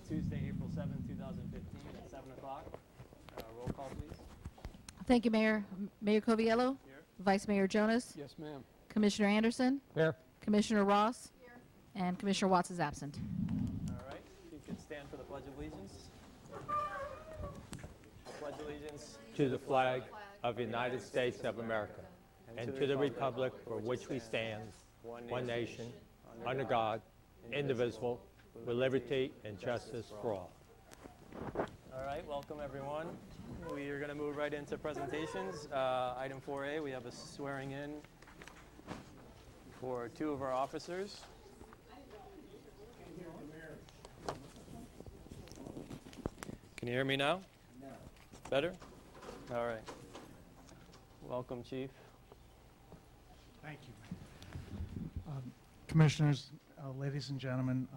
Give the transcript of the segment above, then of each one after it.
Tuesday, April 7, 2015 at 7 o'clock. Roll call, please. Thank you, Mayor. Mayor Coviello? Here. Vice Mayor Jonas? Yes, ma'am. Commissioner Anderson? Here. Commissioner Ross? Here. And Commissioner Watts is absent. All right. If you could stand for the Pledge of Allegiance. Pledge allegiance to the flag of the United States of America and to the republic for which we stand, one nation, under God, indivisible, with liberty and justice for all. All right, welcome everyone. We are going to move right into presentations. Item 4A, we have a swearing in for two of our officers. Can you hear me now? No. Better? All right. Welcome, Chief. Thank you. Commissioners, ladies and gentlemen,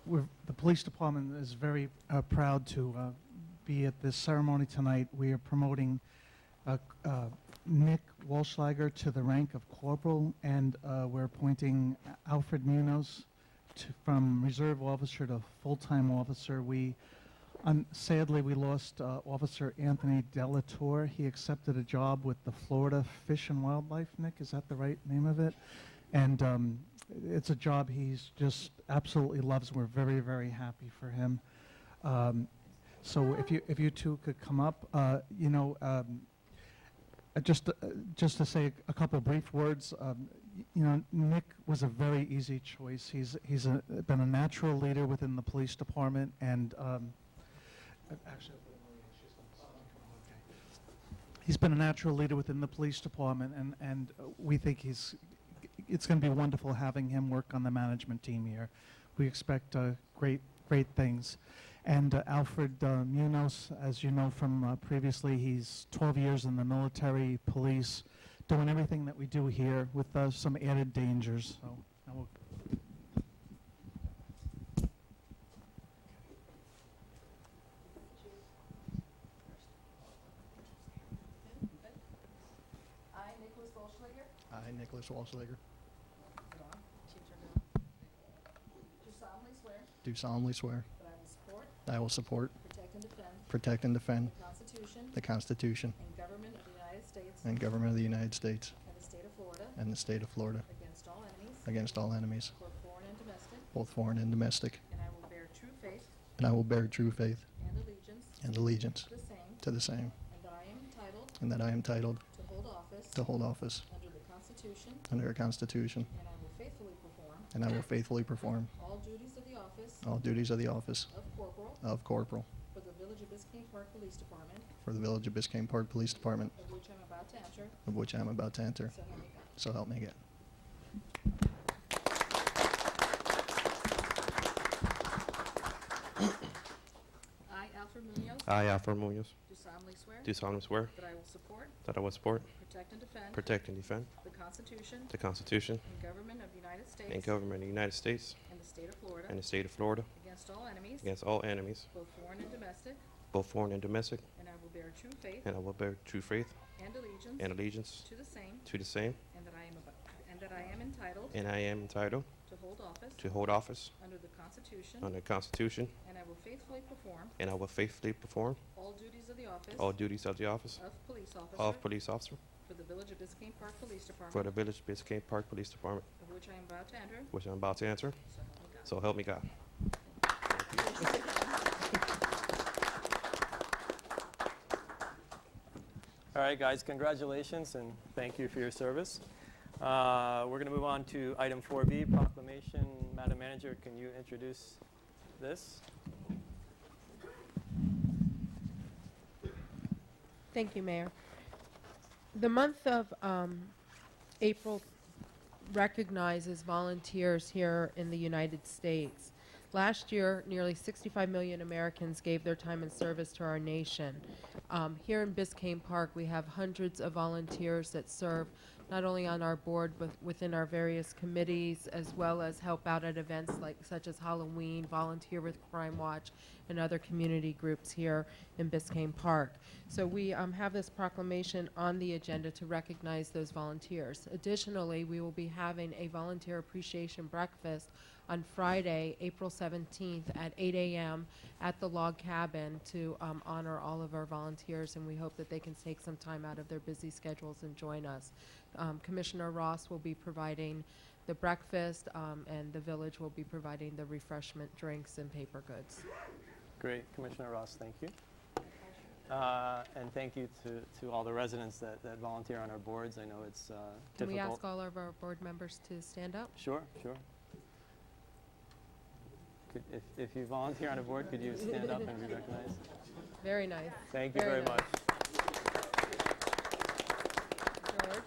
the police department is very proud to be at this ceremony tonight. We are promoting Nick Walschlager to the rank of corporal, and we're appointing Alfred Munoz from reserve officer to full-time officer. Sadly, we lost Officer Anthony Delatour. He accepted a job with the Florida Fish and Wildlife. Nick, is that the right name of it? And it's a job he's just absolutely loves. We're very, very happy for him. So if you two could come up, just to say a couple brief words. Nick was a very easy choice. He's been a natural leader within the police department, and actually, he's been a natural leader within the police department, and we think it's going to be wonderful having him work on the management team here. We expect great things. And Alfred Munoz, as you know from previously, he's 12 years in the military, police, doing everything that we do here with some added dangers. So, now we'll I, Nicholas Walschlager, do solemnly swear that I will support, protect, and defend the Constitution and government of the United States and the state of Florida against all enemies, both foreign and domestic, and I will bear true faith and allegiance to the same, and that I am entitled to hold office under the Constitution, and I will faithfully perform all duties of the office of corporal For the Village of Biscayne Park Police Department, for the Village of Biscayne Park Police Department, of which I'm about to enter, of which I am about to enter. so help me God. So help me God. I, Alfred Munoz, I, Alfred Munoz, do solemnly swear do solemnly swear that I will support, that I will support, protect, and defend the Constitution the Constitution and government of the United States and government of the United States and the state of Florida and the state of Florida against all enemies, both foreign and domestic, and and I will bear true faith I will bear true faith and allegiance to the same, and that I am entitled and I am entitled to hold office under under the Constitution, and I will faithfully perform all duties of the office of police officer for the Village of Biscayne Park Police Department, for the Village of Biscayne Park Police Department, of which I am about to enter, which I'm about to enter, so help me God. so help me God. All right, guys, congratulations and thank you for your service. We're going to move on to item 4B, proclamation. Madam Manager, can you introduce this? Thank you, Mayor. The month of April recognizes volunteers here in the United States. Last year, nearly 65 million Americans gave their time and service to our nation. Here in Biscayne Park, we have hundreds of volunteers that serve not only on our board, but within our various committees, as well as help out at events such as Halloween, volunteer with Crime Watch, and other community groups here in Biscayne Park. So we have this proclamation on the agenda to recognize those volunteers. Additionally, we will be having a volunteer appreciation breakfast on Friday, April 17th at 8 a.m. at the Log Cabin to honor all of our volunteers, and we hope that they can take some time out of their busy schedules and join us. Commissioner Ross will be providing the breakfast, and the village will be providing the refreshment, drinks, and paper goods. Great, Commissioner Ross, thank you. And thank you to all the residents that volunteer on our boards. I know it's Can difficult. we ask all of our board members to stand up? Sure, sure. If you volunteer on a board, could you stand up and be recognized? Very nice. Thank you very nice. much. George?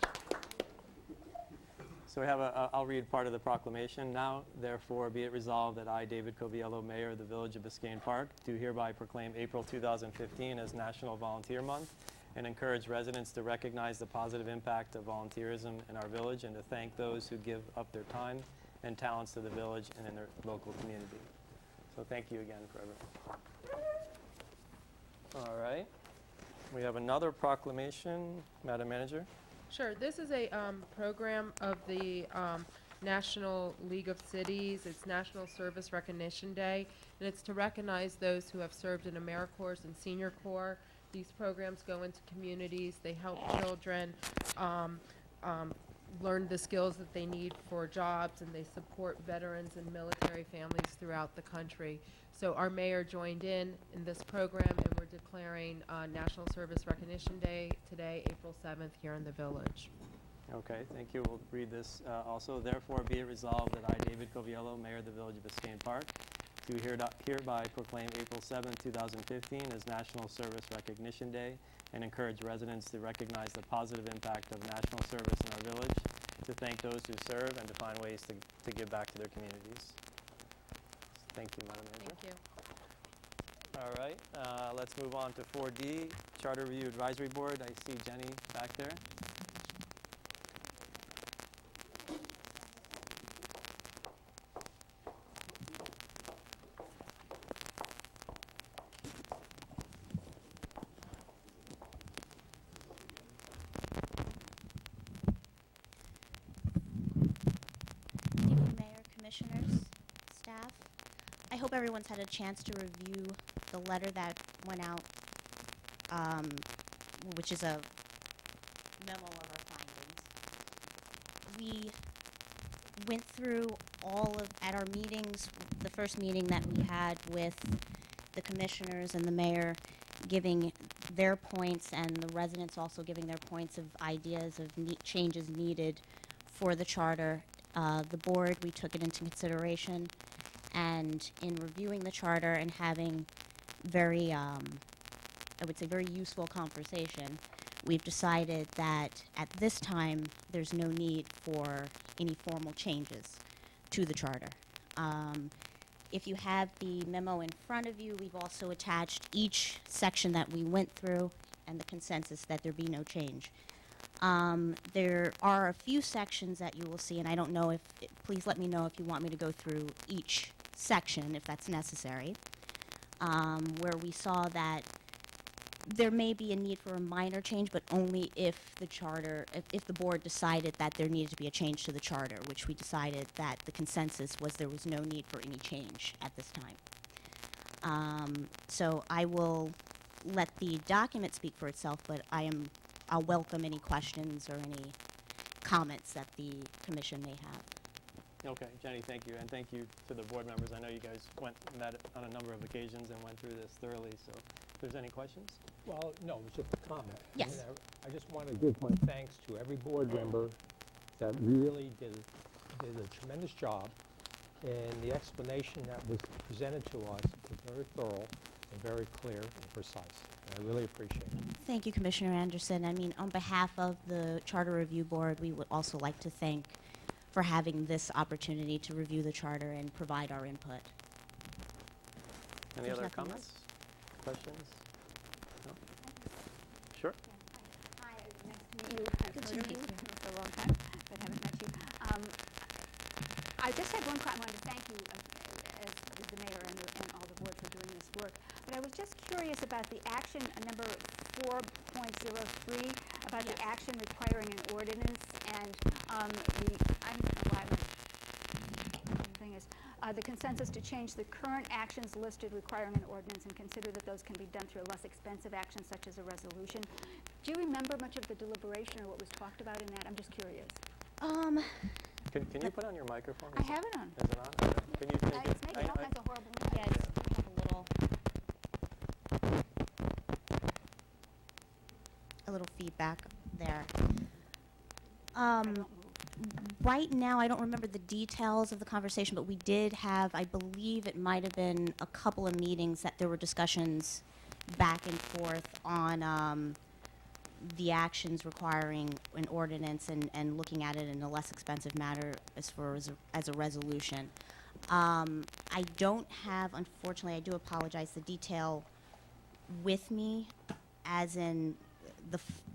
So we have I'll read part of the proclamation. Now, therefore, be it resolved that I, David Coviello, Mayor of the Village of Biscayne Park, do hereby proclaim April 2015 as National Volunteer Month and encourage residents to recognize the positive impact of volunteerism in our village and to thank those who give up their time and talents to the village and in their local community. So thank you again for everything. All right. We have another proclamation. Madam Manager. Sure. This is a program of the National League of Cities. It's National Service Recognition Day, and it's to recognize those who have served in AmeriCorps and Senior Corps. These programs go into communities. They help children learn the skills that they need for jobs, and they support veterans and military families throughout the country. So our mayor joined in this program, and we're declaring National Service Recognition Day today, April 7th, here in the village. Okay, thank you. We'll read this also. Therefore, be it resolved that I, David Coviello, Mayor of the Village of Biscayne Park, do hereby proclaim April 7, 2015 as National Service Recognition Day and encourage residents to recognize the positive impact of national service in our village, to thank those who serve, and to find ways to give back to their communities. Thank you, Madam Manager. Thank you. All right, let's move on to 4D, Charter Review Advisory Board. I see Jenny back there. Good evening, Mayor, Commissioners, staff. I hope everyone's had a chance to review the letter that went out, which is a memo of our findings. We went through at our meetings, the first meeting that we had with the commissioners and the mayor, giving their points, and the residents also giving their points of ideas of changes needed for the charter. The board, we took it into consideration, and in reviewing the charter and having very, I would say, very useful conversation, we've decided that at this time there's no need for any formal changes to the charter. If you have the memo in front of you, we've also attached each section that we went through and the consensus that there be no change. There are a few sections that you will see, and I don't know please let me know if you want me to go through each section, if that's necessary, where we saw that there may be a need for a minor change, but only if the board decided that there needed to be a change to the charter, which we decided that the consensus was there was no need for any change at this time. So I will let the document speak for itself, but I'll welcome any questions or any comments that the commission may have. Okay, Jenny, thank you, and thank you to the board members. I know you guys met on a number of occasions and went through this thoroughly, so if there's any questions? Well, no, it was just a comment. Yes. And I just want to give my thanks to every board member that really did a tremendous job, and the explanation that was presented to us was very thorough and very clear and precise. And I really appreciate it. Thank you, Commissioner Anderson. I mean, on behalf of the Charter Review Board, we would also like to thank for having this opportunity to review the charter and provide our input. Any There's other nothing comments? Questions? No? Sure. Hi, nice to meet you. I've Good to heard of meet you you. for a long time, but haven't met you. I just had one comment. I wanted to thank you as the mayor and all the board for doing this work. But I was just curious about the action, number 4.03, about the action requiring an ordinance, and I don't know why the thing is, the consensus to change the current actions listed requiring an ordinance and consider that those can be done through a less expensive action such as a resolution. Do you remember much of the deliberation or what was talked about in that? I'm just curious. Can you put on your microphone? I have it on. Is it on? Okay. Can you make It's it? making all kinds of horrible noises. Yes, we have a little feedback there. I don't move. Right now, I don't remember the details of the conversation, but we did have, I believe it might have been a couple of meetings that there were discussions back and forth on the actions requiring an ordinance and looking at it in a less expensive manner as a resolution. I don't have, unfortunately, I do apologize, the detail with me, as in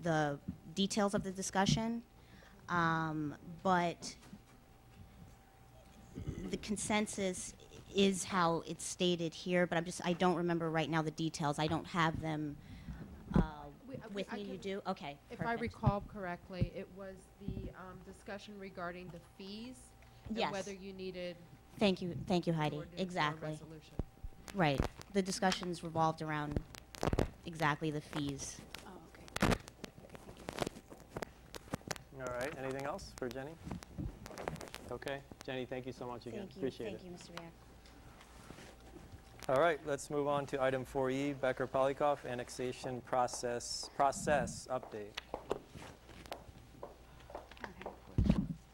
the details of the discussion. But the consensus is how it's stated here, but I don't remember right now the details. I don't have them with me. You do? Okay, If I perfect. recall correctly, it was the discussion regarding the fees Yes. and whether you needed Thank you, an Heidi. ordinance or a Exactly. resolution. Right. The discussions revolved around exactly the fees. Oh, okay. Thank you. All right. Anything else for Jenny? Okay. Jenny, thank you so much again. Thank you. Appreciate Thank it. you, Mr. Mayor. All right. Let's move on to item 4E, Becker-Polikoff annexation process update. Okay.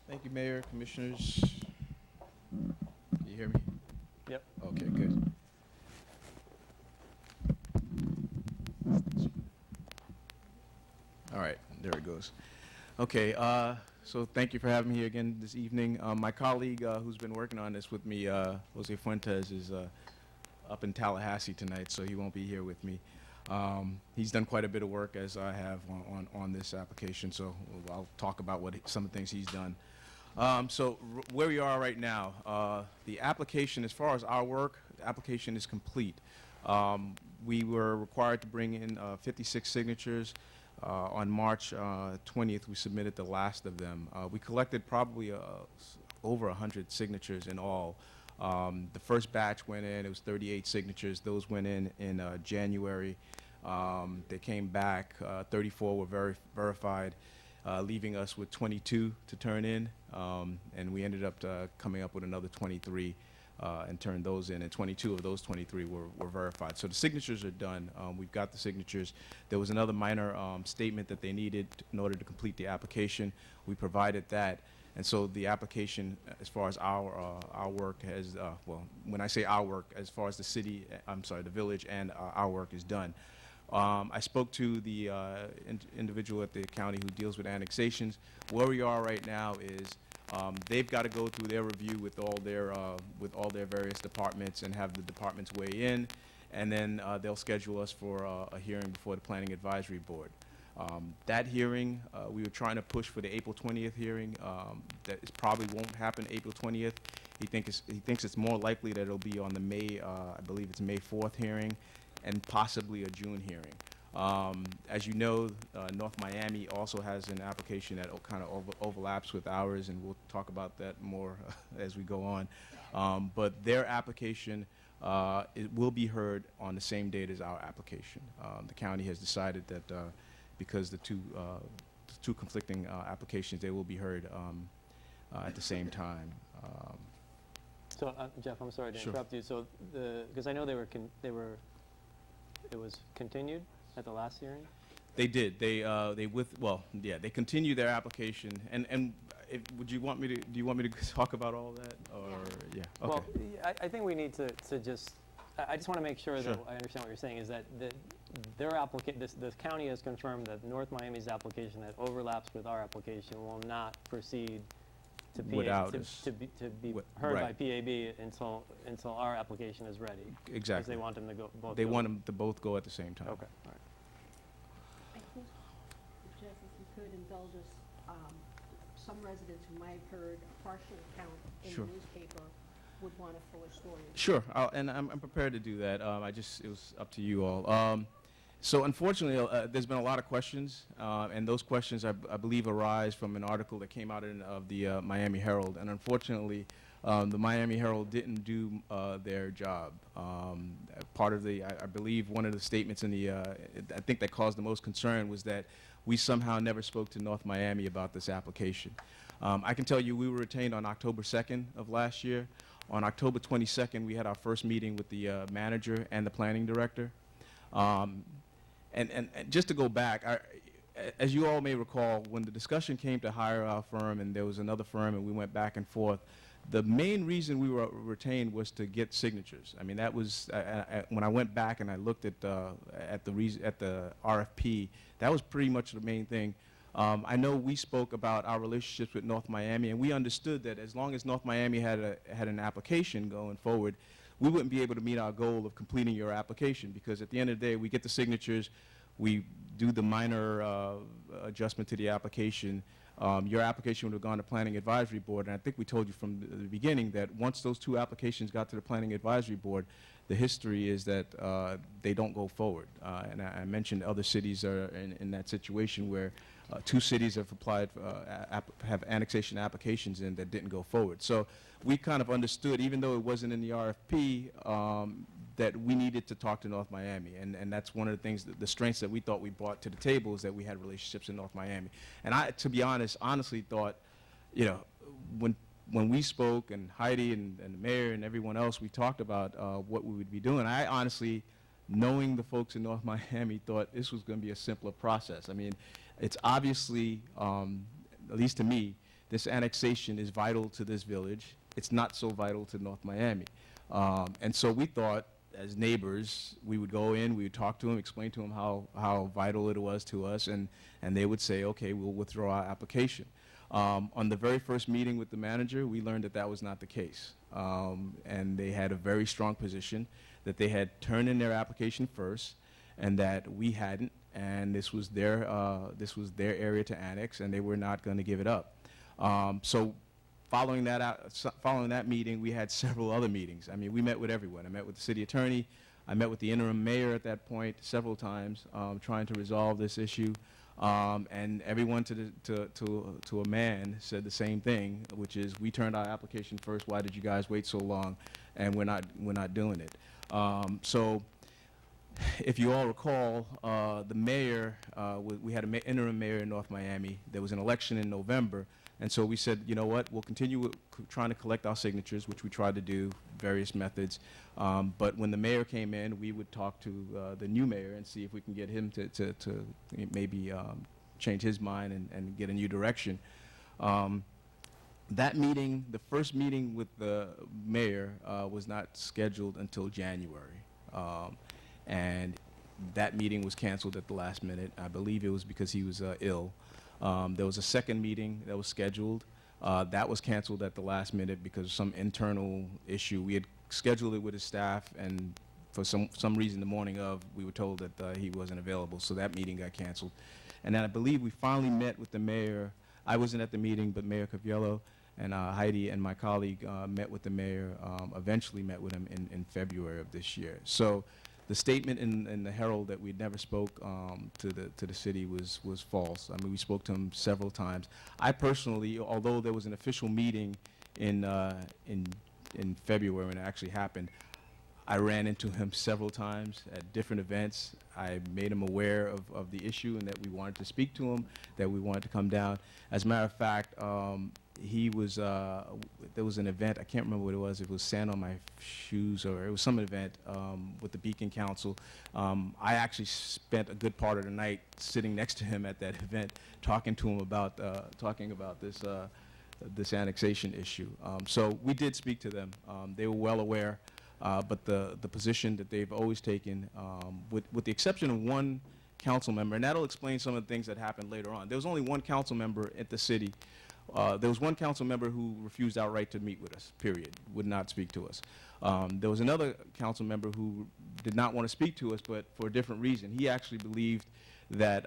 Thank you, Mayor, Commissioners. Can you hear me? Yep. Okay, good. All right, there it goes. Okay, so thank you for having me here again this evening. My colleague who's been working on this with me, Jose Fuentes, is up in Tallahassee tonight, so he won't be here with me. He's done quite a bit of work, as I have, on this application, so I'll talk about some of the things he's done. So where we are right now, the application, as far as our work, the application is complete. We were required to bring in 56 signatures. On March 20th, we submitted the last of them. We collected probably over 100 signatures in all. The first batch went in, it was 38 signatures. Those went in January. They came back, 34 were verified, leaving us with 22 to turn in. And we ended up coming up with another 23 and turned those in, and 22 of those 23 were verified. So the signatures are done. We've got the signatures. There was another minor statement that they needed in order to complete the application. We provided that. And so the application, as far as our work has, well, when I say our work, as far as the city, the village and our work is done. I spoke to the individual at the county who deals with annexations. Where we are right now is they've got to go through their review with all their various departments and have the departments weigh in, and then they'll schedule us for a hearing before the Planning Advisory Board. That hearing, we were trying to push for the April 20th hearing. That probably won't happen April 20th. He thinks it's more likely that it'll be on the May, I believe it's May 4th hearing, and possibly a June hearing. As you know, North Miami also has an application that kind of overlaps with ours, and we'll talk about that more as we go on. But their application it will be heard on the same date as our application. The county has decided that because the two conflicting applications, they will be heard at the same time. So, Jeff, I'm sorry to Sure. interrupt you. So, because I know it was continued at the last hearing? They did. They continued their application. And do you want me to talk about all that? Or yeah. Okay. Well, I think we need to just, I just want to make sure that Sure. I understand what you're saying, is that their application, the county has confirmed that North Miami's application that overlaps with our application will not proceed to Without us. to be Wi- heard by right. PAB until our application is ready. Because Exactly. they want them to go both. They go. want them to both go at the same time. Okay, all right. I think, Jeff, if you could, in indulge us, some residents who might have heard a partial account in Sure. the newspaper would want a fuller story. Sure, and I'm prepared to do that. It was up to you all. So unfortunately, there's been a lot of questions, and those questions I believe arise from an article that came out of the Miami Herald, and unfortunately, the Miami Herald didn't do their job. Part of I believe one of the statements in the, I think that caused the most concern was that we somehow never spoke to North Miami about this application. I can tell you we were retained on October 2nd of last year. On October 22nd, we had our first meeting with the manager and the planning director. And just to go back, as you all may recall, when the discussion came to hire our firm and there was another firm and we went back and forth, the main reason we were retained was to get signatures. I mean, that was, when I went back and I looked at the RFP, that was pretty much the main thing. I know we spoke about our relationships with North Miami, and we understood that as long as North Miami had an application going forward, we wouldn't be able to meet our goal of completing your application, because at the end of the day, we get the signatures, we do the minor adjustment to the application. Your application would have gone to Planning Advisory Board, and I think we told you from the beginning that once those two applications got to the Planning Advisory Board, the history is that they don't go forward. And I mentioned other cities are in that situation where two cities have applied, have annexation applications in that didn't go forward. So we kind of understood, even though it wasn't in the RFP, that we needed to talk to North Miami, and that's one of the things, the strengths that we thought we brought to the table is that we had relationships in North Miami. And I, to be honest, honestly thought, you know, when we spoke, and Heidi and the mayor and everyone else, we talked about what we would be doing. I honestly, knowing the folks in North Miami, thought this was going to be a simpler process. I mean, it's obviously, at least to me, this annexation is vital to this village. It's not so vital to North Miami. And so we thought, as neighbors, we would go in, we would talk to them, explain to them how vital it was to us, and they would say, okay, we'll withdraw our application. On the very first meeting with the manager, we learned that that was not the case. And they had a very strong position that they had turned in their application first, and that we hadn't, and this was their area to annex, and they were not going to give it up. So following that meeting, we had several other meetings. I mean, we met with everyone. I met with the city attorney. I met with the interim mayor at that point several times, trying to resolve this issue. And everyone to a man said the same thing, which is, we turned our application first. Why did you guys wait so long? And we're not doing it. So, if you all recall, the mayor, we had an interim mayor in North Miami. There was an election in November. And so we said, you know what, we'll continue with trying to collect our signatures, which we tried to do, various methods. But when the mayor came in, we would talk to the new mayor and see if we can get him to maybe change his mind and get a new direction. That meeting, the first meeting with the mayor, was not scheduled until January. And that meeting was canceled at the last minute. I believe it was because he was ill. There was a second meeting that was scheduled. That was canceled at the last minute because of some internal issue. We had scheduled it with his staff, and for some reason the morning of, we were told that he wasn't available, so that meeting got canceled. And then I believe we finally met with the mayor. I wasn't at the meeting, but Mayor Coviello and Heidi and my colleague met with the mayor, eventually met with him in February of this year. So the statement in the Herald that we never spoke to the city was false. I mean, we spoke to him several times. I personally, although there was an official meeting in February when it actually happened, I ran into him several times at different events. I made him aware of the issue and that we wanted to speak to him, that we wanted to come down. As a matter of fact, he was, there was an event, I can't remember what it was, it was Sand on My Shoes, or it was some event with the Beacon Council. I actually spent a good part of the night sitting next to him at that event, talking to him about, this annexation issue. So we did speak to them. They were well aware, but the position that they've always taken, with the exception of one council member, and that'll explain some of the things that happened later on. There was only one council member at the city. There was one council member who refused outright to meet with us, period, would not speak to us. There was another council member who did not want to speak to us, but for a different reason. He actually believed that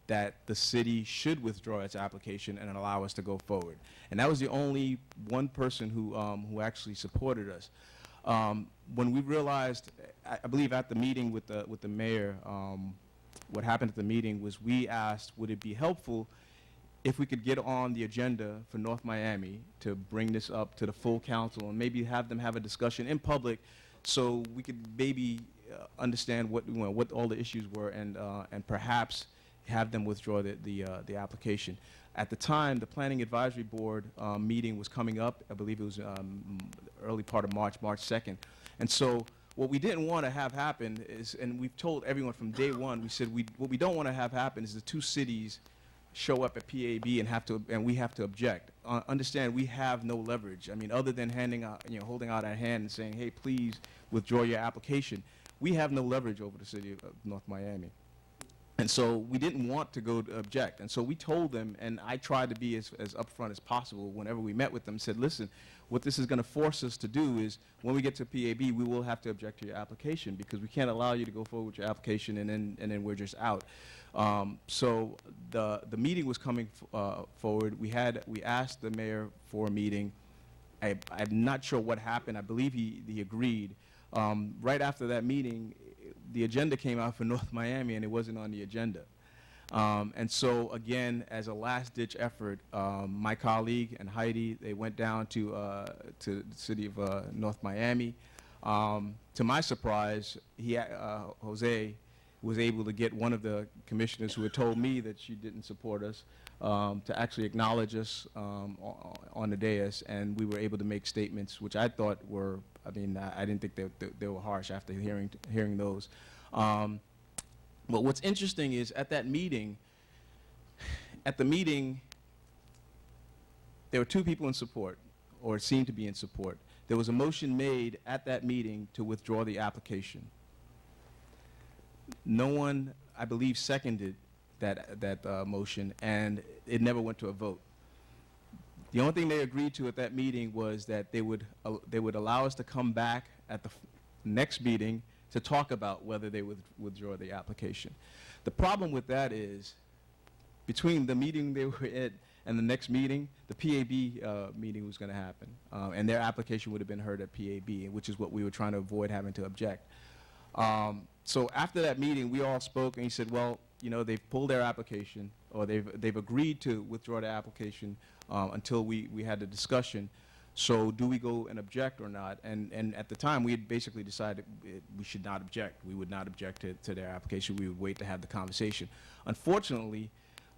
that the city should withdraw its application and allow us to go forward. And that was the only one person who actually supported us. When we realized, I believe at the meeting with the mayor, what happened at the meeting was we asked, would it be helpful if we could get on the agenda for North Miami to bring this up to the full council and maybe have them have a discussion in public so we could maybe understand what all the issues were and perhaps have them withdraw the application. At the time, the Planning Advisory Board meeting was coming up. I believe it was early part of March 2nd. And so what we didn't want to have happen is, and we've told everyone from day one, we said what we don't want to have happen is the two cities show up at PAB and we have to object. Understand, we have no leverage. I mean, other than holding out our hand and saying, hey, please withdraw your application. We have no leverage over the city of North Miami. And so we didn't want to go to object. And so we told them, and I tried to be as upfront as possible whenever we met with them, said, listen, what this is going to force us to do is when we get to PAB, we will have to object to your application because we can't allow you to go forward with your application and then we're just out. So the meeting was coming forward. We asked the mayor for a meeting. I'm not sure what happened. I believe he agreed. Right after that meeting, the agenda came out for North Miami and it wasn't on the agenda. And so again, as a last-ditch effort, my colleague and Heidi, they went down to the city of North Miami. To my surprise, Jose was able to get one of the commissioners who had told me that she didn't support us to actually acknowledge us on the dais, and we were able to make statements which I thought were, I didn't think they were harsh after hearing those. But what's interesting is at the meeting, there were two people in support, or seemed to be in support. There was a motion made at that meeting to withdraw the application. No one, I believe, seconded that motion, and it never went to a vote. The only thing they agreed to at that meeting was that they would allow us to come back at the next meeting to talk about whether they would withdraw the application. The problem with that is, between the meeting they were at and the next meeting, the PAB meeting was going to happen, and their application would have been heard at PAB, which is what we were trying to avoid having to object. So after that meeting, we all spoke, and he said, well, they've pulled their application, or they've agreed to withdraw their application until we had the discussion. So do we go and object or not? And at the time, we had basically decided we should not object. We would not object to their application. We would wait to have the conversation. Unfortunately,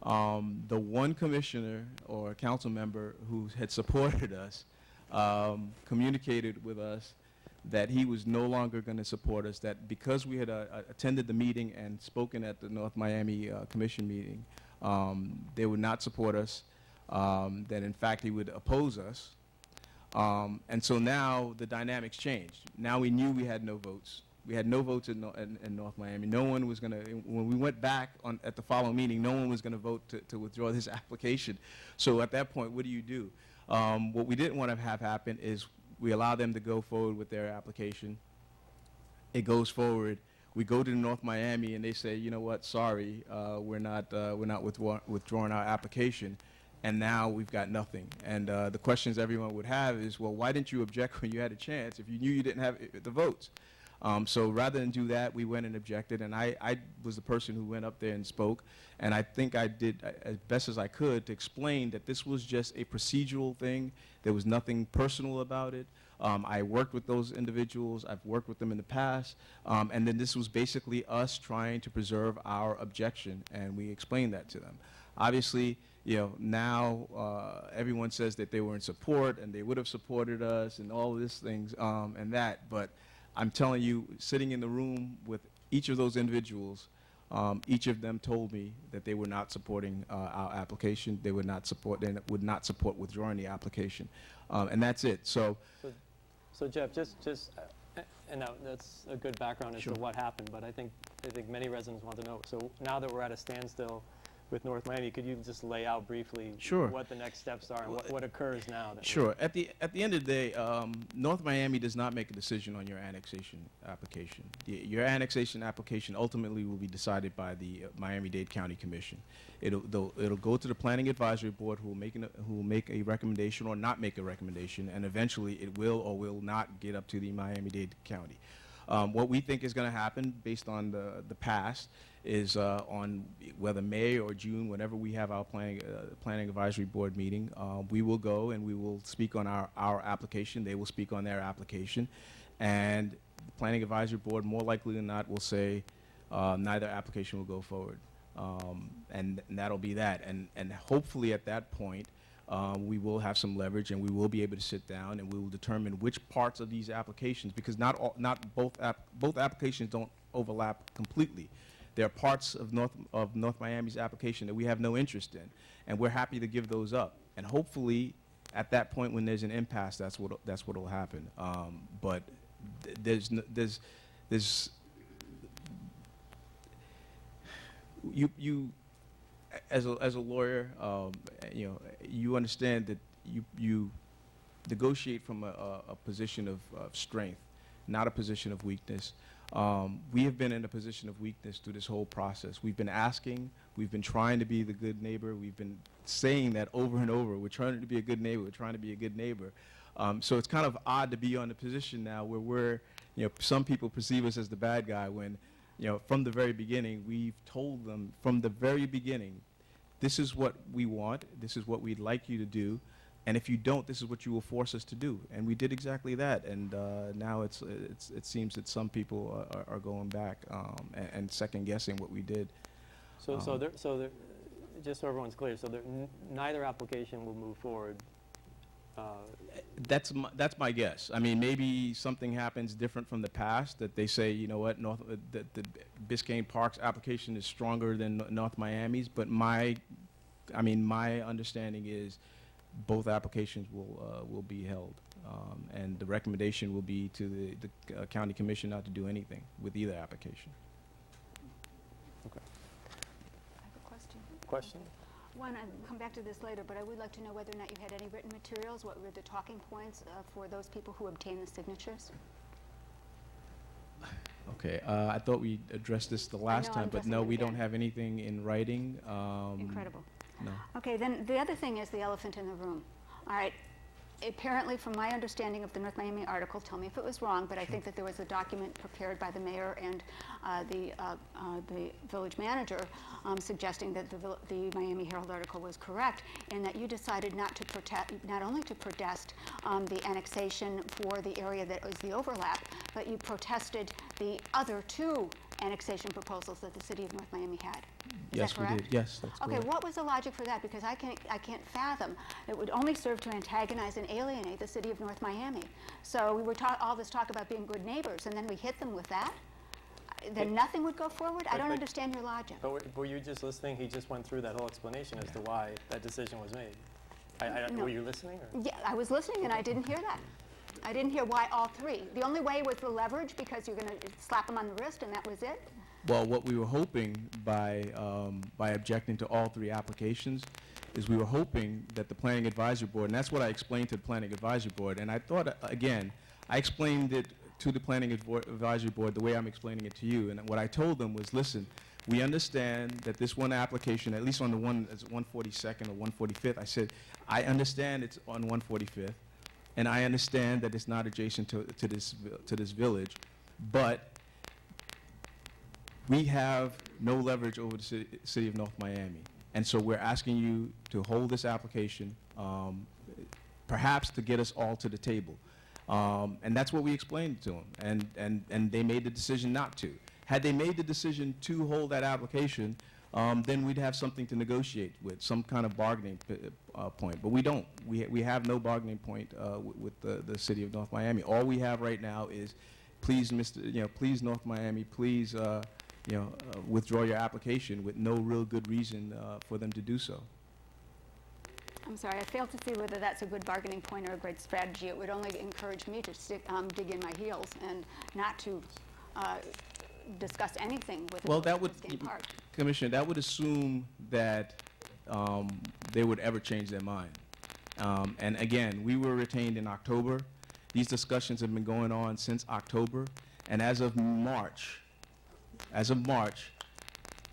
the one commissioner or council member who had supported us communicated with us that he was no longer going to support us, that because we had attended the meeting and spoken at the North Miami Commission meeting, they would not support us, that in fact he would oppose us. And so now the dynamics changed. Now we knew we had no votes. We had no votes in North Miami. No one was going to, when we went back at the following meeting, no one was going to vote to withdraw this application. So at that point, what do you do? What we didn't want to have happen is we allow them to go forward with their application. It goes forward. We go to North Miami and they say, you know what, sorry, we're not withdrawing our application. And now we've got nothing. And the questions everyone would have is, well, why didn't you object when you had a chance if you knew you didn't have the votes? So rather than do that, we went and objected. And I was the person who went up there and spoke. And I think I did as best as I could to explain that this was just a procedural thing. There was nothing personal about it. I worked with those individuals. I've worked with them in the past. And then this was basically us trying to preserve our objection. And we explained that to them. Obviously, now everyone says that they were in support and they would have supported us and all of these things and that. But I'm telling you, sitting in the room with each of those individuals, each of them told me that they were not supporting our application. They would not support withdrawing the application. And that's it. So Jeff, and that's a good background as to what happened, but I think many residents want to know. So now that we're at a standstill, with North Miami. Could you just lay out briefly Sure. what the next steps are and what occurs now? That Sure. At the end of the day, North Miami does not make a decision on your annexation application. Your annexation application ultimately will be decided by the Miami-Dade County Commission. It'll go to the Planning Advisory Board, who will make a recommendation or not make a recommendation, and eventually it will or will not get up to the Miami-Dade County. What we think is going to happen, based on the past, is on whether May or June, whenever we have our planning advisory board meeting, we will go and we will speak on our application. They will speak on their application, and the planning advisory board, more likely than not, will say neither application will go forward, and that'll be that. And hopefully at that point, we will have some leverage, and we will be able to sit down and we will determine which parts of these applications, because not both applications don't overlap completely. There are parts of North Miami's application that we have no interest in, and we're happy to give those up. And hopefully, at that point, when there's an impasse, that's what will happen. But you as a lawyer, you understand that you negotiate from a position of strength, not a position of weakness. We have been in a position of weakness through this whole process. We've been asking, we've been trying to be the good neighbor, we've been saying that over and over. We're trying to be a good neighbor, we're trying to be a good neighbor. So it's kind of odd to be on a position now where some people perceive us as the bad guy when, from the very beginning, we've told them from the very beginning, this is what we want, this is what we'd like you to do, and if you don't, this is what you will force us to do. And we did exactly that, and now it seems that some people are going back and second guessing what we did. So there, just so everyone's clear, so neither application will move forward. That's my guess. I mean, maybe something happens different from the past, that they say, you know what, the Biscayne Park's application is stronger than North Miami's, but my understanding is both applications will be held, and the recommendation will be to the county commission not to do anything with either application. Okay. I have a question. Question? One, I'll come back to this later, but I would like to know whether or not you had any written materials. What were the talking points for those people who obtained the signatures? Okay, I thought we addressed this the last time, but no, we don't have anything in writing. Incredible. No. Okay, then the other thing is the elephant in the room. All right. Apparently, from my understanding of the North Miami article, tell me if it was wrong, but I think that there was a document prepared by the mayor and the village manager suggesting that the Miami Herald article was correct, and that you decided not only to protest the annexation for the area that was the overlap, but you protested the other two annexation proposals that the city of North Miami had. Is Yes, that correct? we did. Yes, that's correct. Okay, what was the logic for that? Because I can't fathom. It would only serve to antagonize and alienate the city of North Miami. So we were all this talk about being good neighbors, and then we hit them with that? Then nothing would go forward? I don't understand your logic. But were you just listening? He just went through that whole explanation as to why that decision was made. No. Were you listening? Or? Yeah, I was listening, and I didn't hear that. I didn't hear why all three. The only way was the leverage, because you're going to slap them on the wrist, and that was it? Well, what we were hoping by objecting to all three applications is we were hoping that the Planning Advisory Board, and that's what I explained to the Planning Advisory Board, and I thought, again, I explained it to the Planning Advisory Board the way I'm explaining it to you, and what I told them was, listen, we understand that this one application, at least on the one that's 142nd or 145th, I said, I understand it's on 145th, and I understand that it's not adjacent to this village, but we have no leverage over the city of North Miami. And so we're asking you to hold this application, perhaps to get us all to the table. And that's what we explained to them. And they made the decision not to. Had they made the decision to hold that application, then we'd have something to negotiate with, some kind of bargaining point. But we don't. We have no bargaining point with the city of North Miami. All we have right now is, please, please North Miami, please, withdraw your application, with no real good reason for them to do so. I'm sorry, I failed to see whether that's a good bargaining point or a great strategy. It would only encourage me to dig in my heels and not to discuss anything with the Well, Village that would, of Biscayne Park. Commissioner, that would assume that they would ever change their mind. And again, we were retained in October. These discussions have been going on since October, and as of March,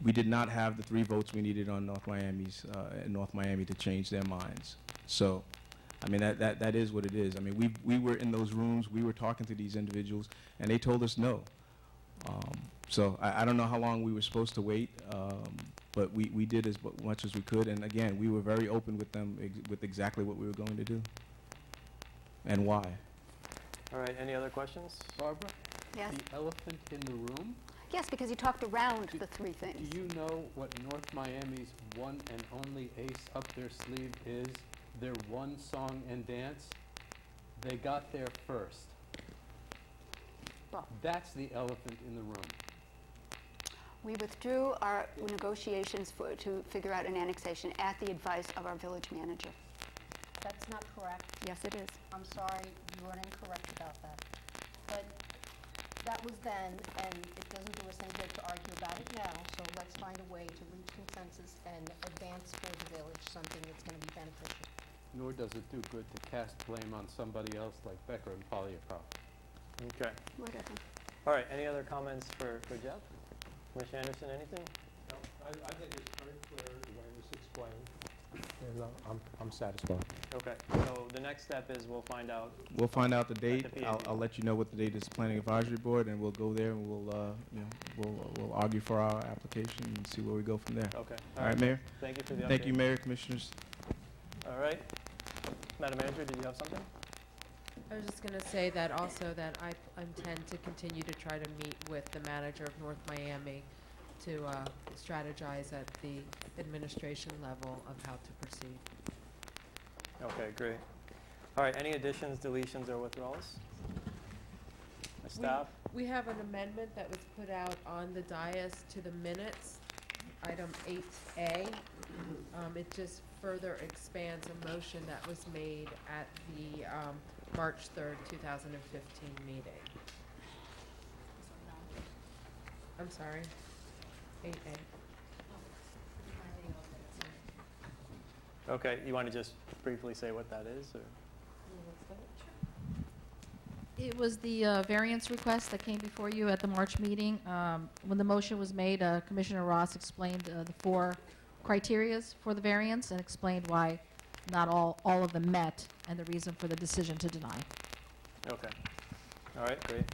we did not have the 3 votes we needed on North Miami to change their minds. So, I mean, that is what it is. I mean, we were in those rooms, we were talking to these individuals, and they told us no. So I don't know how long we were supposed to wait, but we did as much as we could, and again, we were very open with them with exactly what we were going to do and why. All right, any other questions? Barbara, Yes? the elephant in the room, Yes, because you talked around the 3 things. do you know what North Miami's one and only ace up their sleeve is? Their one song and dance? They got there first. Well, That's the elephant in the room. we withdrew our negotiations to figure out an annexation at the advice of our village manager. That's not correct. Yes, it is. I'm sorry, you are incorrect about that. But that was then, and it doesn't do us any good to argue about it now, so let's find a way to reach consensus and advance for the village something that's going to be beneficial. Nor does it do good to cast blame on somebody else like Becker and Polyakov. Okay. Whatever. All right, any other comments for Jeff? Commissioner Anderson, anything? No, I think it's very clear the way it was explained, and I'm satisfied. Okay, so the next step is we'll find out. We'll find out the date. the I'll let you know what the date is, Planning Advisory Board, and we'll go there and we'll argue for our application and see where we go from there. Okay. All right, Mayor? Thank you for the update. Thank you, Mayor, Commissioners. All right. Madam Manager, did you have something? I was just going to say that also that I intend to continue to try to meet with the manager of North Miami to strategize at the administration level of how to proceed. Okay, great. All right, any additions, deletions, or withdrawals? My staff? We have an amendment that was put out on the dais to the minutes, item 8A. It just further expands a motion that was made at the March 3rd, 2015 meeting. I'm sorry, 8A. Okay, you want to just briefly say what that is, or? It was the variance request that came before you at the March meeting. When the motion was made, Commissioner Ross explained the 4 criterias for the variance and explained why not all of them met and the reason for the decision to deny. Okay. All right, great.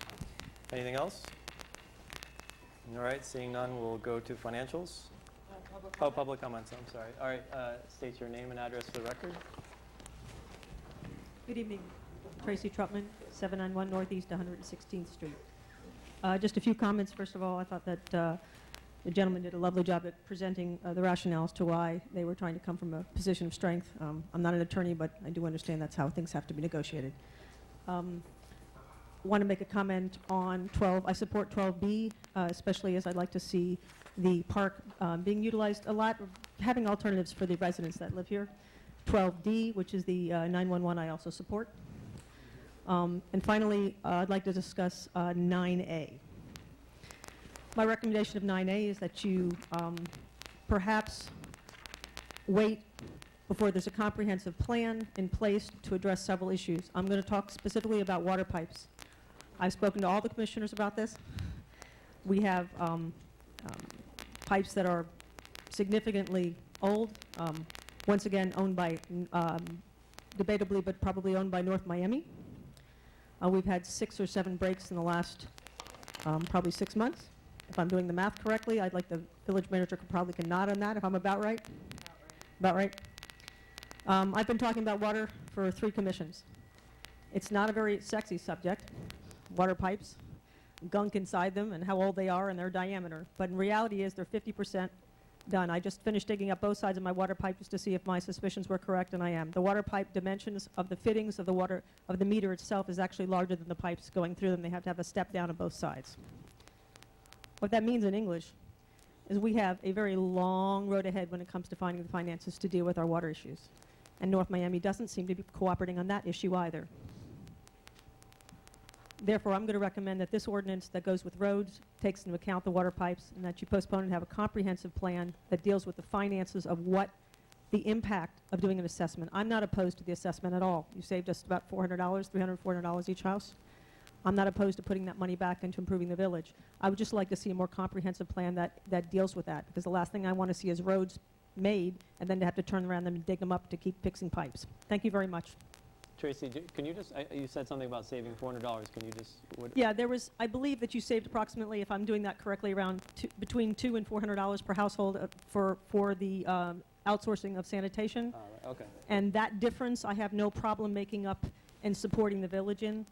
Anything else? All right, seeing none, we'll go to financials. Public comments, I'm sorry. All right, state your name and address for the record. Good evening. Tracy Trutman, 791 Northeast 116th Street. Just a few comments. First of all, I thought that the gentleman did a lovely job at presenting the rationale as to why they were trying to come from a position of strength. I'm not an attorney, but I do understand that's how things have to be negotiated. Want to make a comment on 12. I support 12B, especially as I'd like to see the park being utilized a lot, having alternatives for the residents that live here. 12D, which is the 911, I also support. And finally, I'd like to discuss 9A. My recommendation of 9A is that you perhaps wait before there's a comprehensive plan in place to address several issues. I'm going to talk specifically about water pipes. I've spoken to all the commissioners about this. We have pipes that are significantly old, once again owned by, debatably, but probably owned by North Miami. We've had 6 or 7 breaks in the last probably 6 months. If I'm doing the math correctly, I'd like the village manager probably can nod on that if I'm about right. About right. I've been talking about water for 3 commissions. It's not a very sexy subject, water pipes, gunk inside them and how old they are and their diameter. But in reality is they're 50% done. I just finished digging up both sides of my water pipe just to see if my suspicions were correct, and I am. The water pipe dimensions of the fittings of the water, of the meter itself is actually larger than the pipes going through them. They have to have a step down on both sides. What that means in English is we have a very long road ahead when it comes to finding the finances to deal with our water issues. And North Miami doesn't seem to be cooperating on that issue either. Therefore, I'm going to recommend that this ordinance that goes with roads takes into account the water pipes, and that you postpone and have a comprehensive plan that deals with the finances of what the impact of doing an assessment. I'm not opposed to the assessment at all. You saved us about $400, $300, $400 each house. I'm not opposed to putting that money back into improving the village. I would just like to see a more comprehensive plan that deals with that, because the last thing I want to see is roads made and then to have to turn around them and dig them up to keep fixing pipes. Thank you very much. Tracy, can you just, you said something about saving $400. Can you just, what? Yeah, there was, I believe that you saved approximately, if I'm doing that correctly, around between $200 and $400 per household for the outsourcing of sanitation. Okay. And that difference, I have no problem making up and supporting the village in.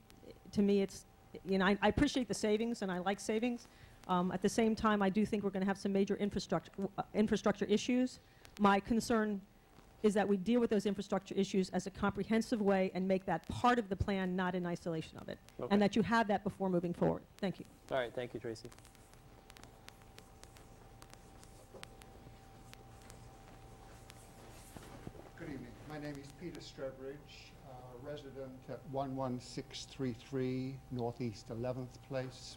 To me, it's, you know, I appreciate the savings, and I like savings. At the same time, I do think we're going to have some major infrastructure issues. My concern is that we deal with those infrastructure issues as a comprehensive way and make that part of the plan, not in isolation of it. Okay. And that you have that before moving forward. Thank you. All right, thank you, Tracy. Good evening. My name is Peter Strebridge, resident at 11633 Northeast 11th Place.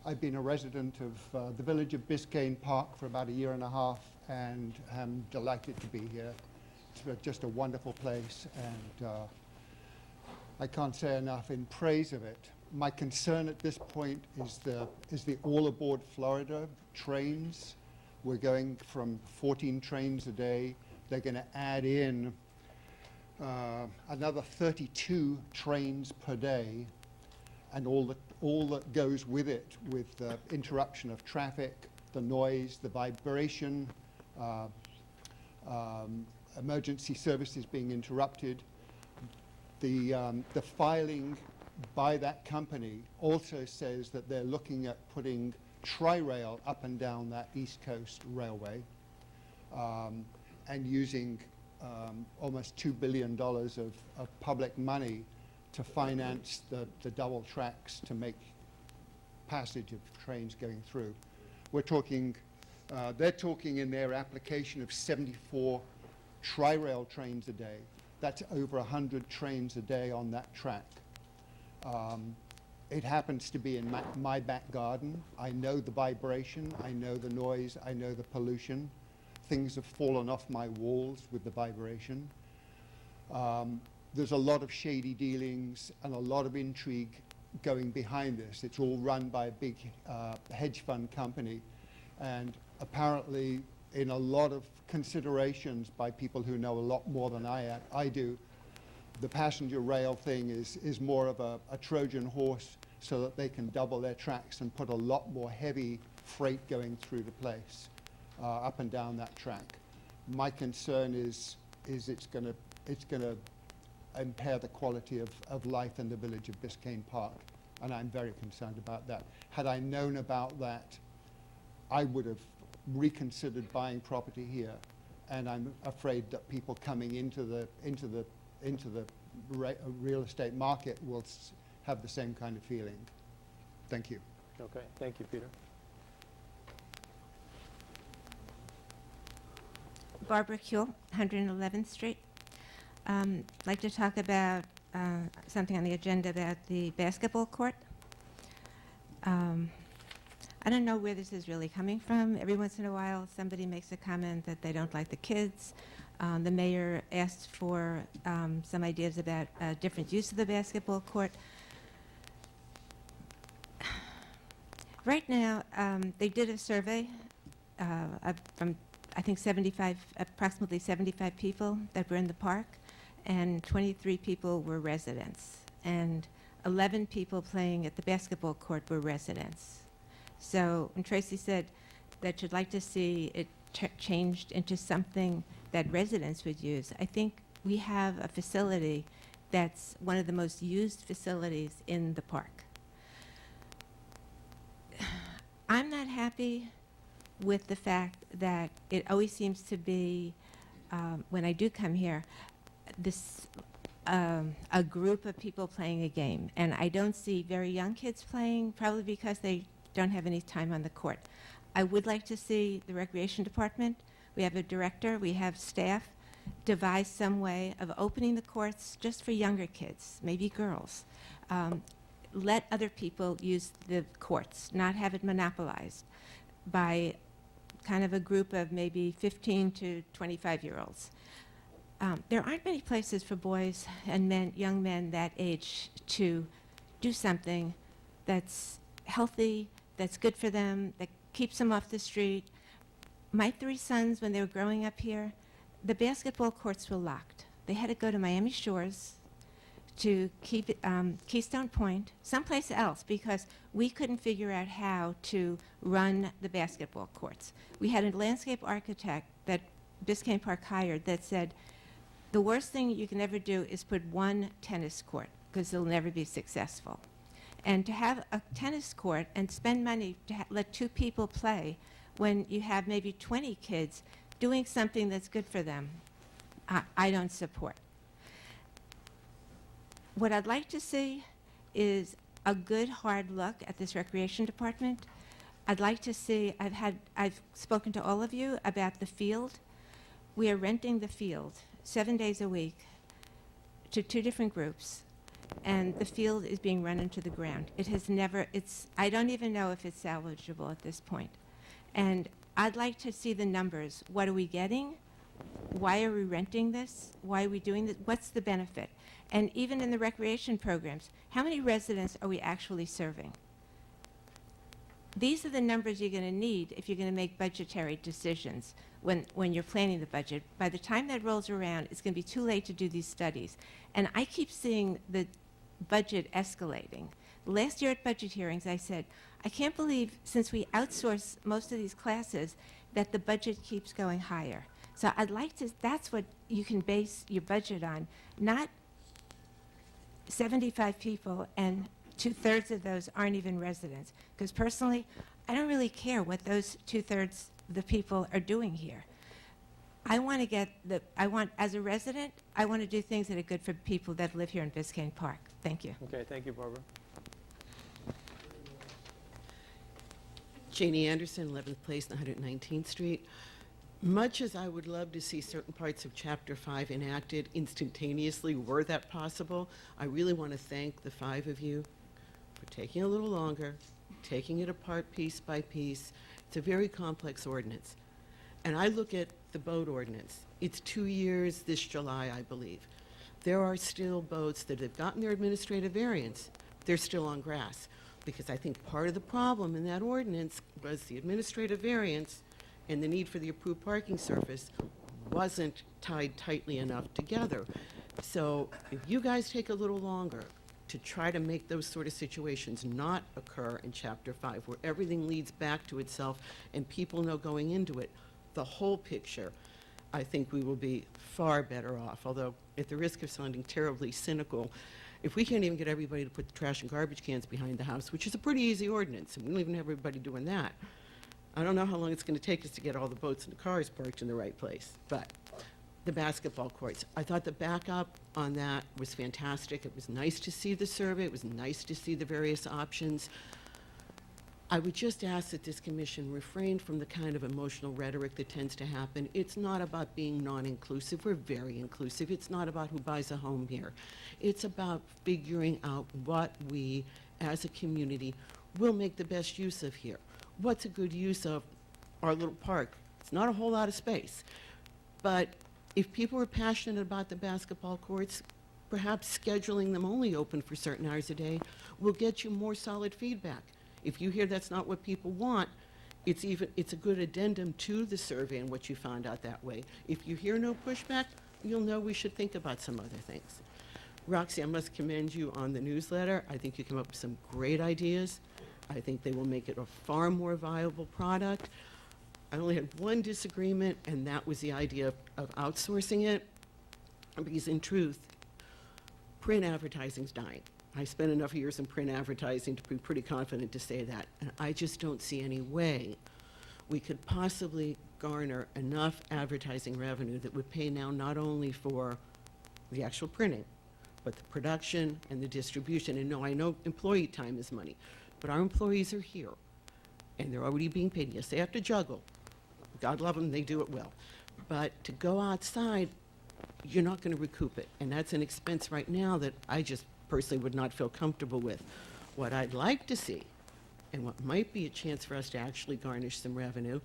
I've been a resident of the village of Biscayne Park for about a year and a half, and am delighted to be here. It's just a wonderful place, and I can't say enough in praise of it. My concern at this point is the all aboard Florida trains. We're going from 14 trains a day. They're going to add in another 32 trains per day, and all that goes with it, with the interruption of traffic, the noise, the vibration, emergency services being interrupted. The filing by that company also says that they're looking at putting tri-rail up and down that East Coast Railway, and using almost $2 billion of public money to finance the double tracks to make passage of trains going through. We're talking, they're talking in their application of 74 tri-rail trains a day. That's over 100 trains a day on that track. It happens to be in my back garden. I know the vibration, I know the noise, I know the pollution. Things have fallen off my walls with the vibration. There's a lot of shady dealings and a lot of intrigue going behind this. It's all run by a big hedge fund company, and apparently in a lot of considerations by people who know a lot more than I do, the passenger rail thing is more of a Trojan horse so that they can double their tracks and put a lot more heavy freight going through the place, up and down that track. My concern is it's going to impair the quality of life in the village of Biscayne Park, and I'm very concerned about that. Had I known about that, I would have reconsidered buying property here, and I'm afraid that people coming into the real estate market will have the same kind of feeling. Thank you. Okay, thank you, Peter. Barbara Kuehl, 111th Street. I'd like to talk about something on the agenda about the basketball court. I don't know where this is really coming from. Every once in a while, somebody makes a comment that they don't like the kids. The mayor asked for some ideas about different use of the basketball court. Right now, they did a survey from, I think, approximately 75 people that were in the park, and 23 people were residents, and 11 people playing at the basketball court were residents. So when Tracy said that she'd like to see it changed into something that residents would use, I think we have a facility that's one of the most used facilities in the park. I'm not happy with the fact that it always seems to be, when I do come here, this a group of people playing a game. And I don't see very young kids playing, probably because they don't have any time on the court. I would like to see the recreation department, we have a director, we have staff, devise some way of opening the courts just for younger kids, maybe girls. let other people use the courts, not have it monopolized by kind of a group of maybe 15 to 25-year-olds. There aren't many places for boys and men, young men that age to do something that's healthy, that's good for them, that keeps them off the street. My 3 sons, when they were growing up here, the basketball courts were locked. They had to go to Miami Shores, to Keystone Point, someplace else, because we couldn't figure out how to run the basketball courts. We had a landscape architect that Biscayne Park hired that said, the worst thing you can ever do is put 1 tennis court, because it'll never be successful. And to have a tennis court and spend money to let 2 people play when you have maybe 20 kids doing something that's good for them, I don't support. What I'd like to see is a good hard look at this recreation department. I'd like to see, I've spoken to all of you about the field. We are renting the field 7 days a week to 2 different groups, and the field is being run into the ground. It has never, I don't even know if it's salvageable at this point. And I'd like to see the numbers. What are we getting? Why are we renting this? Why are we doing this? What's the benefit? And even in the recreation programs, how many residents are we actually serving? These are the numbers you're going to need if you're going to make budgetary decisions when you're planning the budget. By the time that rolls around, it's going to be too late to do these studies. And I keep seeing the budget escalating. Last year at budget hearings, I said, I can't believe, since we outsource most of these classes, that the budget keeps going higher. So I'd like to, that's what you can base your budget on, not 75 people and 2/3 of those aren't even residents. Because personally, I don't really care what those 2/3 of the people are doing here. I want to get as a resident, I want to do things that are good for people that live here in Biscayne Park. Thank you. Okay, thank you, Barbara. Janie Anderson, 11th Place, 119th Street. Much as I would love to see certain parts of Chapter 5 enacted instantaneously, were that possible, I really want to thank the 5 of you for taking a little longer, taking it apart piece by piece. It's a very complex ordinance. And I look at the boat ordinance. It's 2 years this July, I believe. There are still boats that have gotten their administrative variance. They're still on grass. Because I think part of the problem in that ordinance was the administrative variance and the need for the approved parking surface wasn't tied tightly enough together. So if you guys take a little longer to try to make those sort of situations not occur in Chapter 5, where everything leads back to itself and people know going into it, the whole picture, I think we will be far better off. Although, at the risk of sounding terribly cynical, if we can't even get everybody to put the trash and garbage cans behind the house, which is a pretty easy ordinance, and we don't even have everybody doing that, I don't know how long it's going to take us to get all the boats and the cars parked in the right place. But the basketball courts, I thought the backup on that was fantastic. It was nice to see the survey. It was nice to see the various options. I would just ask that this commission refrain from the kind of emotional rhetoric that tends to happen. It's not about being non-inclusive. We're very inclusive. It's not about who buys a home here. It's about figuring out what we, as a community, will make the best use of here. What's a good use of our little park? It's not a whole lot of space. But if people are passionate about the basketball courts, perhaps scheduling them only open for certain hours a day will get you more solid feedback. If you hear that's not what people want, it's a good addendum to the survey and what you found out that way. If you hear no pushback, you'll know we should think about some other things. Roxy, I must commend you on the newsletter. I think you came up with some great ideas. I think they will make it a far more viable product. I only had one disagreement, and that was the idea of outsourcing it, because in truth, print advertising's dying. I spent enough years in print advertising to be pretty confident to say that, and I just don't see any way we could possibly garner enough advertising revenue that would pay now not only for the actual printing, but the production and the distribution. And no, I know employee time is money, but our employees are here, and they're already being paid. Yes, they have to juggle. God love them, they do it well. But to go outside, you're not going to recoup it, and that's an expense right now that I just personally would not feel comfortable with. What I'd like to see, and what might be a chance for us to actually garnish some revenue,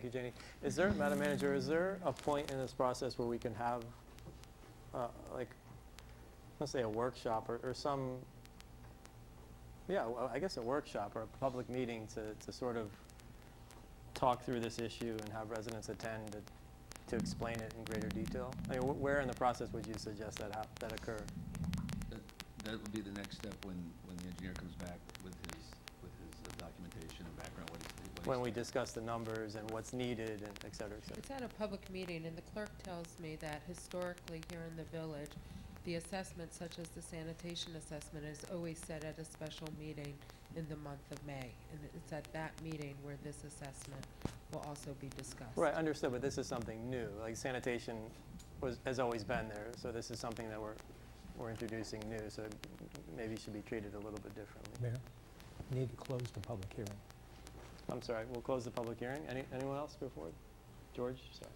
Thank you, Janie. Is there, Madam Manager, is there a point in this process where we can have, like, let's say a workshop or some, yeah, well, I guess a workshop or a public meeting to sort of talk through this issue and have residents attend to explain it in greater detail? I mean, where in the process would you suggest that occur? That would be the next step when the engineer comes back with his documentation and background, what he's When we discuss the numbers and what's needed and et cetera, et cetera. It's at a public meeting, and the clerk tells me that historically here in the village, the assessment, such as the sanitation assessment, is always set at a special meeting in the month of May. And it's at that meeting where this assessment will also be discussed. Right, understood, but this is something new. Like sanitation has always been there, so this is something that we're introducing new, so maybe it should be treated a little bit differently. Mayor, we need to close the public hearing. I'm sorry, we'll close the public hearing. Anyone else before? George, sorry.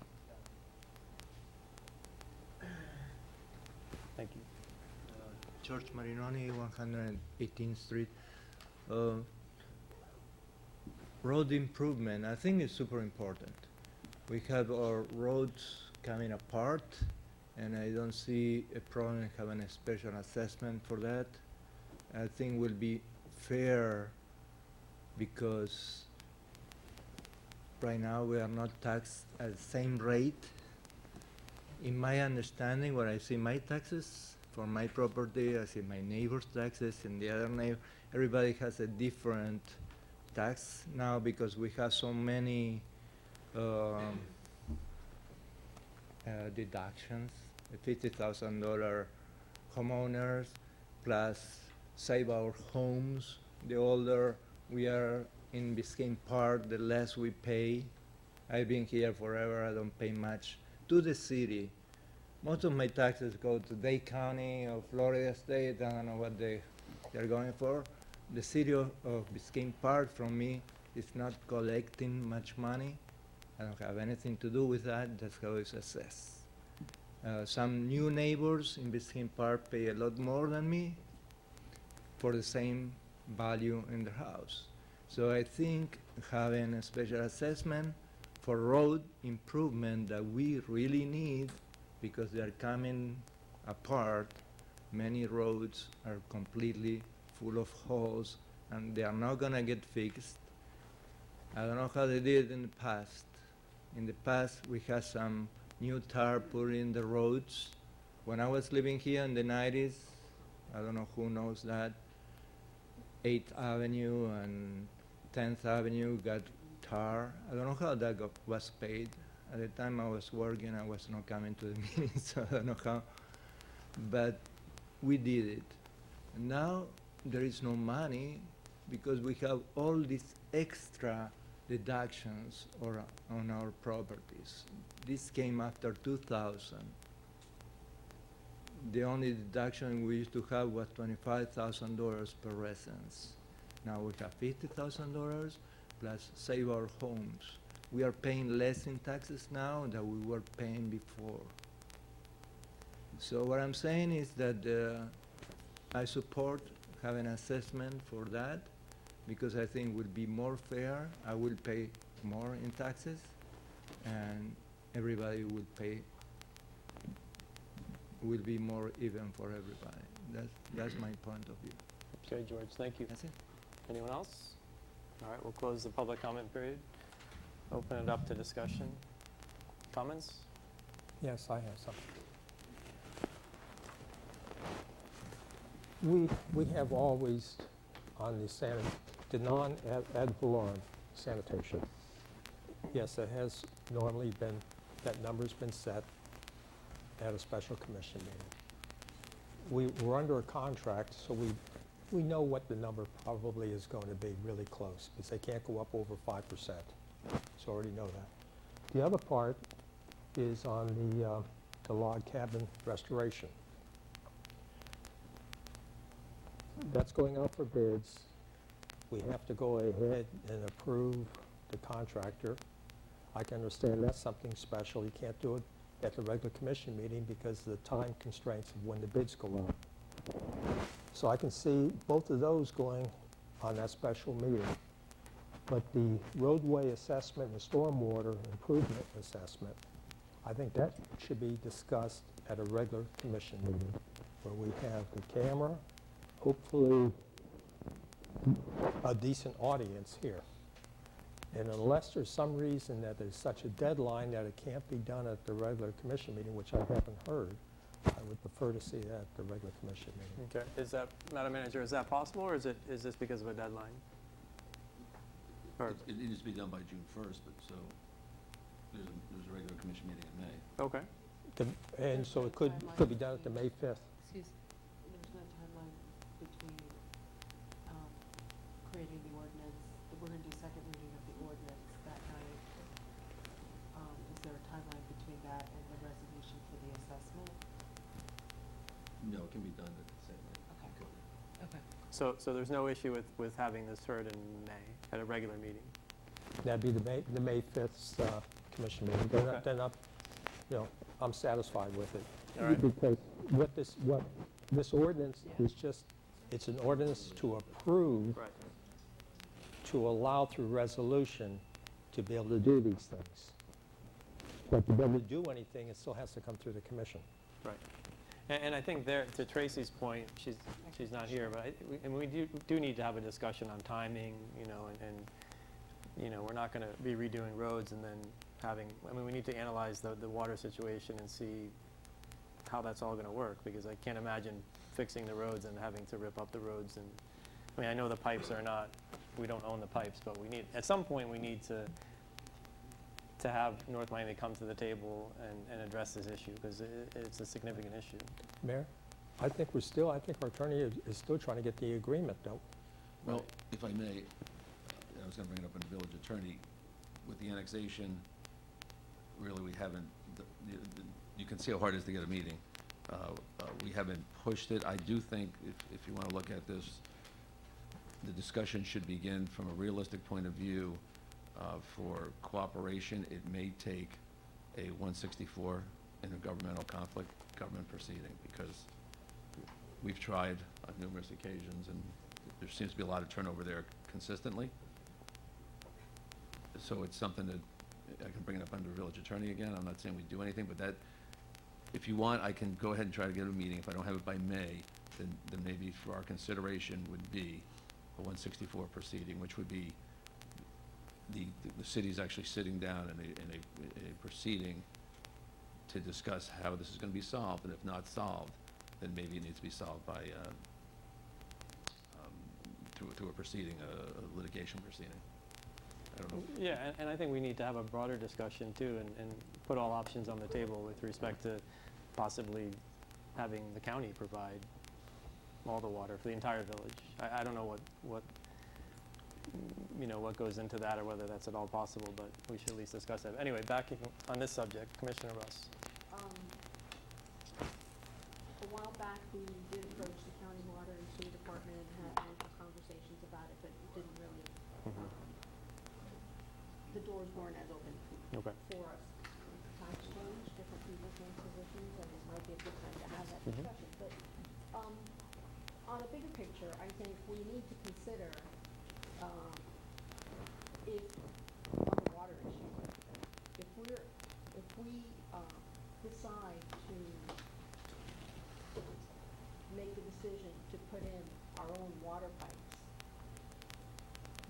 Thank you. George Marinoni, 118th Street. Road improvement, I think is super important. We have our roads coming apart, and I don't see a problem in having a special assessment for that. I think will be fair because right now we are not taxed at the same rate. In my understanding, where I see my taxes for my property, I see my neighbor's taxes, and the other neighbor, everybody has a different tax now because we have so many deductions. The $50,000 homeowners plus Save Our Homes. The older we are in Biscayne Park, the less we pay. I've been here forever, I don't pay much to the city. Most of my taxes go to Dade County or Florida State, I don't know what they're going for. The city of Biscayne Park from me is not collecting much money. I don't have anything to do with that, that's how it's assessed. Some new neighbors in Biscayne Park pay a lot more than me for the same value in their house. So I think having a special assessment for road improvement that we really need because they're coming apart. Many roads are completely full of holes and they are not gonna get fixed. I don't know how they did it in the past. In the past, we had some new tar put in the roads. When I was living here in the 90s, I don't know who knows that, 8th Avenue and 10th Avenue got tar. I don't know how that was paid. At the time I was working, I was not coming to the meetings, so I don't know how. But we did it. And now there is no money because we have all these extra deductions on our properties. This came after 2000. The only deduction we used to have was $25,000 per residence. Now we have $50,000 plus Save Our Homes. We are paying less in taxes now than we were paying before. So what I'm saying is that I support having an assessment for that because I think it will be more fair. I will pay more in taxes and everybody will be more even for everybody. That's my point of view. Okay, George, thank you. That's it. Anyone else? All right, we'll close the public comment period. Open it up to discussion. Comments? Yes, I have something. We have always on the non-ad valorem sanitation. Yes, it has normally been, that number's been set at a special commission meeting. We're under a contract, so we know what the number probably is going to be really close because they can't go up over 5%. So already know that. The other part is on the log cabin restoration. That's going out for bids. We have to go ahead and approve the contractor. I can understand that's something special. You can't do it at the regular commission meeting because of the time constraints of when the bids go out. So I can see both of those going on that special meeting. But the roadway assessment and stormwater improvement assessment, I think that should be discussed at a regular commission meeting where we have the camera, hopefully a decent audience here. And unless there's some reason that there's such a deadline that it can't be done at the regular commission meeting, which I haven't heard, I would prefer to see that at the regular commission meeting. Okay, is that, Madam Manager, is that possible, or is this because of a deadline? Or, It needs to be done by June 1st, but so there's a regular commission meeting in May. okay. And so it could be done at the May 5th. Excuse, there's no timeline between creating the ordinance. We're going to do second reading of the ordinance that night. Is there a timeline between that and the resolution for the assessment? No, it can be done at the same night. Okay. Okay. So there's no issue with having this heard in May at a regular meeting? That'd be the May 5th commission meeting. Okay. Then I'm satisfied with it. All right. Because what this ordinance is just, it's an ordinance to approve, Right. to allow through resolution to be able to do these things. But to be able to do anything, it still has to come through the commission. Right. And I think there, to Tracy's point, she's not here, but we do need to have a discussion on timing, and we're not going to be redoing roads and then we need to analyze the water situation and see how that's all going to work, because I can't imagine fixing the roads and having to rip up the roads. And I know the pipes are not, we don't own the pipes, but at some point we need to have North Miami come to the table and address this issue, because it's a significant issue. Mayor, I think our attorney is still trying to get the agreement, though. Well, if I may, I was going to bring it up in the village attorney. With the annexation, really we haven't, you can see how hard it is to get a meeting. We haven't pushed it. I do think if you want to look at this, the discussion should begin from a realistic point of view. For cooperation, it may take a 164 in a governmental conflict government proceeding, because we've tried on numerous occasions and there seems to be a lot of turnover there consistently. So it's something that I can bring it up under village attorney again. I'm not saying we do anything, but that, if you want, I can go ahead and try to get a meeting. If I don't have it by May, then maybe for our consideration would be a 164 proceeding, which would be the city's actually sitting down in a proceeding to discuss how this is going to be solved, and if not solved, then maybe it needs to be solved by through a proceeding, a litigation proceeding. I don't know. Yeah, and I think we need to have a broader discussion too, and put all options on the table with respect to possibly having the county provide all the water for the entire village. I don't know what goes into that, or whether that's at all possible, but we should at least discuss that. Anyway, back on this subject, Commissioner Russ. A while back, we did approach the county water and sewer department and had multiple conversations about it, but it didn't really, the doors weren't as open Okay. for us. Times change, different people take positions, and it might be a good time to have that discussion. But on a bigger picture, I think we need to consider if, on the water issue, if we decide to make the decision to put in our own water pipes,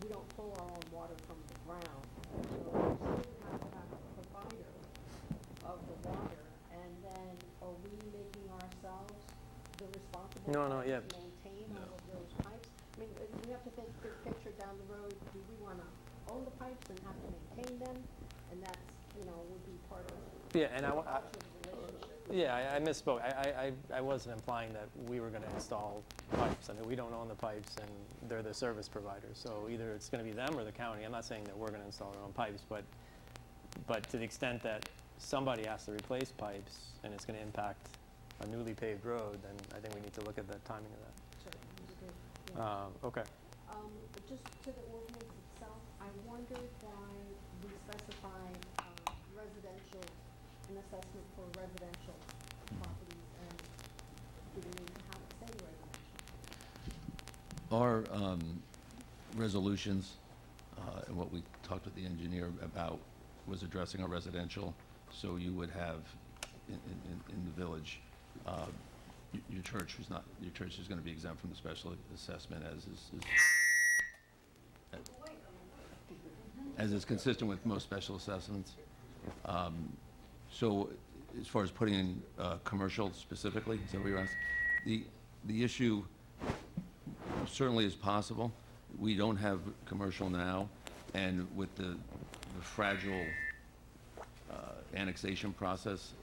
we don't pull our own water from the ground. So we still have to have a provider of the water, and then are we making ourselves the responsible parties to maintain all of those pipes? I mean, we have to think big picture down the road. Do we want to own the pipes and have to maintain them? And that's, would be part of the relationship. I misspoke. I wasn't implying that we were going to install pipes. I mean, we don't own the pipes, and they're the service providers. So either it's going to be them or the county. I'm not saying that we're going to install our own pipes, but to the extent that somebody has to replace pipes and it's going to impact a newly paved road, then I think we need to look at the timing of that. Okay. Just to the ordinance itself, I wondered why we specified residential, an assessment for residential properties, and do we need to have it say residential? Our resolutions and what we talked with the engineer about was addressing our residential, so you would have in the village, your church is going to be exempt from the special assessment as is consistent with most special assessments. So as far as putting in commercial specifically, is that what you're asking? The issue certainly is possible. We don't have commercial now, and with the fragile annexation process,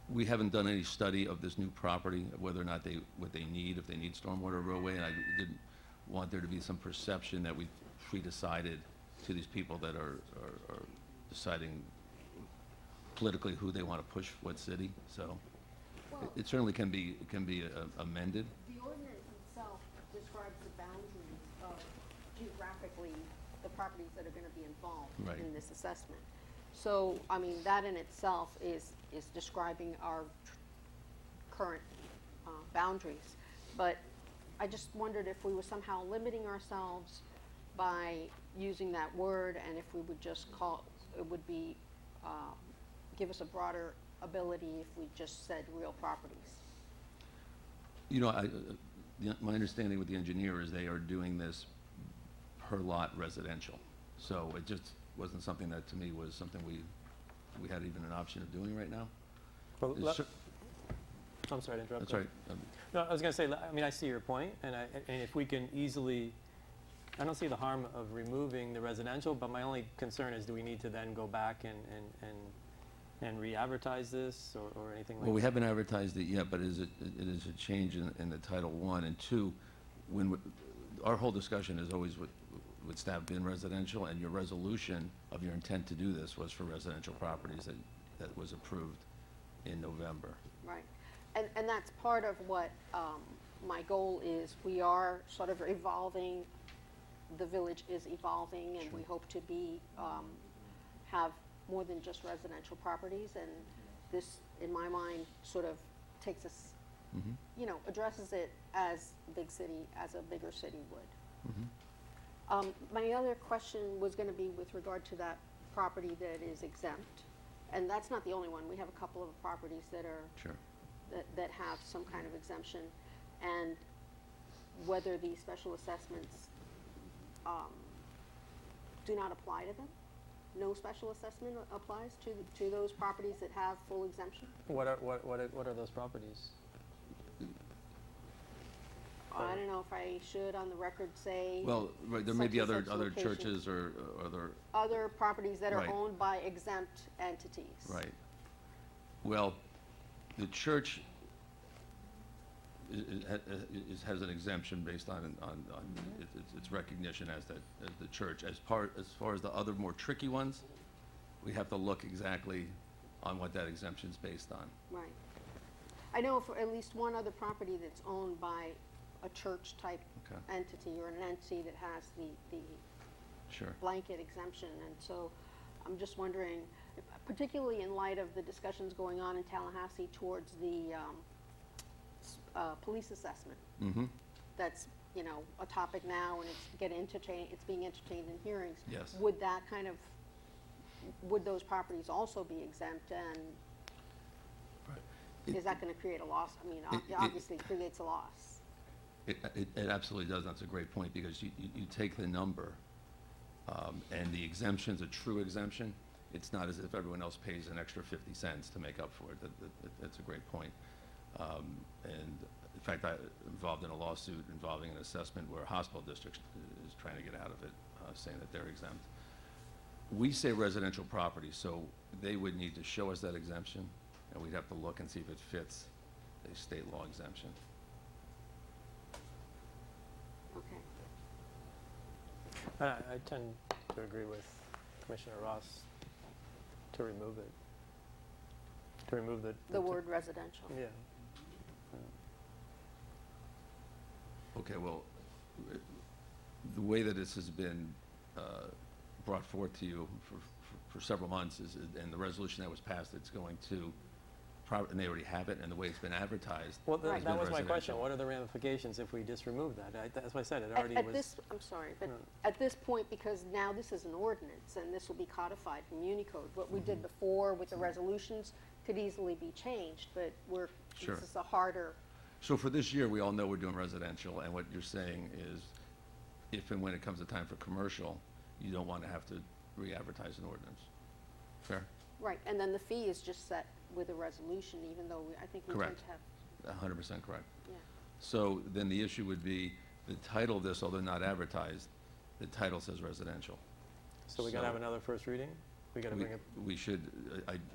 we haven't done any study of this new property, whether or not what they need, if they need stormwater roadway, and I didn't want there to be some perception that we pre-decided to these people that are deciding politically who they want to push what city. So it certainly can be amended. The ordinance itself describes the boundaries of geographically the properties that are going to be involved Right. in this assessment. So, I mean, that in itself is describing our current boundaries. But I just wondered if we were somehow limiting ourselves by using that word, and if we would just call, it would be, give us a broader ability if we just said real properties. You know, my understanding with the engineer is they are doing this per lot residential. So it just wasn't something that, to me, was something we had even an option of doing right now. Well, Is I'm sorry to interrupt. That's right. No, I was going to say, I mean, I see your point, and if we can easily, I don't see the harm of removing the residential, but my only concern is, do we need to then go back and re-advertise this or anything like that? Well, we haven't advertised it yet, but it is a change in the Title I. And two, our whole discussion is always with staff being residential, and your resolution of your intent to do this was for residential properties that was approved in November. Right. And that's part of what my goal is. We are sort of evolving. The village is evolving, and we hope to be, have more than just residential properties. And this, in my mind, sort of takes us, you know, addresses it as a bigger city would. My other question was going to be with regard to that property that is exempt. And that's not the only one. We have a couple of properties that are that have some kind of exemption, and whether the special assessments do not apply to them. No special assessment applies to those properties that have full exemption. What are those properties? I don't know if I should on the record say. Well, right, there may such be and other such location. churches or other properties that are Right. owned by exempt entities. Right. Well, the church has an exemption based on its recognition as the church. As far as the other more tricky ones, we have to look exactly on what that exemption is based on. Right. I know for at least one other property that's owned by a church-type entity or an entity that has the Sure. blanket exemption. And so I'm just wondering, particularly in light of the discussions going on in Tallahassee towards the police assessment. That's, you know, a topic now, and it's being entertained in hearings. Yes. Would those properties also be exempt, and is that going to create a loss? I mean, obviously it creates a loss. It absolutely does. That's a great point, because you take the number, and the exemption's a true exemption. It's not as if everyone else pays an extra 50 cents to make up for it. That's a great point. And in fact, I involved in a lawsuit involving an assessment where a hospital district is trying to get out of it, saying that they're exempt. We say residential property, so they would need to show us that exemption, and we'd have to look and see if it fits a state law exemption. Okay. I tend to agree with Commissioner Ross to remove it. To remove the word residential. Yeah. Okay, well, the way that this has been brought forth to you for several months and the resolution that was passed, it's going to and they already have it, and the way it's been advertised. Well, has that been was my question. residential. What are the ramifications if we just remove that? That's why I said it already At was. this, I'm sorry, but No. at this point, because now this is an ordinance and this will be codified in Unicode, what we did before with the resolutions could easily be changed, but Sure. this is a harder, So for this year, we all know we're doing residential, and what you're saying is, if and when it comes to time for commercial, you don't want to have to re-advertise an ordinance. Fair? right, and then the fee is just set with a resolution, even though I think we tend Correct. to have, 100% correct. yeah. So then the issue would be, the title of this, although not advertised, the title says residential. So we got to have another first reading? We got to bring it. We should,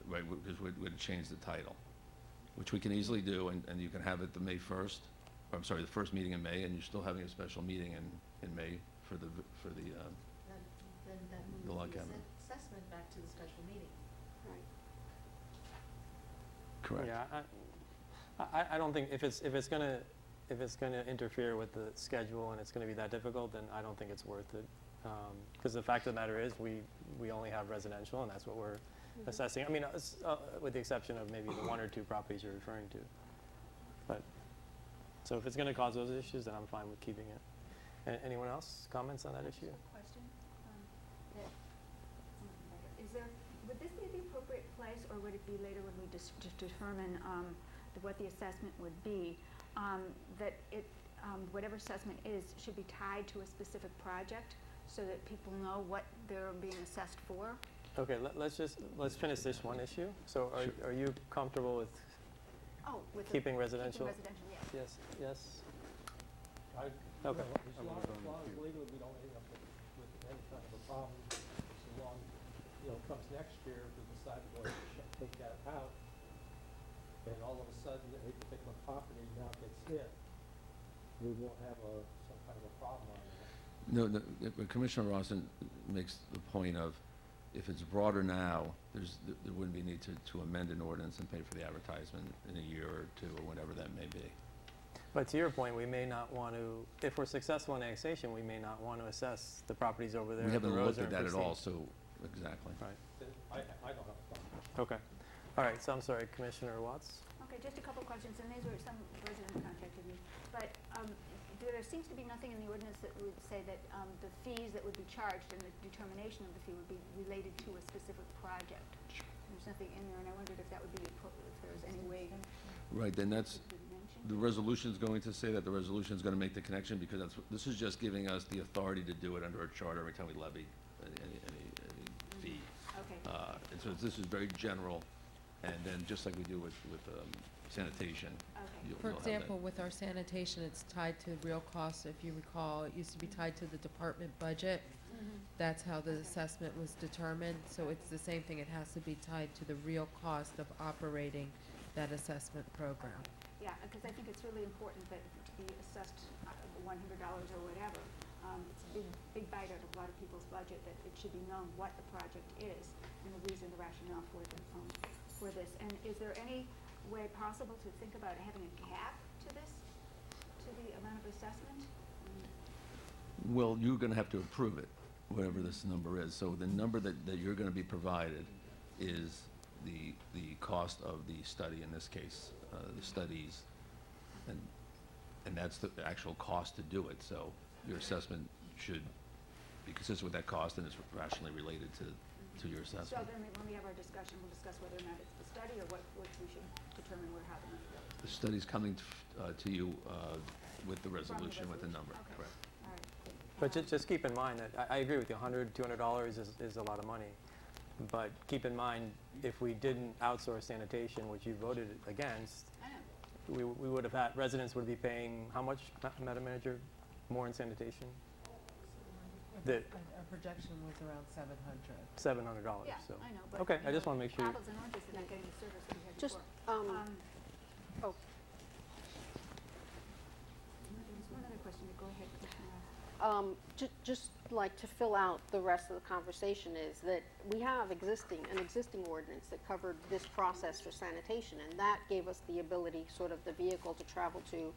right, because we'd change the title, which we can easily do, and you can have it the May 1st, or I'm sorry, the first meeting in May, and you're still having a special meeting in May for the Then that The log cabin. assessment back to the special meeting. Right. correct. Yeah, I don't think, if it's gonna interfere with the schedule and it's gonna be that difficult, then I don't think it's worth it. Because the fact of the matter is, we only have residential, and that's what we're assessing. I mean, with the exception of maybe the one or two properties you're referring to. But, so if it's gonna cause those issues, then I'm fine with keeping it. Anyone else comments on that issue? Question, would this be the appropriate place, or would it be later when we determine what the assessment would be, that whatever assessment is should be tied to a specific project, so that people know what they're being assessed for? Okay, let's finish this one issue. So are you comfortable with keeping residential? Keeping residential, yes. Yes, yes? Okay. As long as legally we don't end up with any kind of a problem, so long, comes next year, if we decide to go ahead and take that out, and all of a sudden, a particular property now gets hit, we won't have some kind of a problem on that. No, Commissioner Rawson makes the point of, if it's broader now, there wouldn't be a need to amend an ordinance and pay for the advertisement in a year or two, or whatever that may be. But to your point, we may not want to, if we're successful in annexation, we may not want to assess the properties over there. We if the haven't roads looked at are that at all, pristine. so, exactly. Right. I don't have a problem. Okay. All right, so I'm sorry, Commissioner Watts? Okay, just a couple questions, and these were some residents contacted me. But there seems to be nothing in the ordinance that would say that the fees that would be charged and the determination of the fee would be related to a specific project. There's nothing in there, and I wondered if that would be appropriate, if there was any way. Right, then that's, the resolution's going to say that, the resolution's gonna make the connection, because this is just giving us the authority to do it under a charter every time we levy any fee. Okay. And so this is very general, and then just like we do with sanitation. Okay. For you'll have that. example, with our sanitation, it's tied to real costs. If you recall, it used to be tied to the department budget. That's how the assessment was determined. So it's the same thing. It has to be tied to the real cost of operating that assessment program. Yeah, because I think it's really important that to be assessed $100 or whatever, it's a big bite out of a lot of people's budget, that it should be known what the project is and the reason, the rationale for this. And is there any way possible to think about having a cap to this, to the amount of assessment? Well, you're gonna have to approve it, whatever this number is. So the number that you're gonna be provided is the cost of the study, in this case, the studies, and that's the actual cost to do it. So your assessment should be consistent with that cost, and it's rationally related to your So assessment. then when we have our discussion, we'll discuss whether or not it's the study or what we should determine how the money goes. The study's coming to you with the resolution, with the number, Okay. correct? All right, good. But just keep in mind that, I agree with you, $100, $200 is a lot of money. But keep in mind, if we didn't outsource sanitation, which you voted against, we would have had, residents would be paying how much, Madam Manager, more in sanitation? Our projection was around $700. $700, Yeah, so. I know, but. Okay, you I just know, want to make sure. Apples and oranges, they're not getting the service that we had Just, before. oh, There's one other question, go ahead, Commissioner Ross. just like to fill out the rest of the conversation is that we have an existing ordinance that covered this process for sanitation, and that gave us the ability, sort of the vehicle to travel to,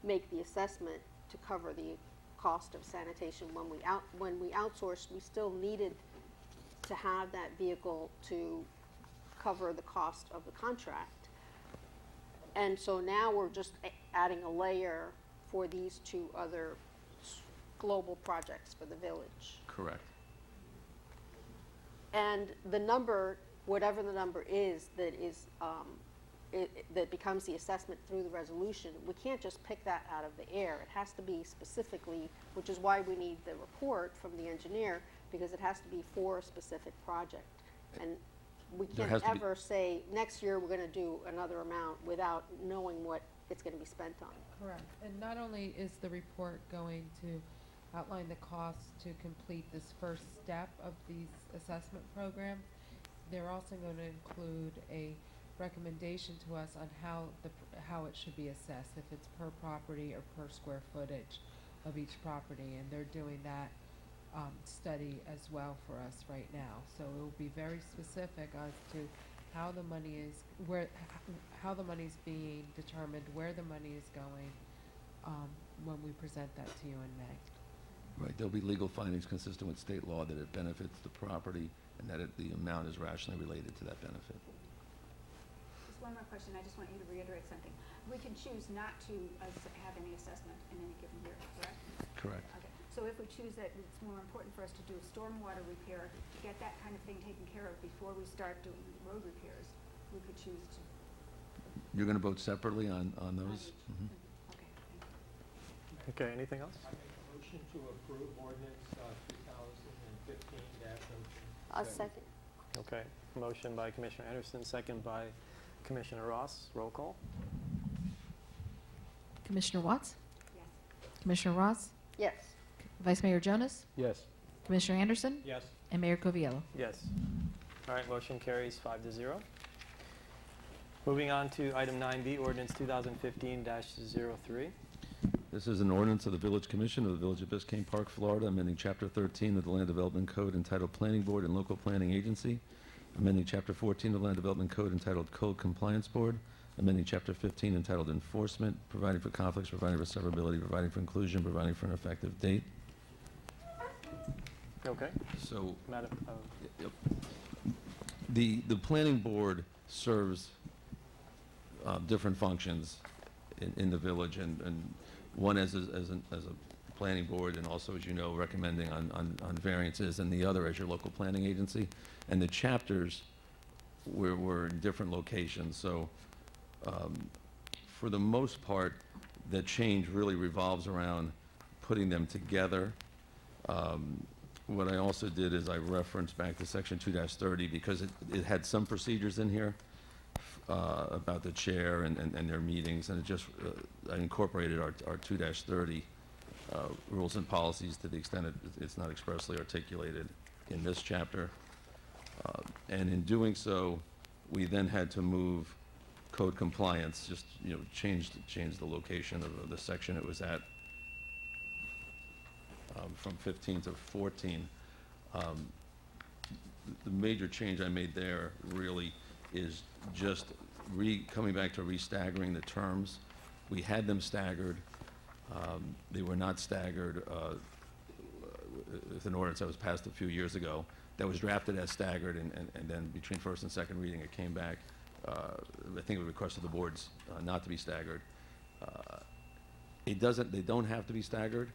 make the assessment to cover the cost of sanitation. When we outsourced, we still needed to have that vehicle to cover the cost of the contract. And so now we're just adding a layer for these two other global projects for the village. Correct. And the number, whatever the number is that is, that becomes the assessment through the resolution, we can't just pick that out of the air. It has to be specifically, which is why we need the report from the engineer, because it has to be for a specific project. And we There can't has to be- ever say, next year we're gonna do another amount without knowing what it's gonna be spent on. Correct. And not only is the report going to outline the costs to complete this first step of these assessment programs, they're also going to include a recommendation to us on how it should be assessed, if it's per property or per square footage of each property, and they're doing that study as well for us right now. So it will be very specific as to how the money is, how the money is being determined, where the money is going, when we present that to you in May. Right, there'll be legal findings consistent with state law that it benefits the property and that the amount is rationally related to that benefit. Just one more question, I just want you to reiterate something. We can choose not to have any assessment in any given year, correct? Correct. Okay, so if we choose that it's more important for us to do a stormwater repair, to get that kind of thing taken care of before we start doing road repairs, we could choose to. You're going to vote separately on those? Mhm. Okay, anything else? Motion to approve ordinance 2015-02. A second. Okay, motion by Commissioner Anderson, second by Commissioner Ross. Roll call. Commissioner Watts? Yes. Commissioner Ross? Yes. Vice Mayor Jonas? Yes. Commissioner Anderson? Yes. And Mayor Coviello? Yes. All right, motion carries 5-0. Moving on to item 9B, ordinance 2015-03. This is an ordinance of the Village Commission of the Village of Biscayne Park, Florida, amending Chapter 13 of the Land Development Code entitled Planning Board and Local Planning Agency, amending Chapter 14 of the Land Development Code entitled Code Compliance Board, amending Chapter 15 entitled Enforcement, providing for conflicts, providing for severability, providing for inclusion, providing for an effective date. Okay. So, Madam, yep. The Planning Board serves different functions in the village, and one as a planning board, and also, as you know, recommending on variances, and the other as your local planning agency. And the chapters were in different locations. So for the most part, the change really revolves around putting them together. What I also did is I referenced back to section 2-30 because it had some procedures in here about the chair and their meetings, and it just I incorporated our 2-30 rules and policies to the extent it's not expressly articulated in this chapter. And in doing so, we then had to move code compliance, just change the location of the section it was at from 15 to 14. The major change I made there really is just coming back to re-staggering the terms. We had them staggered. They were not staggered with an ordinance that was passed a few years ago that was drafted as staggered, and then between first and second reading it came back. I think it requested the boards not to be staggered. They don't have to be staggered.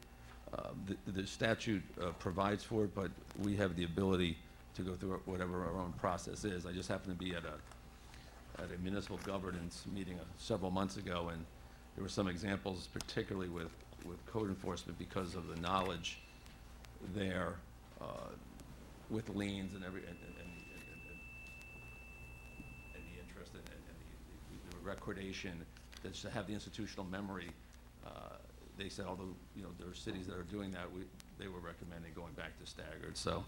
The statute provides for it, but we have the ability to go through whatever our own process is. I just happened to be at a municipal governance meeting several months ago, and there were some examples, particularly with code enforcement, because of the knowledge there with liens and the interest and the recordation, that to have the institutional memory. They said, although there are cities that are doing that, they were recommending going back to staggered. So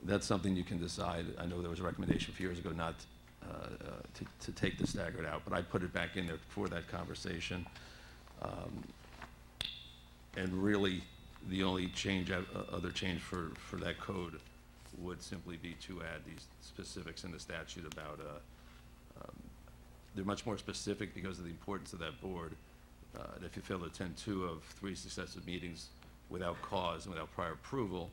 that's something you can decide. I know there was a recommendation a few years ago not to take the staggered out, but I put it back in there for that conversation. And really, the only other change for that code would simply be to add these specifics in the statute about, they're much more specific because of the importance of that board. If you fail to attend 2 of 3 successive meetings without cause and without prior approval,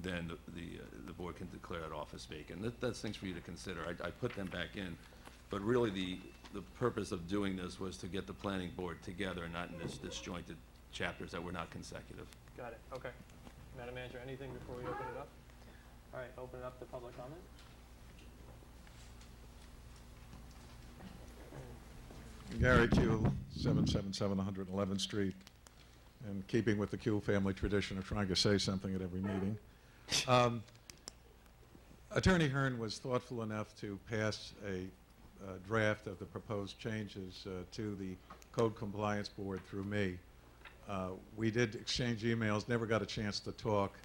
then the board can declare that office vacant. That's things for you to consider. I put them back in, but really the purpose of doing this was to get the planning board together, not in this disjointed chapters that were not consecutive. Got it, okay. Madam Manager, anything before we open it up? All right, open it up to public comment. Gary Kuehl, 777 111th Street. In keeping with the Kuehl family tradition of trying to say something at every meeting. Attorney Hearn was thoughtful enough to pass a draft of the proposed changes to the Code Compliance Board through me. We did exchange emails, never got a chance to talk,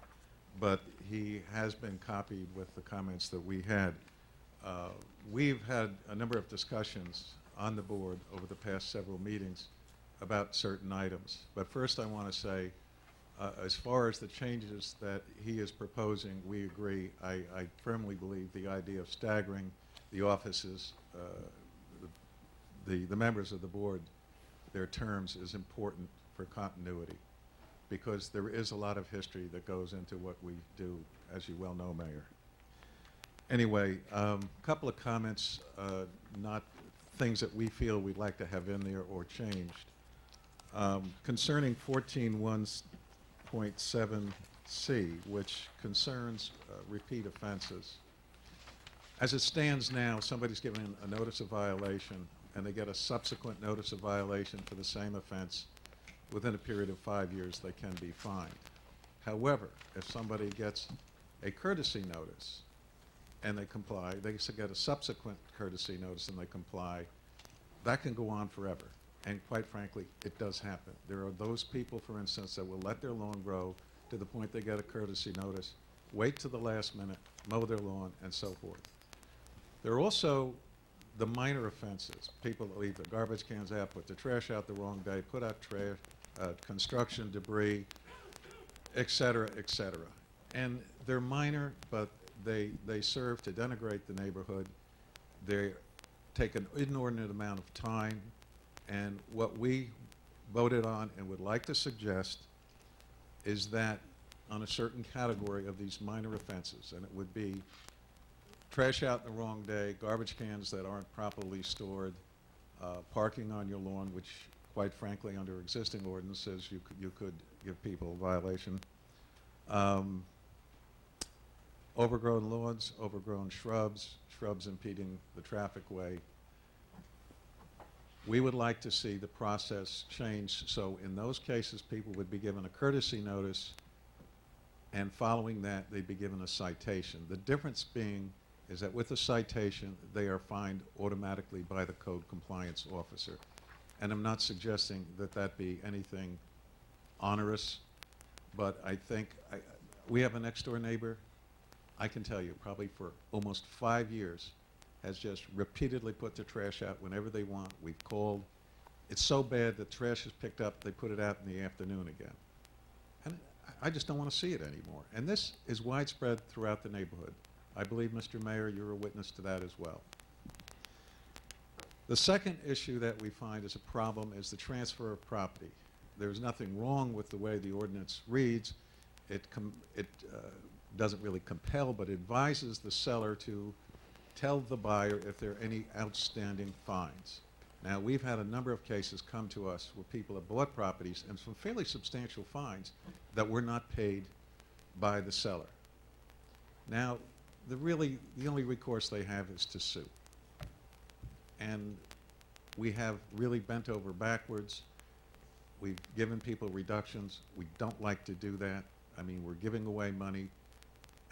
but he has been copied with the comments that we had. We've had a number of discussions on the board over the past several meetings about certain items. But first I want to say, as far as the changes that he is proposing, we agree. I firmly believe the idea of staggering the offices, the members of the board, their terms is important for continuity, because there is a lot of history that goes into what we do, as you well know, Mayor. Anyway, a couple of comments, not things that we feel we'd like to have in there or changed. Concerning 14.1.7C, which concerns repeat offenses. As it stands now, somebody's given a notice of violation and they get a subsequent notice of violation for the same offense. Within a period of 5 years, they can be fined. However, if somebody gets a courtesy notice and they comply, they get a subsequent courtesy notice and they comply, that can go on forever. And quite frankly, it does happen. There are those people, for instance, that will let their lawn grow to the point they get a courtesy notice, wait to the last minute, mow their lawn, and so forth. There are also the minor offenses. People that leave the garbage cans out, put the trash out the wrong day, put out trash, construction debris, et cetera, et cetera. And they're minor, but they serve to denigrate the neighborhood. They take an inordinate amount of time. And what we voted on and would like to suggest is that on a certain category of these minor offenses, and it would be trash out the wrong day, garbage cans that aren't properly stored, parking on your lawn, which quite frankly under existing ordinances you could give people a violation, overgrown lawns, overgrown shrubs, shrubs impeding the traffic way. We would like to see the process change so in those cases people would be given a courtesy notice, and following that they'd be given a citation. The difference being is that with a citation they are fined automatically by the code compliance officer. And I'm not suggesting that that be anything onerous, but I think we have a next door neighbor, I can tell you probably for almost 5 years has just repeatedly put the trash out whenever they want. We've called. It's so bad that trash is picked up, they put it out in the afternoon again. And I just don't want to see it anymore. And this is widespread throughout the neighborhood. I believe, Mr. Mayor, you're a witness to that as well. The second issue that we find is a problem is the transfer of property. There's nothing wrong with the way the ordinance reads. It doesn't really compel, but advises the seller to tell the buyer if there are any outstanding fines. Now, we've had a number of cases come to us where people have bought properties and some fairly substantial fines that were not paid by the seller. Now, the only recourse they have is to sue. And we have really bent over backwards. We've given people reductions. We don't like to do that. I mean, we're giving away money.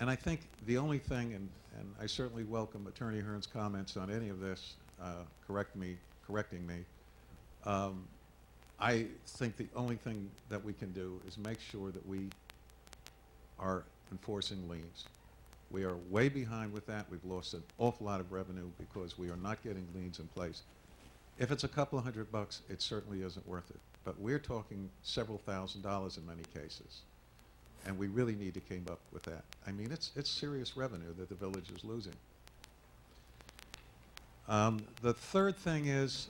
And I think the only thing, and I certainly welcome Attorney Hearn's comments on any of this, correcting me, I think the only thing that we can do is make sure that we are enforcing liens. We are way behind with that. We've lost an awful lot of revenue because we are not getting liens in place. If it's a couple of $100, it certainly isn't worth it. But we're talking several $1,000s in many cases. And we really need to come up with that. I mean, it's serious revenue that the village is losing. The third thing is,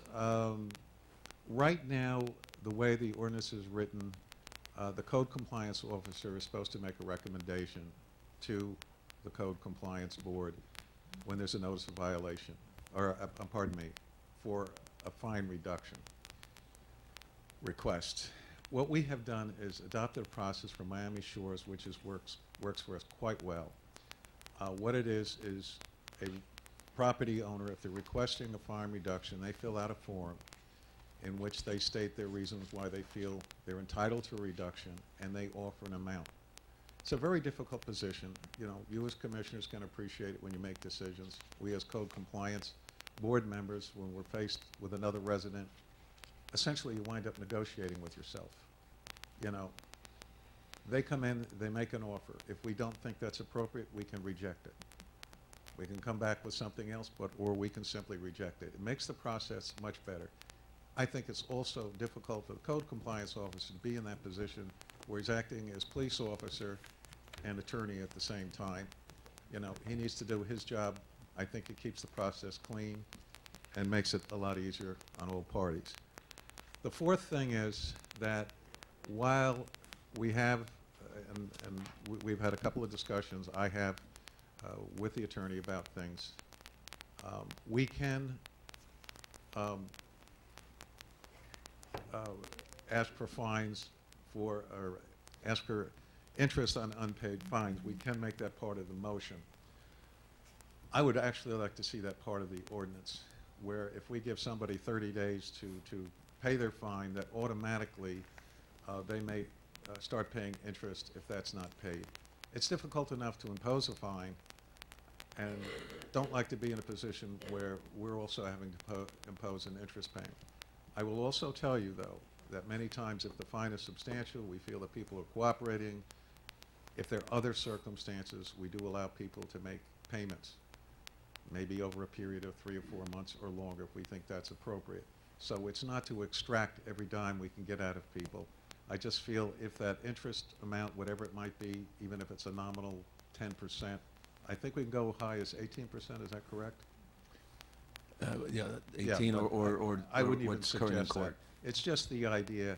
right now, the way the ordinance is written, the code compliance officer is supposed to make a recommendation to the code compliance board when there's a notice of violation, or pardon me, for a fine reduction request. What we have done is adopted a process from Miami Shores, which works for us quite well. What it is a property owner, if they're requesting a fine reduction, they fill out a form in which they state their reasons why they feel they're entitled to a reduction, and they offer an amount. It's a very difficult position. You know, you as commissioners can appreciate it when you make decisions. We as code compliance board members, when we're faced with another resident, essentially you wind up negotiating with yourself. You know, they come in, they make an offer. If we don't think that's appropriate, we can reject it. We can come back with something else, or we can simply reject it. It makes the process much better. I think it's also difficult for the code compliance officer to be in that position where he's acting as police officer and attorney at the same time. You know, he needs to do his job. I think it keeps the process clean and makes it a lot easier on all parties. The fourth thing is that while we have, we've had a couple of discussions, I have with the attorney about things, we can ask for fines for, or ask for interest on unpaid fines. We can make that part of the motion. I would actually like to see that part of the ordinance, where if we give somebody 30 days to pay their fine, that automatically they may start paying interest if that's not paid. It's difficult enough to impose a fine, and don't like to be in a position where we're also having to impose an interest payment. I will also tell you, though, that many times if the fine is substantial, we feel that people are cooperating. If there are other circumstances, we do allow people to make payments, maybe over a period of 3 or 4 months or longer if we think that's appropriate. So it's not to extract every dime we can get out of people. I just feel if that interest amount, whatever it might be, even if it's a nominal 10%, I think we can go high as 18%, is that correct? Yeah, 18 but or I wouldn't even what's current in suggest that. court. It's just the idea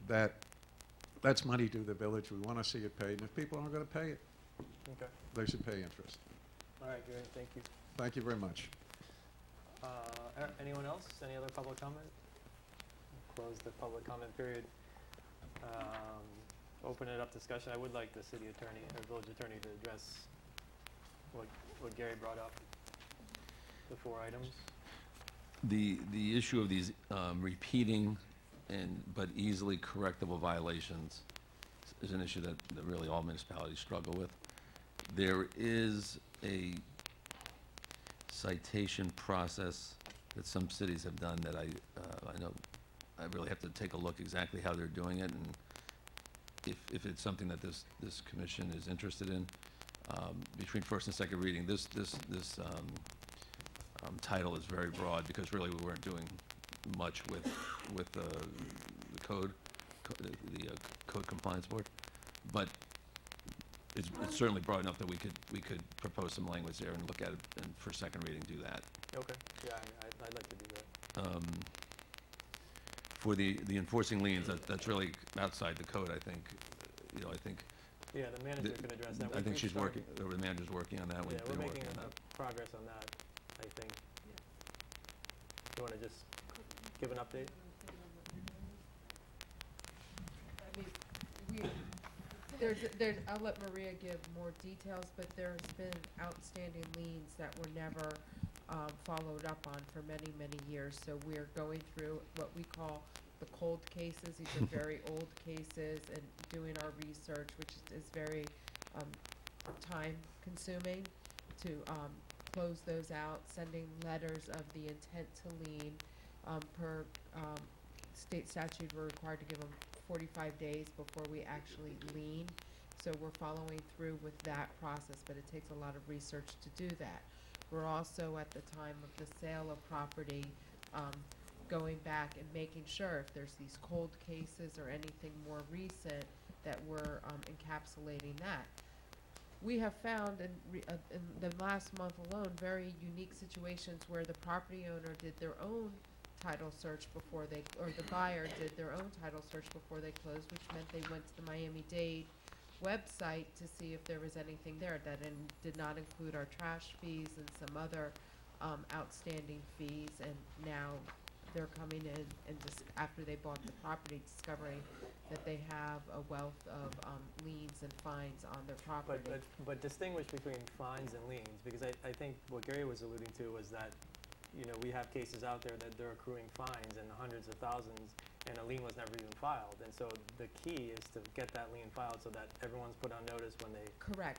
that that's money due the village. We want to see it paid, and if people aren't going to pay it, Okay. they should pay interest. All right, Gary, thank you. Thank you very much. Anyone else? Any other public comment? Close the public comment period. Open it up discussion. I would like the city attorney or village attorney to address what Gary brought up, the 4 items. The issue of these repeating but easily correctable violations is an issue that really all municipalities struggle with. There is a citation process that some cities have done that I know I really have to take a look exactly how they're doing it, and if it's something that this commission is interested in. Between first and second reading, this title is very broad because really we weren't doing much with the code compliance board, but it's certainly broad enough that we could propose some language there and look at it, and for second reading do that. Okay. Yeah, I'd like to do that. For the enforcing liens, that's really outside the code. I think, I think. Yeah, the manager can address that. I think she's working. Or the manager's working on that. Yeah, we're making progress on that, I think. You want to just give an update? I mean, I'll let Maria give more details, but there's been outstanding liens that were never followed up on for many, many years. So we're going through what we call the cold cases. These are very old cases, and doing our research, which is very time consuming to close those out, sending letters of the intent to lien. Per state statute, we're required to give them 45 days before we actually lien. So we're following through with that process, but it takes a lot of research to do that. We're also, at the time of the sale of property, going back and making sure if there's these cold cases or anything more recent that we're encapsulating that. We have found in the last month alone very unique situations where the property owner did their own title search before they, or the buyer did their own title search before they closed, which meant they went to the Miami-Dade website to see if there was anything there that did not include our trash fees and some other outstanding fees, and now they're coming in and just after they bought the property, discovering that they have a wealth of liens and fines on their property. But distinguish between fines and liens, because I think what Gary was alluding to was that, you know, we have cases out there that they're accruing fines in the hundreds of thousands, and a lien was never even filed. And so the key is to get that lien filed so that everyone's put on notice when they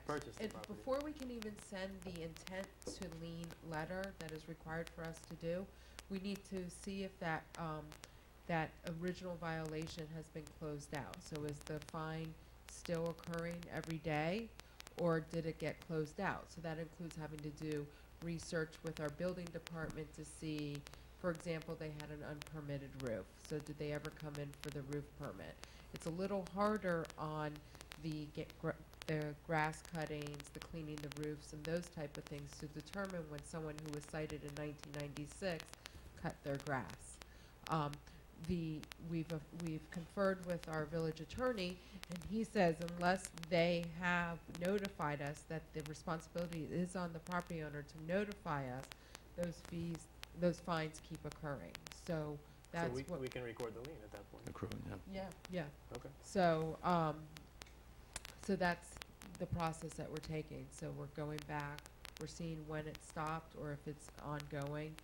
purchase the And property. before we can even send the intent to lien letter that is required for us to do, we need to see if that that original violation has been closed out. So is the fine still occurring every day, or did it get closed out? So that includes having to do research with our building department to see, for example, they had an unpermitted roof. So did they ever come in for the roof permit? It's a little harder on the grass cuttings, the cleaning the roofs, and those type of things to determine when someone who was cited in 1996 cut their grass. We've conferred with our village attorney, and he says unless they have notified us that the responsibility is on the property owner to notify us, those fines keep occurring. So that's so we can record the lien at that point. Accruing, yeah. Yeah. Okay. So, so that's the process that we're taking. So we're going back, we're seeing when it stopped or if it's ongoing.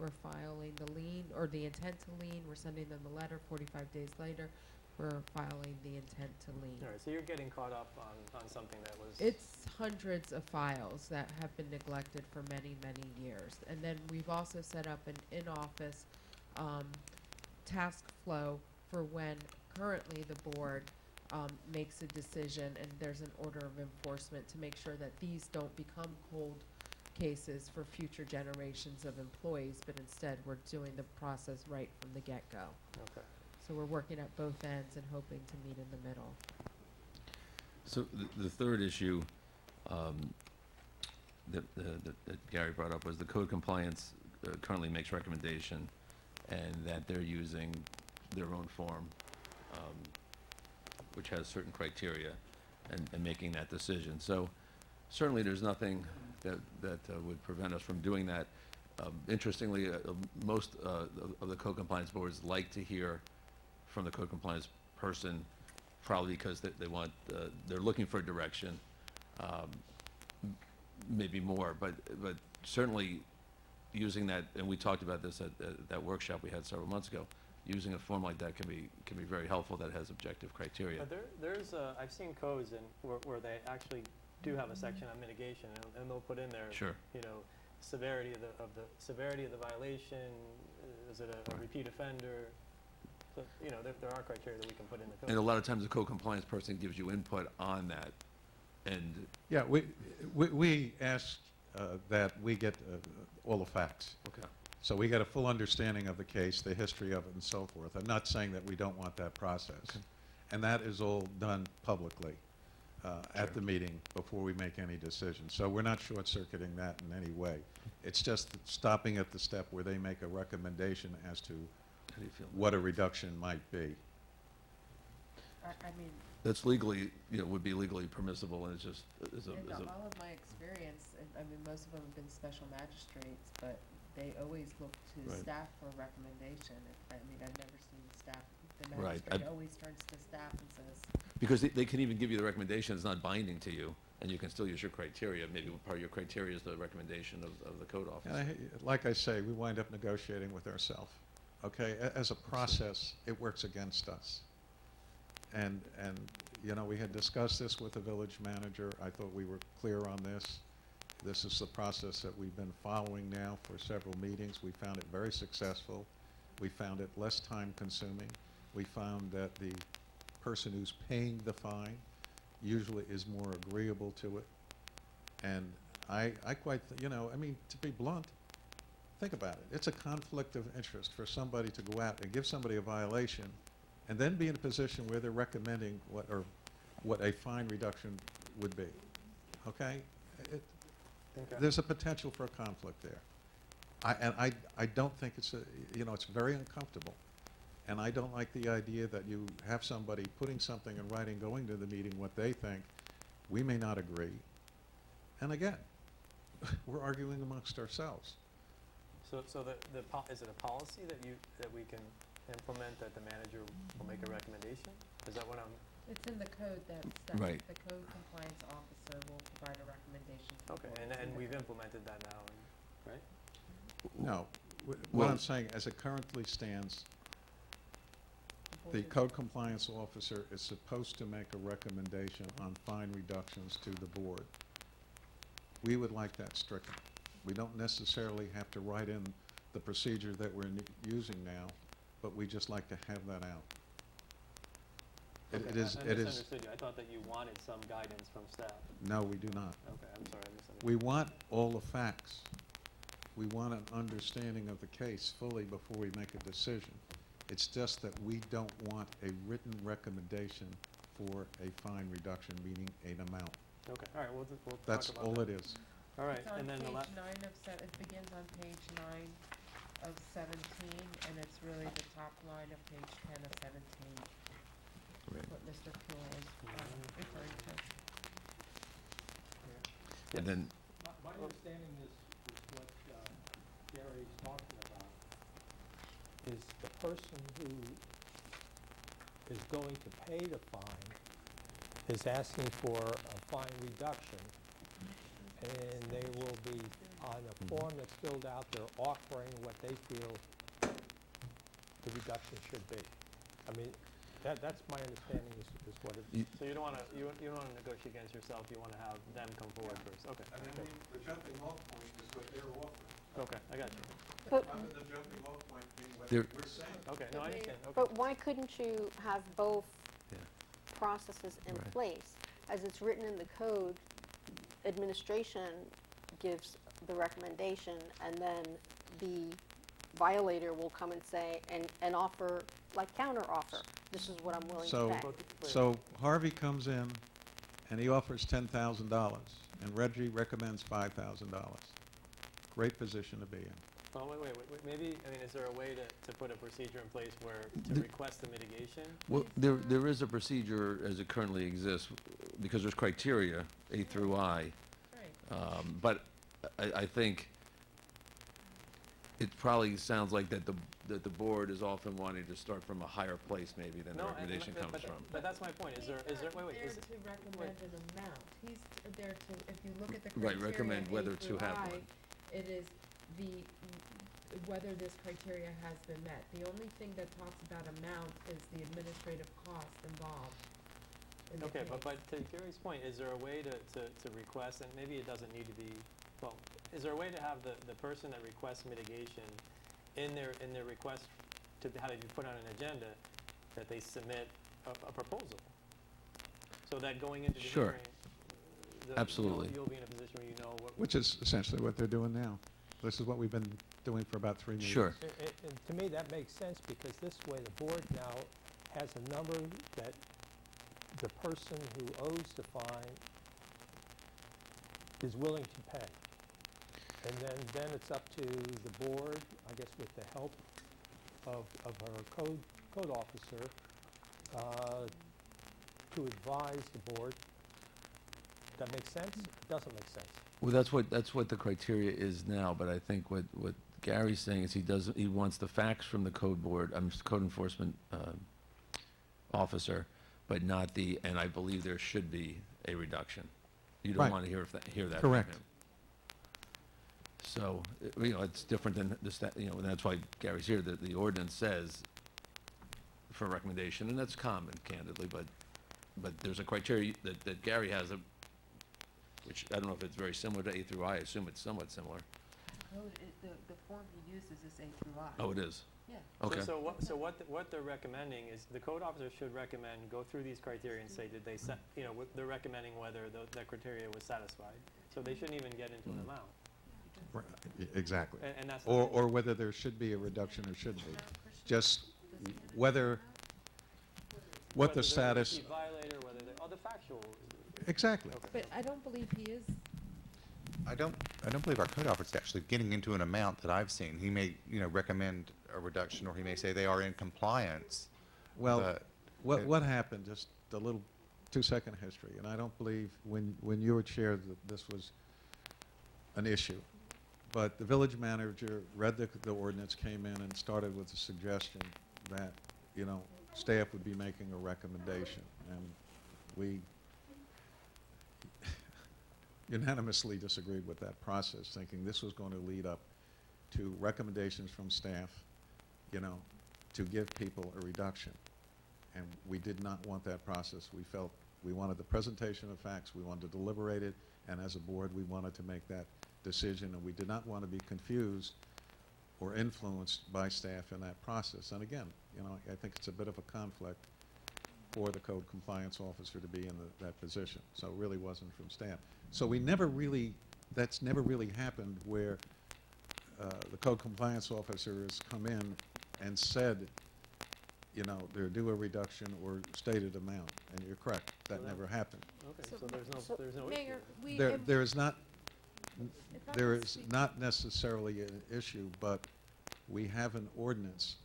We're filing the lien or the intent to lien. We're sending them the letter 45 days later. We're filing the intent to lien. All right, so you're getting caught up on something that was... It's hundreds of files that have been neglected for many, many years. And then we've also set up an in-office task flow for when currently the board makes a decision and there's an order of enforcement to make sure that these don't become cold cases for future generations of employees, but instead we're doing the process right from the get-go. Okay. So we're working at both ends and hoping to meet in the middle. So the third issue that Gary brought up was the code compliance currently makes recommendation, and that they're using their own form, which has certain criteria, and making that decision. So certainly there's nothing that would prevent us from doing that. Interestingly, most of the code compliance boards like to hear from the code compliance person, probably because they're looking for direction, maybe more, but certainly using that, and we talked about this at that workshop we had several months ago, using a form like that can be very helpful that has objective criteria. There's I've seen codes where they actually do have a section on mitigation, and they'll put in there, Sure. you know, severity of the violation. Is it a repeat offender? So, you know, there are criteria that we can put in the code. And a lot of times the code compliance person gives you input on that, and Yeah, we ask that we get all the facts. okay. So we get a full understanding of the case, the history of it, and so forth. I'm not saying that we don't want that process. Okay. And that is all done publicly at Sure. the meeting before we make any decision. So we're not short-circuiting that in any way. It's just stopping at the step where they make a recommendation as to How do you feel? what a reduction might be. I mean, That's legally, would be legally permissible, and it's just, in all of my experience, I mean, most of them have been special magistrates, but they always look to Right. staff for a recommendation. I mean, I've never seen staff, the Right. magistrate always turns to staff and says, because they can even give you the recommendation, it's not binding to you, and you can still use your criteria. Maybe part of your criteria is the recommendation of the code office. And like I say, we wind up negotiating with ourselves. Okay, as a process, it works against us. And we had discussed this with the village manager. I thought we were clear on this. This is the process that we've been following now for several meetings. We found it very successful. We found it less time consuming. We found that the person who's paying the fine usually is more agreeable to it. And I quite, I mean, to be blunt, think about it. It's a conflict of interest for somebody to go out and give somebody a violation and then be in a position where they're recommending what a fine reduction would be. Okay? There's a potential for a conflict there. I don't think it's it's very uncomfortable. And I don't like the idea that you have somebody putting something in writing, going to the meeting, what they think. We may not agree. And again, we're arguing amongst ourselves. So is it a policy that we can implement that the manager will make a recommendation? Is that what I'm? It's in the code that says Right. the code compliance officer will provide a recommendation to the Okay, board. and we've implemented that now, right? No. What Well- I'm saying, as it currently stands, the code compliance officer is supposed to make a recommendation on fine reductions to the board. We would like that stricken. We don't necessarily have to write in the procedure that we're using now, but we just like to have that out. It Okay, is, I it is, misunderstood you. I thought that you wanted some guidance from staff. no, we do not. Okay, I'm sorry, I misunderstood. We want all the facts. We want an understanding of the case fully before we make a decision. It's just that we don't want a written recommendation for a fine reduction, meaning an amount. Okay, all right, we'll talk That's about all that. it is. All right, It's on and then the page 9 of it begins on page 9 of 17, and it's really the top line of page 10 of 17. Right. What Mr. Poole is referring to. And then, My understanding is what Gary's talking about is the person who is going to pay the fine is asking for a fine reduction, and they will be on a form that's filled out, they're offering what they feel the reduction should be. I mean, that's my understanding is what it is. So you don't want to negotiate against yourself. You want to have them come forward first. Okay. And then the jumping off point is what they're offering. Okay, I got you. But, The jumping off point being what There- we're saying. Okay, no, I understand. Okay. but why couldn't you have both Yeah. processes in Right. place? As it's written in the code, administration gives the recommendation, and then the violator will come and say, and offer, like counter offer, this is what I'm willing to pay. So Harvey comes in and he offers $10,000 and Reggie recommends $5,000. Great position to be in. Oh, wait. Maybe, I mean, is there a way to put a procedure in place where to request the mitigation? Well, there is a procedure as it currently exists, because there's criteria, A through I. Right. But I think it probably sounds like that the board is often wanting to start from a higher place maybe than the recommendation comes from. But that's my point. Is there, He's wait, not is there it? to recommend an amount. He's there to, if you look at the Right, criteria recommend A whether through to have I, one. it is whether this criteria has been met. The only thing that talks about amount is the administrative cost involved in the Okay, case. but to Gary's point, is there a way to request, and maybe it doesn't need to be, well, is there a way to have the person that requests mitigation in their request to have it be put on an agenda, that they submit a proposal? So that going into the Sure. hearing, Absolutely. you'll be in a position where you know what. Which is essentially what they're doing now. This is what we've been doing for about 3 meetings. Sure. And to me, that makes sense, because this way the board now has a number that the person who owes the fine is willing to pay. And then it's up to the board, I guess with the help of our code officer, to advise the board. That makes sense? It doesn't make sense. Well, that's what the criteria is now, but I think what Gary's saying is he wants the facts from the code board, code enforcement officer, but not and I believe there should be a reduction. You don't Right. want to hear that from Correct. him. So, it's different than and that's why Gary's here, the ordinance says for recommendation, and that's common, candidly, but there's a criteria that Gary has, which I don't know if it's very similar to A through I assume it's somewhat similar. The form he uses is A through I. Oh, it is? Yeah. Okay. So what they're recommending is, the code officer should recommend, go through these criteria and say, did they set, they're recommending whether that criteria was satisfied. So they shouldn't even get into an amount. Right, exactly. And that's Or whether there should be a reduction or shouldn't be. Just what the Whether status. they're a repeat violator, whether they're, the factual. Exactly. But I don't believe he is. I don't believe our code officer is actually getting into an amount that I've seen. He may, recommend a reduction, or he may say they are in compliance. Well, but what happened, just a little 2-second history, and I don't believe when you were chair that this was an issue. But the village manager read the ordinance, came in and started with the suggestion that, you know, staff would be making a recommendation. And we unanimously disagreed with that process, thinking this was going to lead up to recommendations from staff, you know, to give people a reduction. And we did not want that process. We felt we wanted the presentation of facts, we wanted to deliberate it, and as a board, we wanted to make that decision, and we did not want to be confused or influenced by staff in that process. And again, you know, I think it's a bit of a conflict for the code compliance officer to be in that position. So it really wasn't from staff. So we never really, that's never really happened where the code compliance officer has come in and said, you know, they're due a reduction or stated amount. And you're correct, that never happened. Okay, so there's no Mayor, issue. There is not, there is not necessarily an issue, but we have an ordinance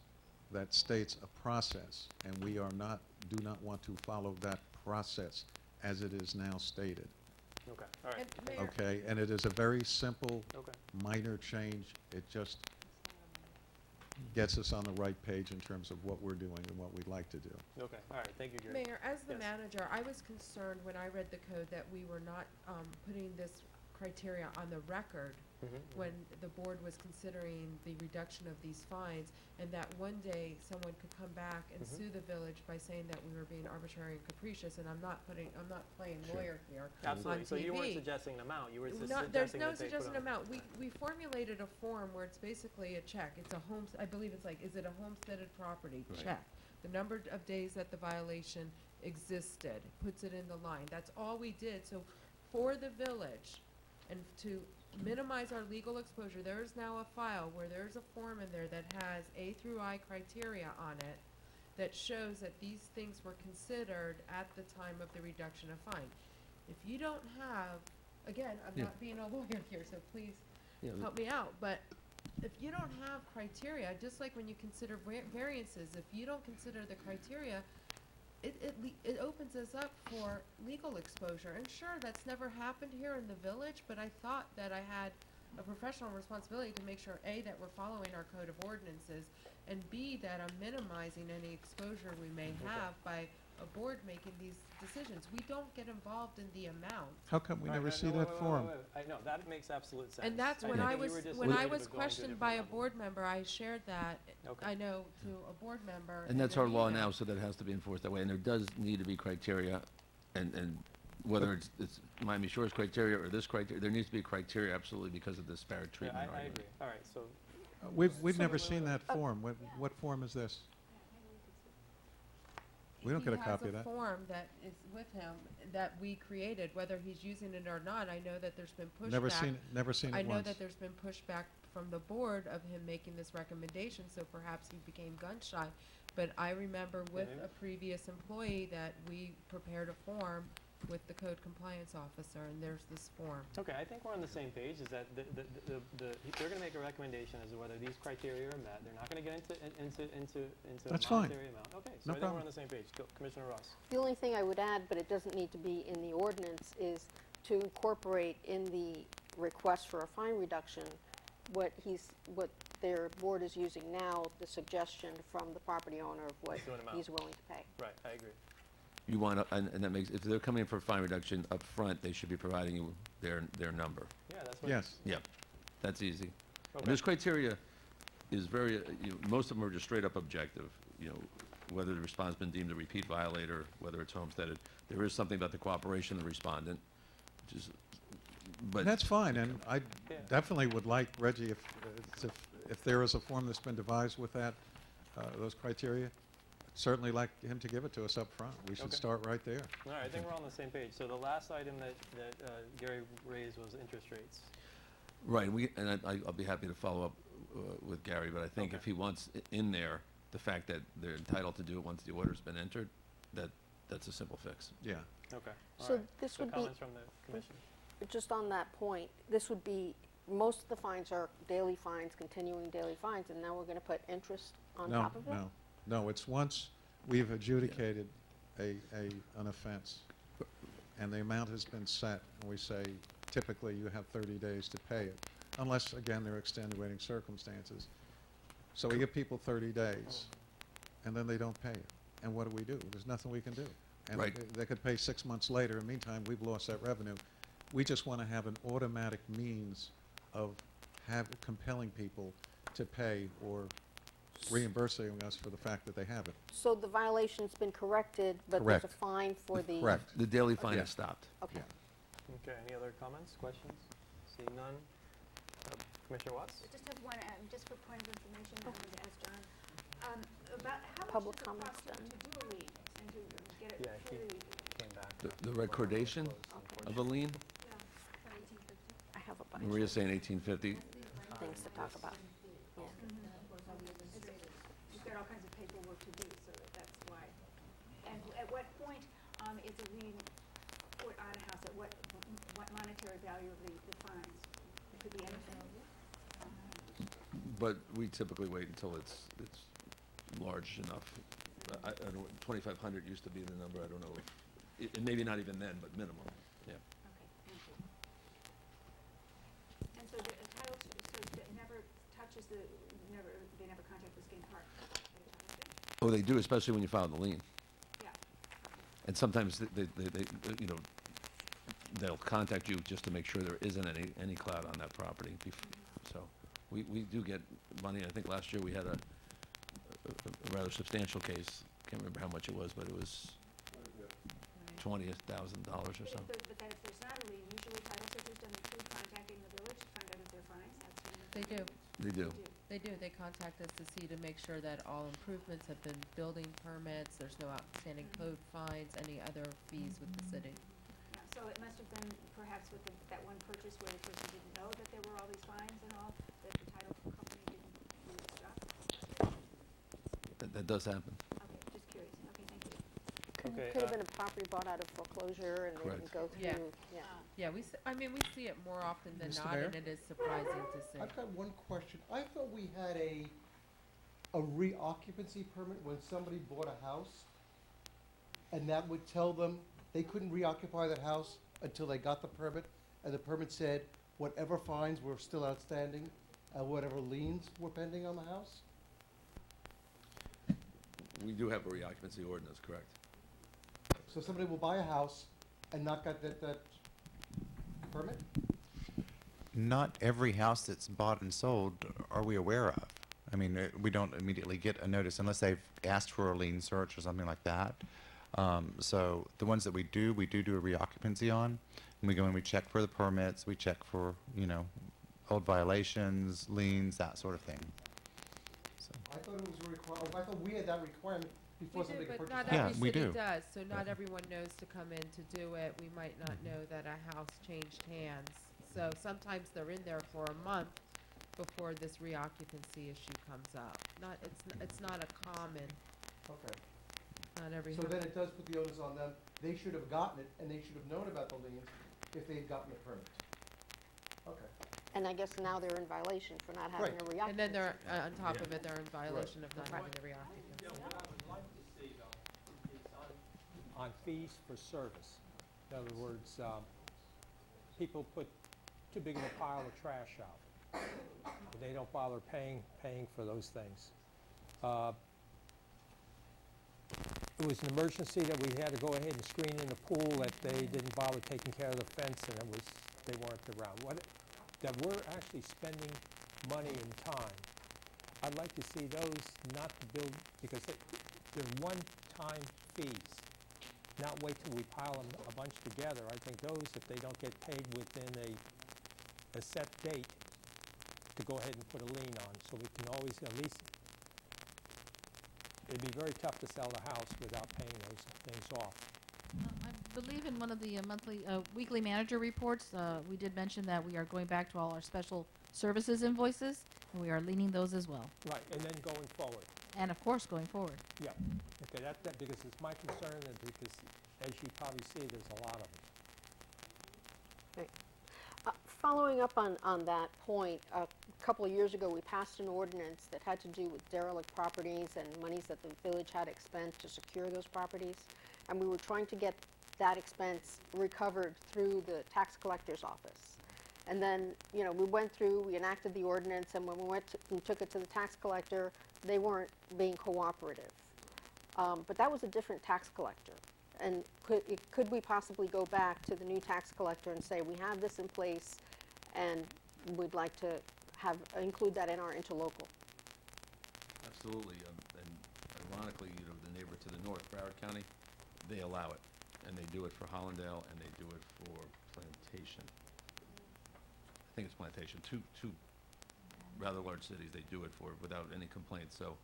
that states a process, and we are not, do not want to follow that process as it is now stated. Okay, all right. And Mayor, Okay, and it is a very simple, Okay. minor change. It just gets us on the right page in terms of what we're doing and what we'd like to do. Okay, all right, thank you, Gary. Mayor, as the Yes. manager, I was concerned when I read the code that we were not putting this criteria on the record when the board was considering the reduction of these fines, and that one day someone could come back and sue the village by saying that we were being arbitrary and capricious, and I'm not playing lawyer here Absolutely, on so you weren't TV. suggesting an amount, you were just There's suggesting no that they put suggested on. amount. We formulated a form where it's basically a check. It's a home, I believe it's like, is it a homesteaded property? Right. Check. The number of days that the violation existed, puts it in the line. That's all we did. So for the village, and to minimize our legal exposure, there is now a file where there's a form in there that has A through I criteria on it that shows that these things were considered at the time of the reduction of fine. If you don't have, again, I'm Yeah. not being a lawyer here, so please Yeah, help me out, but if you don't have criteria, just like when you consider variances, if you don't consider the criteria, it opens us up for legal exposure. And sure, that's never happened here in the village, but I thought that I had a professional responsibility to make sure, A, that we're following our code of ordinances, and B, that I'm minimizing any exposure we may have by a board making these decisions. We don't get involved in the amount. How come we All right, never all right, see no, that wait, form? I know, that makes absolute sense. And that's when think I you was, were just when I worried was about going to a questioned different by a level. board member, I shared that, Okay. I know, to a board member. And that's in our an law email. now, so that has to be enforced that way. And there does need to be criteria, and whether it's Miami Shores criteria or this criteria, there needs to be criteria absolutely because of disparate Yeah, treatment I argument. agree. All right, so, We've never seen that form. What form is this? We don't get a copy of He has that. a form that is with him that we created, whether he's using it or not. I know that there's been pushback. Never seen I it know once. that there's been pushback from the board of him making this recommendation, so perhaps he became gun shy. But I remember with maybe. a previous employee that we prepared a form with the code compliance officer, and there's this form. okay, I think we're on the same page, is that they're gonna make a recommendation as to whether these criteria are met. They're not gonna get into That's a fine. monetary amount. Okay, so No I think problem. we're on the same page. Go, Commissioner Ross. The only thing I would add, but it doesn't need to be in the ordinance, is to incorporate in the request for a fine reduction what their board is using now, the suggestion from the property owner of what So an amount. he's willing to pay. Right, I agree. You want, and that makes, if they're coming in for a fine reduction up front, they should be providing you their number. Yeah, that's what. Yes. Yeah, that's easy. Okay. And this criteria is very, most of them are just straight up objective, whether the respondent's been deemed a repeat violator, whether it's homesteaded. There is something about the cooperation of the respondent, which is, but. That's fine, and I Yeah. definitely would like, Reggie, if there is a form that's been devised with that, those criteria, certainly like him to give it to us up front. We should Okay. start right there. All right, I think we're on the same page. So the last item that Gary raised was interest rates. Right, and I'll be happy to follow up with Gary, but I think Okay. if he wants in there the fact that they're entitled to do it once the order's been entered, that's a simple fix. Yeah. Okay, all So right. this So would be, comments from the commission. just on that point, this would be, most of the fines are daily fines, continuing daily fines, and now we're gonna put interest on No, top of it? no, it's once we've adjudicated an offense, and the amount has been set, and we say, typically you have 30 days to pay it. unless, again, there are extenuating circumstances. So we give people 30 days, and then they don't pay it. And what do? There's nothing we can do. And Right. they could pay 6 months later. In the meantime, we've lost that revenue. We just want to have an automatic means of compelling people to pay or reimbursing us for the fact that they haven't. So the violation's been corrected, but there's a Correct. fine for the... Correct. The daily fine Yeah. is stopped. Okay. Okay, any other comments, questions? Seeing none. Commissioner Watts? I just have one, just for point of information, I wanted to ask John, about how much Public does it comments cost done. to do a lien and to get it Yeah, he fully? came back. The recordation of a lien? I have a bunch Maria's saying 1850. of things to talk about. Yeah. You've got all kinds of paperwork to do, so that's why. And at what point is a lien put on a house? At what monetary value of the fines? It could be anything. But we typically wait until it's large enough. I don't know, 2,500 used to be the number, I don't know. And maybe not even then, but minimum, yeah. Okay, thank you. And so the title, so it never touches they never contact Biscayne Park? Oh, they do, especially when you file the lien. Yeah. And sometimes they'll contact you just to make sure there isn't any cloud on that property. So we do get money. I think last year we had a rather substantial case. Can't remember how much it was, but it was $20,000 or something. But then if there's not a lien, usually title searchers don't include contacting the village to find out if there are fines? They do. They do. They do. They contact us to see, to make sure that all improvements have been building permits, there's no outstanding code fines, any other fees with the city. Yeah, so it must have been perhaps with that one purchase where the person didn't know that there were all these fines and all, that the title company didn't do its job? That does happen. Okay, just curious. Okay, thank you. Okay, Could have been a property bought out of foreclosure and they didn't go Yeah. through, yeah. Yeah, we see it more often than Mr. not, Mayor? and it is surprising to see. I've got one question. I thought we had a reoccupancy permit when somebody bought a house, and that would tell them they couldn't reoccupy that house until they got the permit, and the permit said whatever fines were still outstanding, whatever liens were pending on the house? We do have a reoccupancy ordinance, correct? So somebody will buy a house and not get that permit? Not every house that's bought and sold are we aware of. I mean, we don't immediately get a notice unless they've asked for a lien search or something like that. So the ones that we do a reoccupancy on. And we go and we check for the permits, we check for, old violations, liens, that sort of thing. I thought it was a requirement, I thought we had that requirement before We do, somebody but purchased not a house. every we city do. does, so not everyone knows to come in to do it. We might not know that a house changed hands. So sometimes they're in there for a month before this reoccupancy issue comes up. It's not a common, Okay. not every. So then it does put the onus on them. They should have gotten it, and they should have known about the liens if they had gotten the permit. Okay. And I guess now they're in violation for not having a reoccupancy. And then they're, on top of it, they're in violation of not having the reoccupancy. What I would like to see, though, is on fees for service. In other words, people put too big of a pile of trash out. They don't bother paying for those things. It was an emergency that we had to go ahead and screen in the pool, that they didn't bother taking care of the fence, and they weren't around. That we're actually spending money and time. I'd like to see those not to build, because they're one-time fees. Not wait till we pile them a bunch together. I think those, if they don't get paid within a set date, to go ahead and put a lien on, so we can always at least, it'd be very tough to sell the house without paying those things off. I believe in one of the weekly manager reports, we did mention that we are going back to all our special services invoices, and we are leaning those as well. Right, and then going forward. And of course, going forward. Yeah, okay, that, because it's my concern, and because, as you probably see, there's a lot of them. Right. Following up on that point, a couple of years ago, we passed an ordinance that had to do with derelict properties and monies that the village had expended to secure those properties. And we were trying to get that expense recovered through the tax collector's office. And then, you know, we went through, we enacted the ordinance, and when we went to, we took it to the tax collector, they weren't being cooperative. But that was a different tax collector. And could we possibly go back to the new tax collector and say, we have this in place, and we'd like to include that in our interlocal? Absolutely, and ironically, you know, the neighbor to the north, Broward County, they allow it, and they do it for Hollandale, and they do it for Plantation. I think it's Plantation, two rather large cities, they do it for without any complaints, so,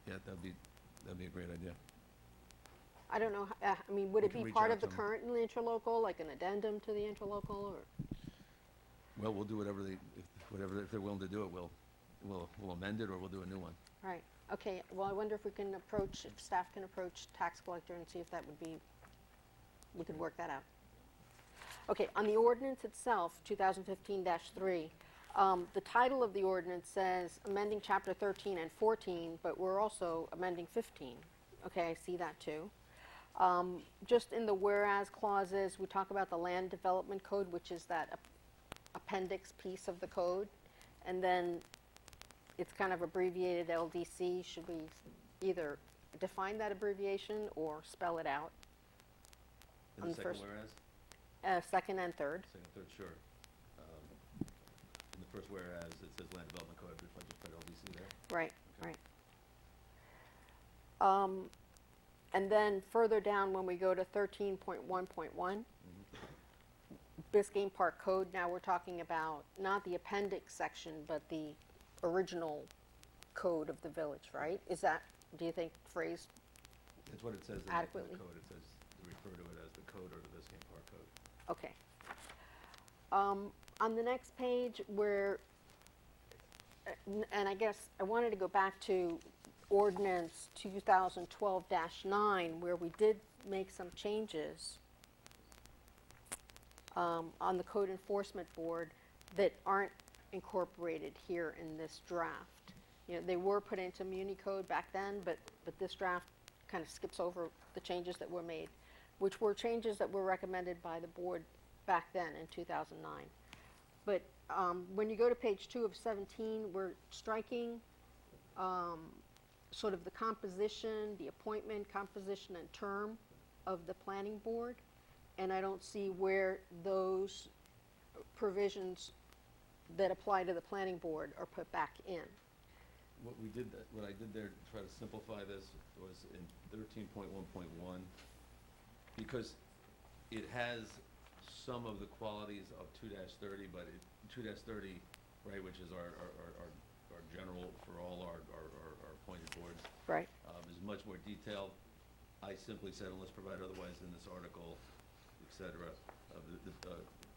yeah, that'd be a great idea. I don't know, I mean, would We it can be reach part out of the to 'em. current interlocal, like an addendum to the interlocal, or? Well, we'll do whatever if they're willing to do it, we'll amend it, or we'll do a new one. Right, okay, well, I wonder if we can approach, if staff can approach tax collector and see if that would be, we could work that out. Okay, on the ordinance itself, 2015-3, the title of the ordinance says amending chapter 13 and 14, but we're also amending 15. Okay, I see that too. Just in the whereas clauses, we talk about the land development code, which is that appendix piece of the code, and then it's kind of abbreviated LDC. Should we either define that abbreviation or spell it out? In On the the second first- whereas? Second and third. Second, third, sure. In the first whereas, it says land development code, if I just put LDC there. Right, right. And then further down, when we go to 13.1.1, Biscayne Park Code, now we're talking about not the appendix section, but the original code of the village, right? Is that, do you think, phrased It's what it says in the adequately? code, it says, to refer to it as the code or the Biscayne Park Code. Okay. On the next page, where, and I guess I wanted to go back to ordinance 2012-9, where we did make some changes on the code enforcement board that aren't incorporated here in this draft. You know, they were put into Muni code back then, but this draft kind of skips over the changes that were made, which were changes that were recommended by the board back then in 2009. But when you go to page 2 of 17, we're striking sort of the composition, the appointment, composition, and term of the planning board, and I don't see where those provisions that apply to the planning board are put back in. What I did there to try to simplify this was in 13.1.1, because it has some of the qualities of 2-30, but 2-30, right, which is our general for all our appointed boards, right, is much more detailed. I simply said, unless provided otherwise in this article, et cetera,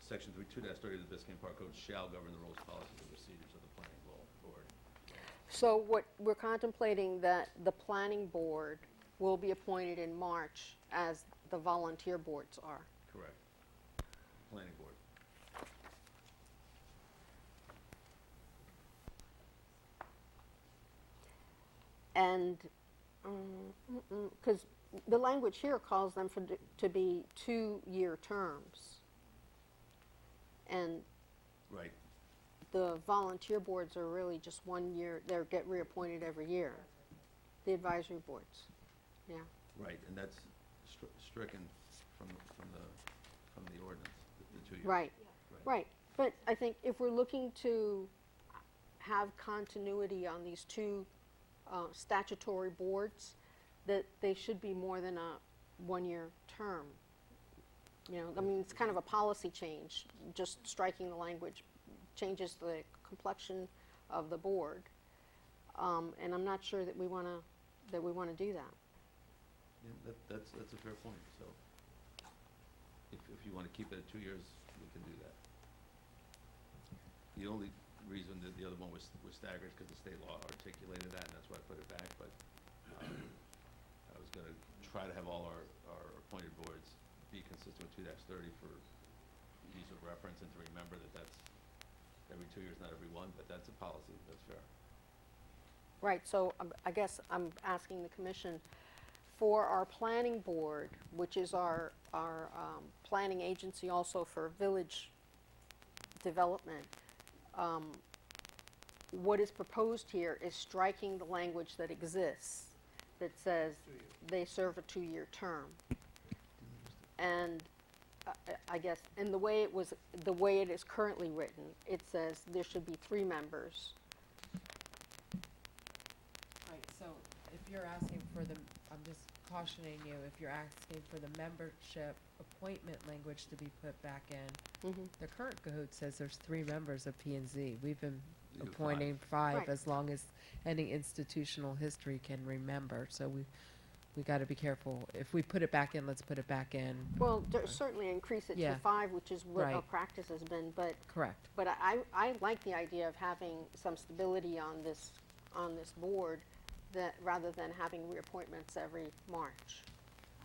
Section 2-30 of the Biscayne Park Code shall govern the rules, policies, and procedures of the planning board. So what we're contemplating, that the planning board will be appointed in March as the volunteer boards are. Correct. Planning board. And, because the language here calls them to be 2-year terms. And right, the volunteer boards are really just 1 year, they get reappointed every year. The advisory boards, yeah. Right, and that's stricken from the ordinance, the 2 years. Right, right. But I think if we're looking to have continuity on these two statutory boards, that they should be more than a 1-year term. You know, I mean, it's kind of a policy change. Just striking the language changes the complexion of the board, and I'm not sure that we want to do that. Yeah, that's a fair point. So, if you want to keep it at 2 years, we can do that. The only reason that the other one was staggered is because the state law articulated that, and that's why I put it back. But I was going to try to have all our appointed boards be consistent with 2-30 for ease of reference, and to remember that that's every 2 years, not every one, but that's a policy. That's fair. Right, so I guess I'm asking the commission for our planning board, which is our planning agency also for village development, what is proposed here is striking the language that exists that says they serve a 2-year term. And I guess, and the way it is currently written, it says there should be 3 members. Right, so if you're asking for the, I'm just cautioning you, if you're asking for the membership appointment language to be put back in, the current code says there's 3 members of P and Z. We've been You do appointing 5 Right. as long as any institutional history can remember, so we gotta be careful. If we put it back in, let's put it back in. Well, certainly increase it to Yeah. 5, which is what our Right. practice has been, but Correct. But I like the idea of having some stability on this board, that, rather than having reappointments every March.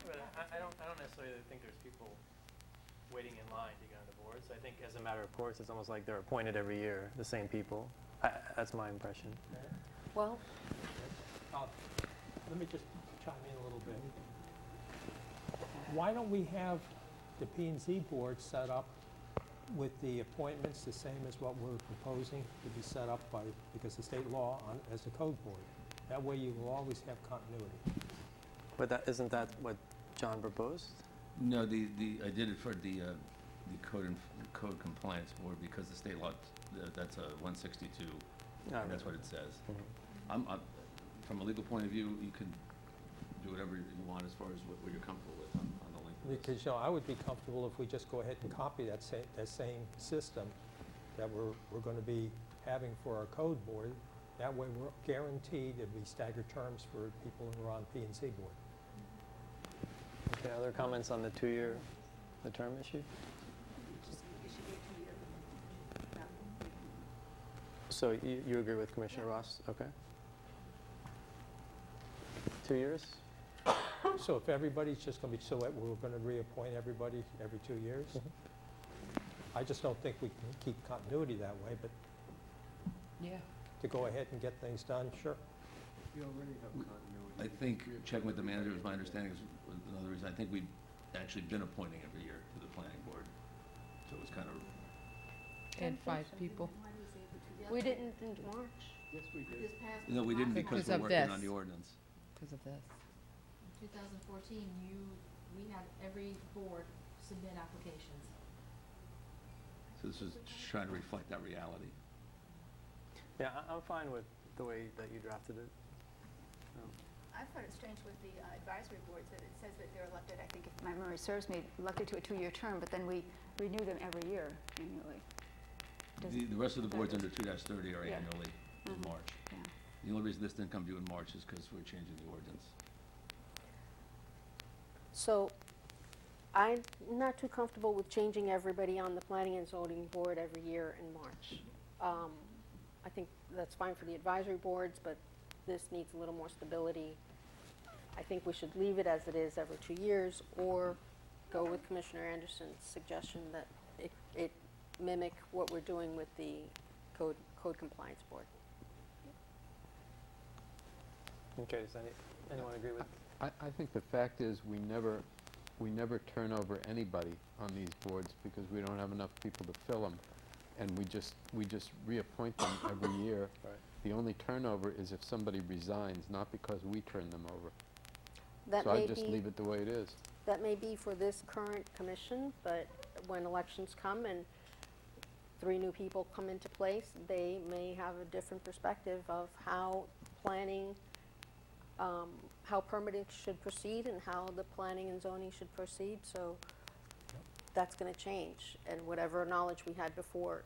But I don't necessarily think there's people waiting in line to get on the boards. I think as a matter of course, it's almost like they're appointed every year, the same people. That's my impression. Well, Let me just chime in a little bit. Why don't we have the P and Z board set up with the appointments the same as what we're proposing to be set up by, because the state law as a code board? That way you will always have continuity. But isn't that what John proposed? No, I did it for the code compliance board because the state law, that's a 162, and that's what it says. I'm, from a legal point of view, you can do whatever you want as far as what you're comfortable with on the link. Because, I would be comfortable if we just go ahead and copy that same system that we're going to be having for our code board. That way we're guaranteed there'll be staggered terms for people who are on P and Z board. Okay, other comments on the the term issue? So you agree with Commissioner Ross? Okay. 2 years? So if everybody's just going to be, so that we're going to reappoint everybody every 2 years? I just don't think we can keep continuity that way, but Yeah. to go ahead and get things done, sure. You already have continuity. I think checking with the manager was my understanding is another reason. I think we've actually been appointing every year to the planning board. So it was kind of, And 5 people. we didn't in March. Yes, we did. no, we didn't because Because we're of working on this. the ordinance. Because of this. In 2014, we had every board submit applications. So this is trying to reflect that reality. Yeah, I'm fine with the way that you drafted it. I find it strange with the advisory boards that it says that they're elected, I think if my memory serves me, elected to a 2-year term, but then we renew them every year annually. The rest of the boards under 2-30 are Yeah. annually in March. Yeah. The only reason this didn't come due in March is because we're changing the ordinance. So I'm not too comfortable with changing everybody on the planning and zoning board every year in March. I think that's fine for the advisory boards, but this needs a little more stability. I think we should leave it as it is every 2 years, or go with Commissioner Anderson's suggestion that it mimic what we're doing with the code compliance board. Okay, does anyone agree with? I think the fact is we never turn over anybody on these boards because we don't have enough people to fill them. And we just reappoint them every year. Right. The only turnover is if somebody resigns, not because we turn them over. That So may I just be- leave it the way it is. That may be for this current commission, but when elections come and 3 new people come into place, they may have a different perspective of how planning, how permitting should proceed and how the planning and zoning should proceed, so that's going to change. And whatever knowledge we had before,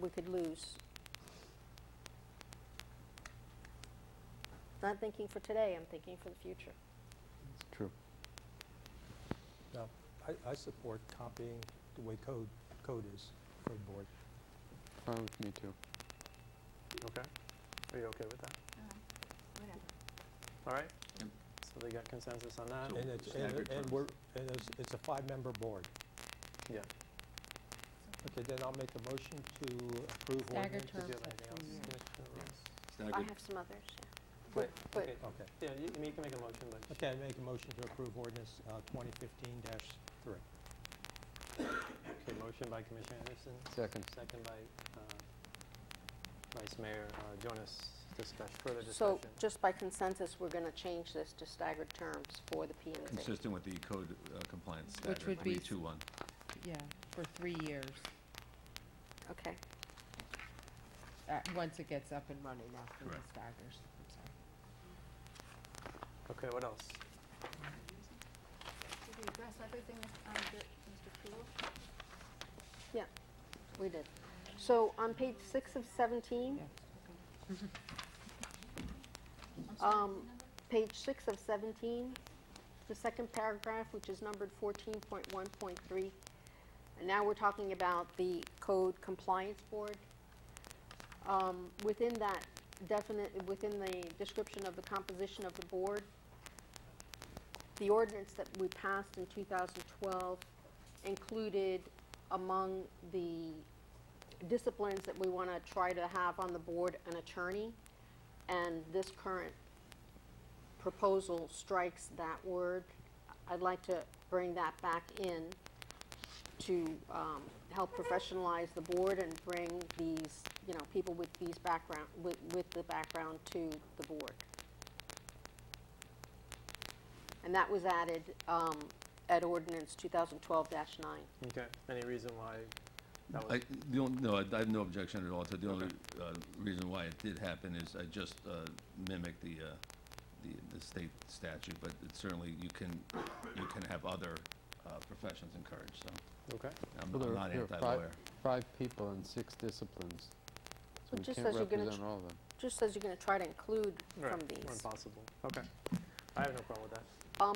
we could lose. Not thinking for today, I'm thinking for the future. It's true. No, I support copying the way code is, code board. Fine with me too. Okay. Are you okay with that? Whatever. All right. So they got consensus on that? And it's, staggered and terms. it's a 5-member board. Yeah. Okay, then I'll make a motion to approve Staggered ordinance. terms Do you have at anything 3 else, years. Commissioner Ross? I Staggered. have some others, yeah. Wait, But okay. Okay. Yeah, you can make a motion, but. Okay, I make a motion to approve ordinance 2015-3. Okay, motion by Commissioner Anderson. Second. Second by Vice Mayor Jonas. Further So, discussion. just by consensus, we're gonna change this to staggered terms for the P and Z. Consistent with the code compliance Which standard, would be 321. Yeah, for 3 years, Okay. once it gets up and running after the Correct. staggers. I'm sorry. Okay, what else? Did we address everything, Mr. Poole? Yeah, we did. So on page 6 of 17, page 6 of 17, the second paragraph, which is numbered 14.1.3, and now we're talking about the Code Compliance Board. Within that within the description of the composition of the board, the ordinance that we passed in 2012 included among the disciplines that we want to try to have on the board an attorney, and this current proposal strikes that word. I'd like to bring that back in to help professionalize the board and bring these, people with these with the background to the board. And that was added at ordinance 2012-9. Okay, any reason why that was? I have no objection at all to it. The only reason why it did happen is I just mimicked the state statute, but it certainly you can have other professions encouraged, so. Okay. I'm Well, not there are anti-lawyer. five people in 6 disciplines, so Well, we just can't says you're gonna represent all of them. Just says you're going to try to include from Right, these. when possible. Okay, I have no problem with that.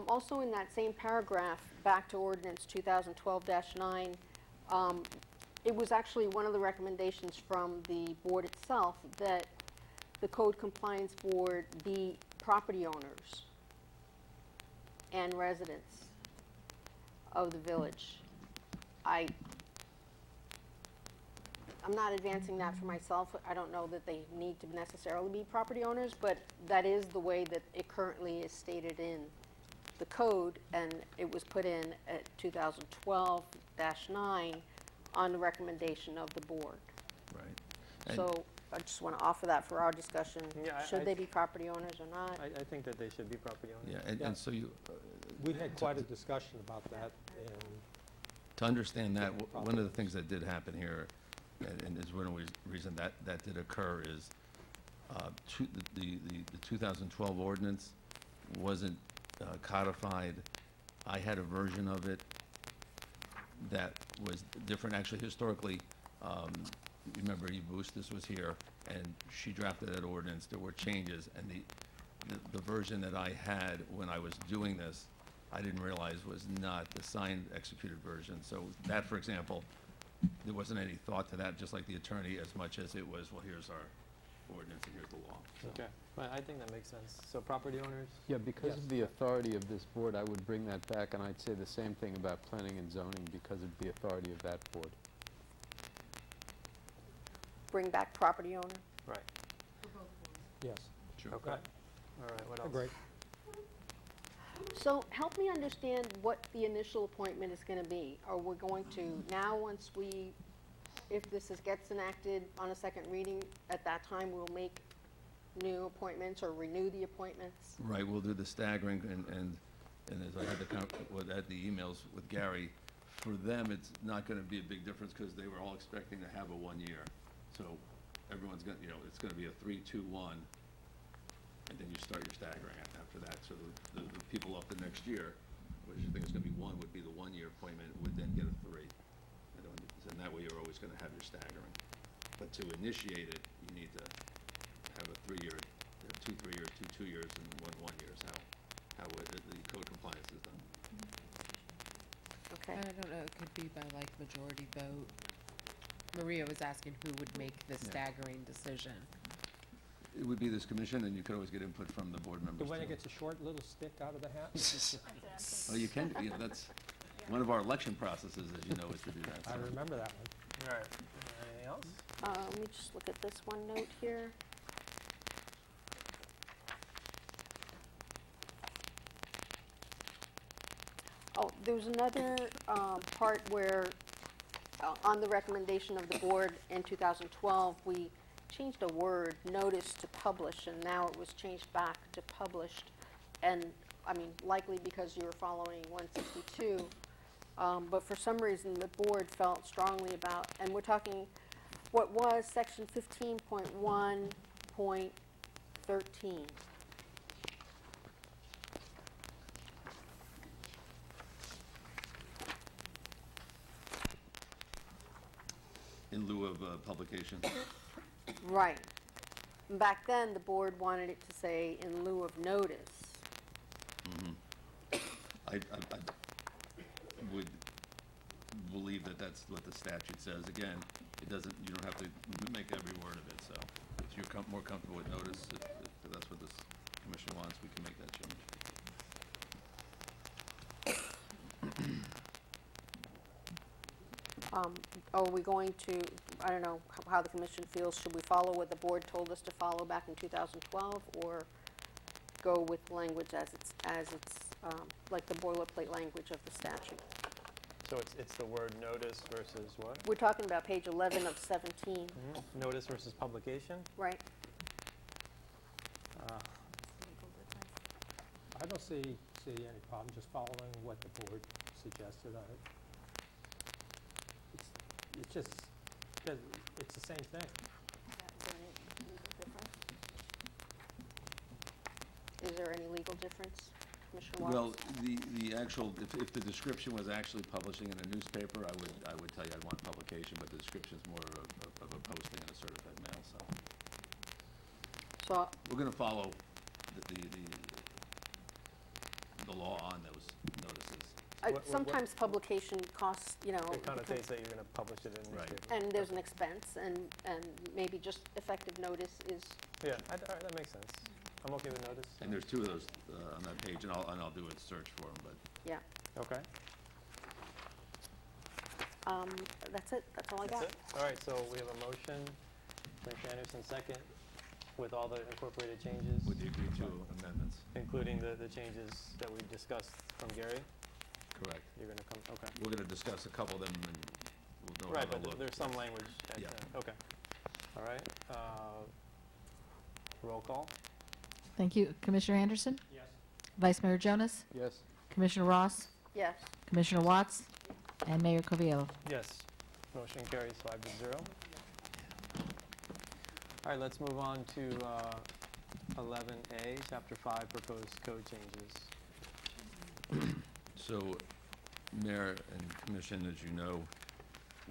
Also in that same paragraph, back to ordinance 2012-9, it was actually one of the recommendations from the board itself that the Code Compliance Board be property owners and residents of the village. I'm not advancing that for myself. I don't know that they need to necessarily be property owners, but that is the way that it currently is stated in the code, and it was put in at 2012-9 on the recommendation of the board. Right. And- So I just want to offer that for our discussion. Yeah, Should they be property owners or not? I think that they should be property owners. Yeah, and so you. We had quite a discussion about that, and To understand that, one of the things that did happen here, and is one reason that did occur, is the 2012 ordinance wasn't codified. I had a version of it that was different. Actually, historically, remember Eve Bustos was here, and she drafted that ordinance. There were changes, and the version that I had when I was doing this, I didn't realize was not the signed executed version. So that, for example, there wasn't any thought to that, just like the attorney, as much as it was, well, here's our ordinance and here's the law. So- Okay, well, I think that makes sense. So property owners? Yeah, because Yes. of the authority of this board, I would bring that back, and I'd say the same thing about planning and zoning because of the authority of that board. Bring back property owner? Right. yes, Sure. Okay. All right, what else? agree. So help me understand what the initial appointment is going to be. Are we going to, now once if this gets enacted on a second reading, at that time we'll make new appointments or renew the appointments? Right, we'll do the staggering, and as I had the emails with Gary, for them, it's not gonna be a big difference, because they were all expecting to have a 1 year. So everyone's gonna, it's gonna be a 3-2-1, and then you start your staggering after that. So the people up the next year, which I think is gonna be 1, would be the 1 year appointment, would then get a 3. And that way you're always gonna have your staggering. But to initiate it, you need to have a 3-year, 2 3 years, 2 2 years, and 1 year is how the code compliance is done. Okay. I don't know, it could be by like majority vote. Maria was asking who would make the staggering decision. It would be this commission, and you could always get input from the board members. The winner too. gets a short little stick out of the hat. Oh, you can, that's one of our election processes, as you know, is to do that. I so. remember that one. All right, anything else? Let me just look at this one note here. Oh, there was another part where on the recommendation of the board in 2012, we changed a word, notice, to publish, and now it was changed back to published. And, I mean, likely because you were following 162. But for some reason, the board felt strongly about, and we're talking what was section 15.1.13. In lieu of publication. Right. Back then, the board wanted it to say in lieu of notice. I would believe that that's what the statute says. Again, it doesn't, you don't have to make every word of it, so if you're more comfortable with notice, if that's what this commission wants, we can make that change. Are we going to, I don't know how the commission feels, should we follow what the board told us to follow back in 2012, or go with language as it's like the boilerplate language of the statute? So it's the word notice versus what? We're talking about page 11 of 17. Notice versus publication? Right. I don't see any problem just following what the board suggested. It's just, it's the same thing. Is there any legal difference, Commissioner Watts? Well, the actual, if the description was actually publishing in a newspaper, I would tell you I'd want publication, but the description's more of a posting in a certified mail, so. So we're gonna follow the law on those notices. Sometimes publication costs, you know. It connotates that you're going to publish it in the newspaper. And there's an expense, and maybe just effective notice is. Yeah, all right, that makes sense. I'm okay with notice. And there's two of those on that page, and I'll do a search for them, but. Yeah. Okay. That's it. That's all I got. That's it? All right, so we have a motion, Commissioner Anderson, second, with all the incorporated changes. With the agreed to amendments. Including the changes that we discussed from Gary? Correct. You're going to come, okay. We're gonna discuss a couple of them, and we'll know how Right, to but look. there's some language. Yeah. Okay. All right. Roll call? Thank you. Commissioner Anderson? Yes. Vice Mayor Jonas? Yes. Commissioner Ross? Yes. Commissioner Watts? And Mayor Coviello. Yes. Motion carries 5-0. All right, let's move on to 11A, Chapter 5, Proposed Code Changes. So, Mayor and Commission, as you know,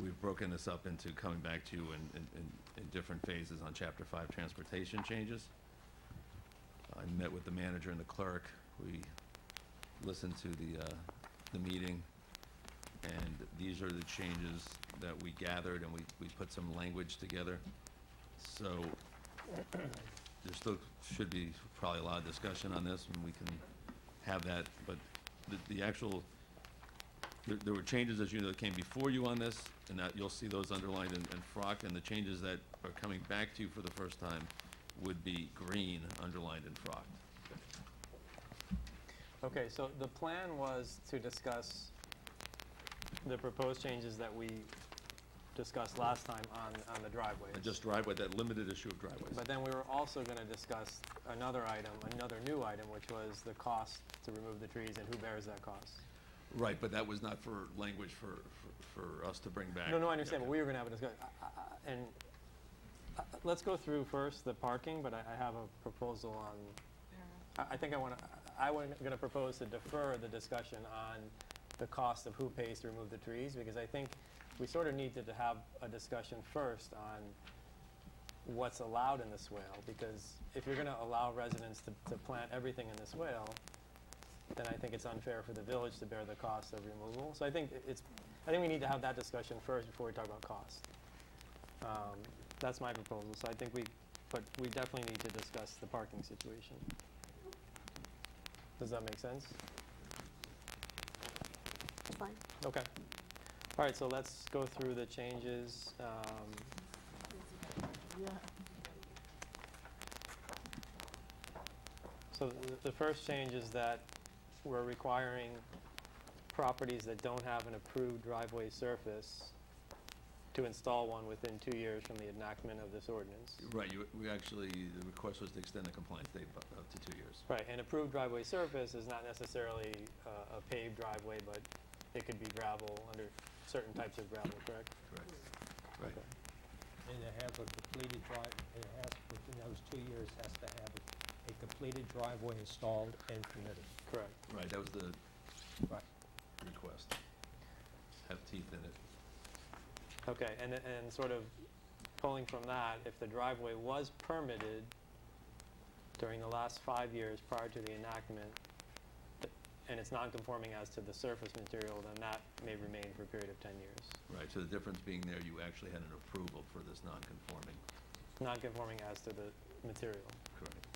we've broken this up into coming back to you in different phases on Chapter 5 transportation changes. I met with the manager and the clerk. We listened to the meeting, and these are the changes that we gathered, and we put some language together. So there still should be probably a lot of discussion on this, and we can have that, but the actual, there were changes, as you know, that came before you on this, and that you'll see those underlined in Frock, and the changes that are coming back to you for the first time would be green, underlined in Frock. Okay, so the plan was to discuss the proposed changes that we discussed last time on the driveways. Just driveway, that limited issue of driveways. But then we were also going to discuss another item, another new item, which was the cost to remove the trees and who bears that cost. Right, but that was not for language for us to bring back. No, I understand, but we were going to have a discussion. And let's go through first the parking, but I have a proposal on, I think I'm going to propose to defer the discussion on the cost of who pays to remove the trees, because I think we sort of needed to have a discussion first on what's allowed in the swale, because if you're going to allow residents to plant everything in the swale, then I think it's unfair for the village to bear the cost of removal. So I think we need to have that discussion first before we talk about cost. That's my proposal. So I think but we definitely need to discuss the parking situation. Does that make sense? That's fine. Okay. All right, so let's go through the changes. So the first change is that we're requiring properties that don't have an approved driveway surface to install one within 2 years from the enactment of this ordinance. Right, we actually, the request was to extend the compliance date up to 2 years. Right, and approved driveway surface is not necessarily a paved driveway, but it could be gravel under certain types of gravel, correct? Correct. Right. Okay. And it has a completed it has, within those 2 years, has to have a completed driveway installed and permitted. Correct. Right, that was the Right. request. Have teeth in it. Okay, and sort of pulling from that, if the driveway was permitted during the last 5 years prior to the enactment, and it's non-conforming as to the surface material, then that may remain for a period of 10 years. Right, so the difference being there, you actually had an approval for this non-conforming. Non-conforming as to the material. Correct.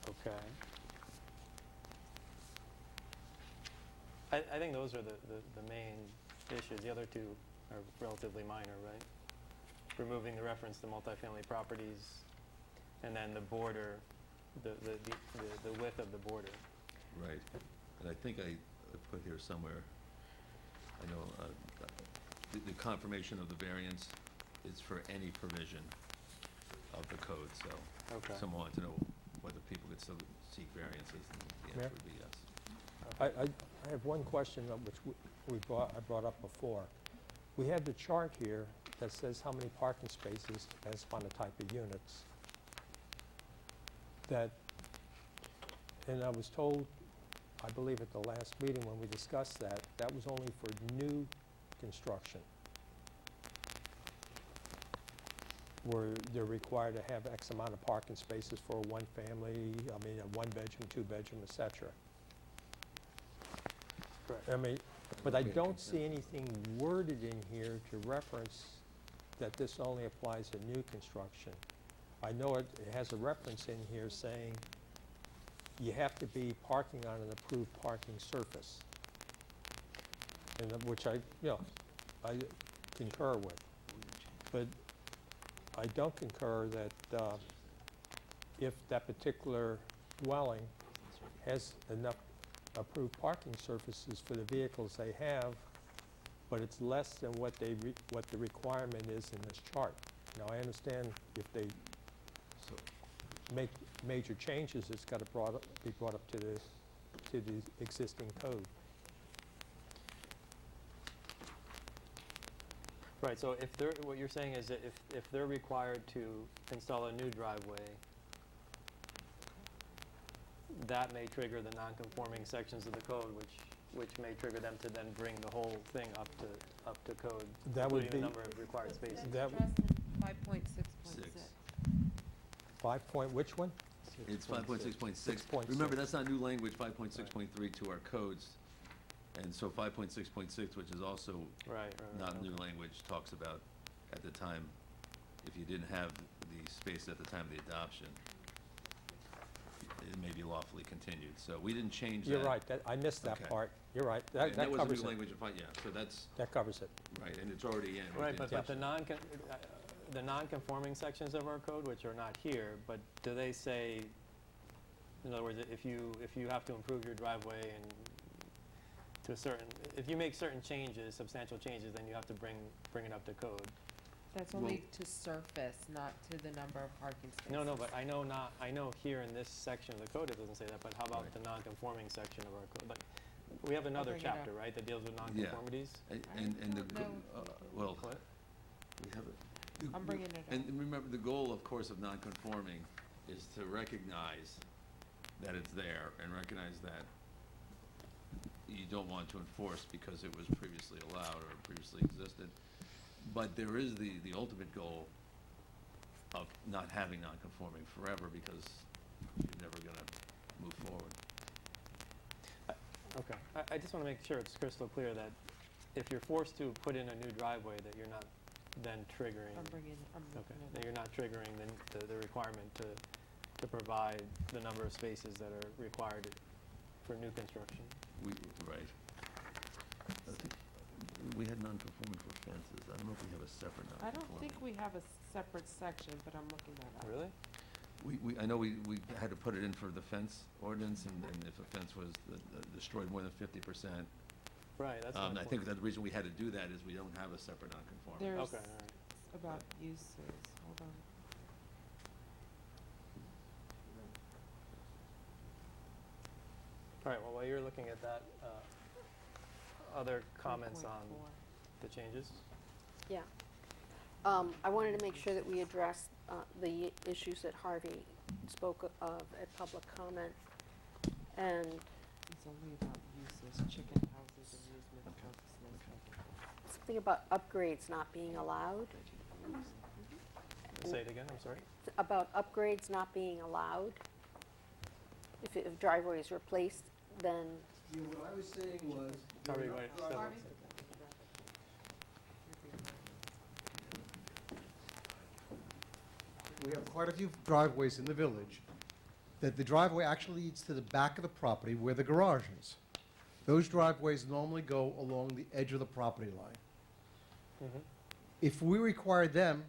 Okay. I think those are the main issues. The other two are relatively minor, right? Removing the reference to multifamily properties, and then the border, the width of the border. Right, and I think I put here somewhere, I know, the confirmation of the variance is for any provision of the code, so. Okay. Someone wanted to know whether people could still seek variances, and the Mayor? answer would be yes. I have one question which I brought up before. We have the chart here that says how many parking spaces depends upon the type of units. And I was told, I believe at the last meeting when we discussed that, that was only for new construction, where they're required to have X amount of parking spaces for a one family, I mean, a one bedroom, two bedroom, et cetera. Correct. I mean, but I don't see anything worded in here to reference that this only applies to new construction. I know it has a reference in here saying you have to be parking on an approved parking surface, and which I concur with. But I don't concur that if that particular dwelling has enough approved parking surfaces for the vehicles they have, but it's less than what what the requirement is in this chart. Now, I understand if they make major changes, it's got to be brought up to the existing code. Right, so if they're, what you're saying is that if they're required to install a new driveway, that may trigger the non-conforming sections of the code, which may trigger them to then bring the whole thing up to code, That would including be the number of required spaces. that 5.6.6. 5 point, which one? It's 5.6.6. 6.6. Remember, that's not new language, 5.6.3 to our codes. And so 5.6.6, which is also not new language, talks about at the time, if you didn't have the space at the time of the adoption, it may be lawfully continued. So we didn't change that. You're right, I missed that Okay. part. You're right, And that was covers new it. language, yeah, so that's, That covers it. right, and it's already in. Right, but within- the non-conforming sections of our code, which are not here, but do they say, in other words, if you have to improve your driveway and to a certain, if you make certain changes, substantial changes, then you have to bring it up to code. That's only to surface, not to the number of parking spaces. No, but I know here in this section of the code it doesn't say that, but how about the non-conforming section of our code? Like, we have another bring it up. chapter, right, that deals with Yeah. non-conformities? And the, don't know. well, we have it. I'm bringing it up. And remember, the goal, of course, of non-conforming is to recognize that it's there and recognize that you don't want to enforce because it was previously allowed or previously existed. But there is the ultimate goal of not having non-conforming forever because you're never going to move forward. Okay, I just want to make sure it's crystal clear that if you're forced to put in a new driveway, that you're not then triggering. I'm looking Okay, it that up. you're not triggering the requirement to provide the number of spaces that are required for new construction. Right. I think we had non-conforming for fences. I don't know if we have a separate I non-conforming. don't think we have a separate section, but I'm looking that up. Really? I know we had to put it in for the fence ordinance, and if a fence was destroyed more than 50%, Right, that's my I point. think that the reason we had to do that is we don't have a separate non-conforming. There's Okay, all right. about uses, hold on. All right, well, while you're looking at that, other comments on 3.4. the changes? Yeah. I wanted to make sure that we address the issues that Harvey spoke of at public comment. And It's only about uses, chicken houses, amusement parks, snake houses. something about upgrades not being allowed. Say it again, I'm sorry? About upgrades not being allowed. If driveway is replaced, then Yeah, what I was saying was. Harvey, wait, so- We have quite a few driveways in the village, that the driveway actually leads to the back of the property where the garage is. Those driveways normally go along the edge of the property line. Mhm. If we require them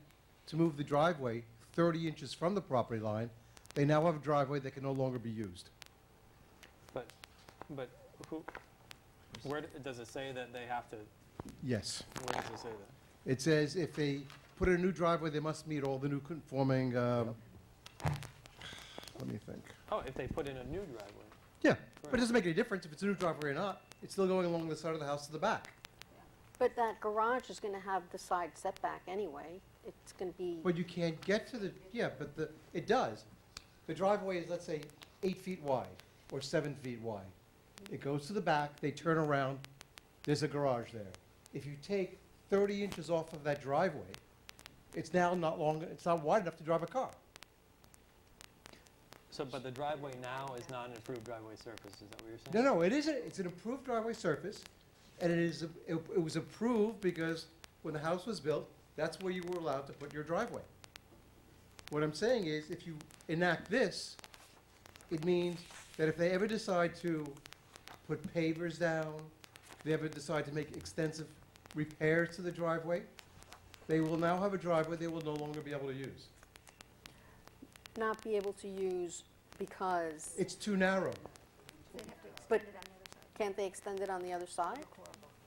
to move the driveway 30 inches from the property line, they now have a driveway that can no longer be used. But who, where, does it say that they have to, Yes. where does it say that? It says if they put in a new driveway, they must meet all the new conforming, let me think. Oh, if they put in a new driveway. Yeah, but it doesn't make any difference if it's a new driveway or not. It's still going along the side of the house to the back. but that garage is gonna have the side setback anyway. It's gonna be, But you can't get to the, yeah, but it does. The driveway is, let's say, 8 feet wide or 7 feet wide. It goes to the back, they turn around, there's a garage there. If you take 30 inches off of that driveway, it's now not long, it's not wide enough to drive a car. So, but the driveway now is not an improved driveway surface, is that what you're saying? No, it isn't. It's an improved driveway surface, and it was approved because when the house was built, that's where you were allowed to put your driveway. What I'm saying is, if you enact this, it means that if they ever decide to put pavers down, if they ever decide to make extensive repairs to the driveway, they will now have a driveway they will no longer be able to use. not be able to use because, It's too narrow. but can't they extend it on the other side?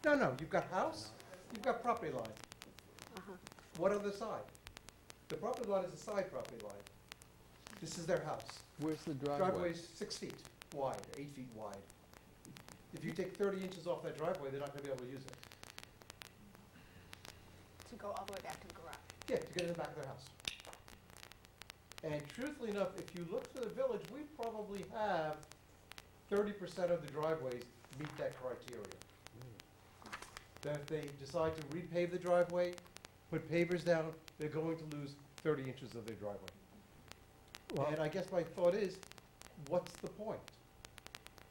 No, you've got house, you've got property line. Uh-huh. What other side? The property line is the side property line. This is their house. Where's the driveway? Driveway's 6 feet wide, 8 feet wide. If you take 30 inches off that driveway, they're not gonna be able to use it. To go all the way back to the garage. Yeah, to get in the back of their house. And truthfully enough, if you look to the village, we probably have 30% of the driveways meet that criteria. That if they decide to repave the driveway, put pavers down, they're going to lose 30 inches of their driveway. Well- And I guess my thought is, what's the point?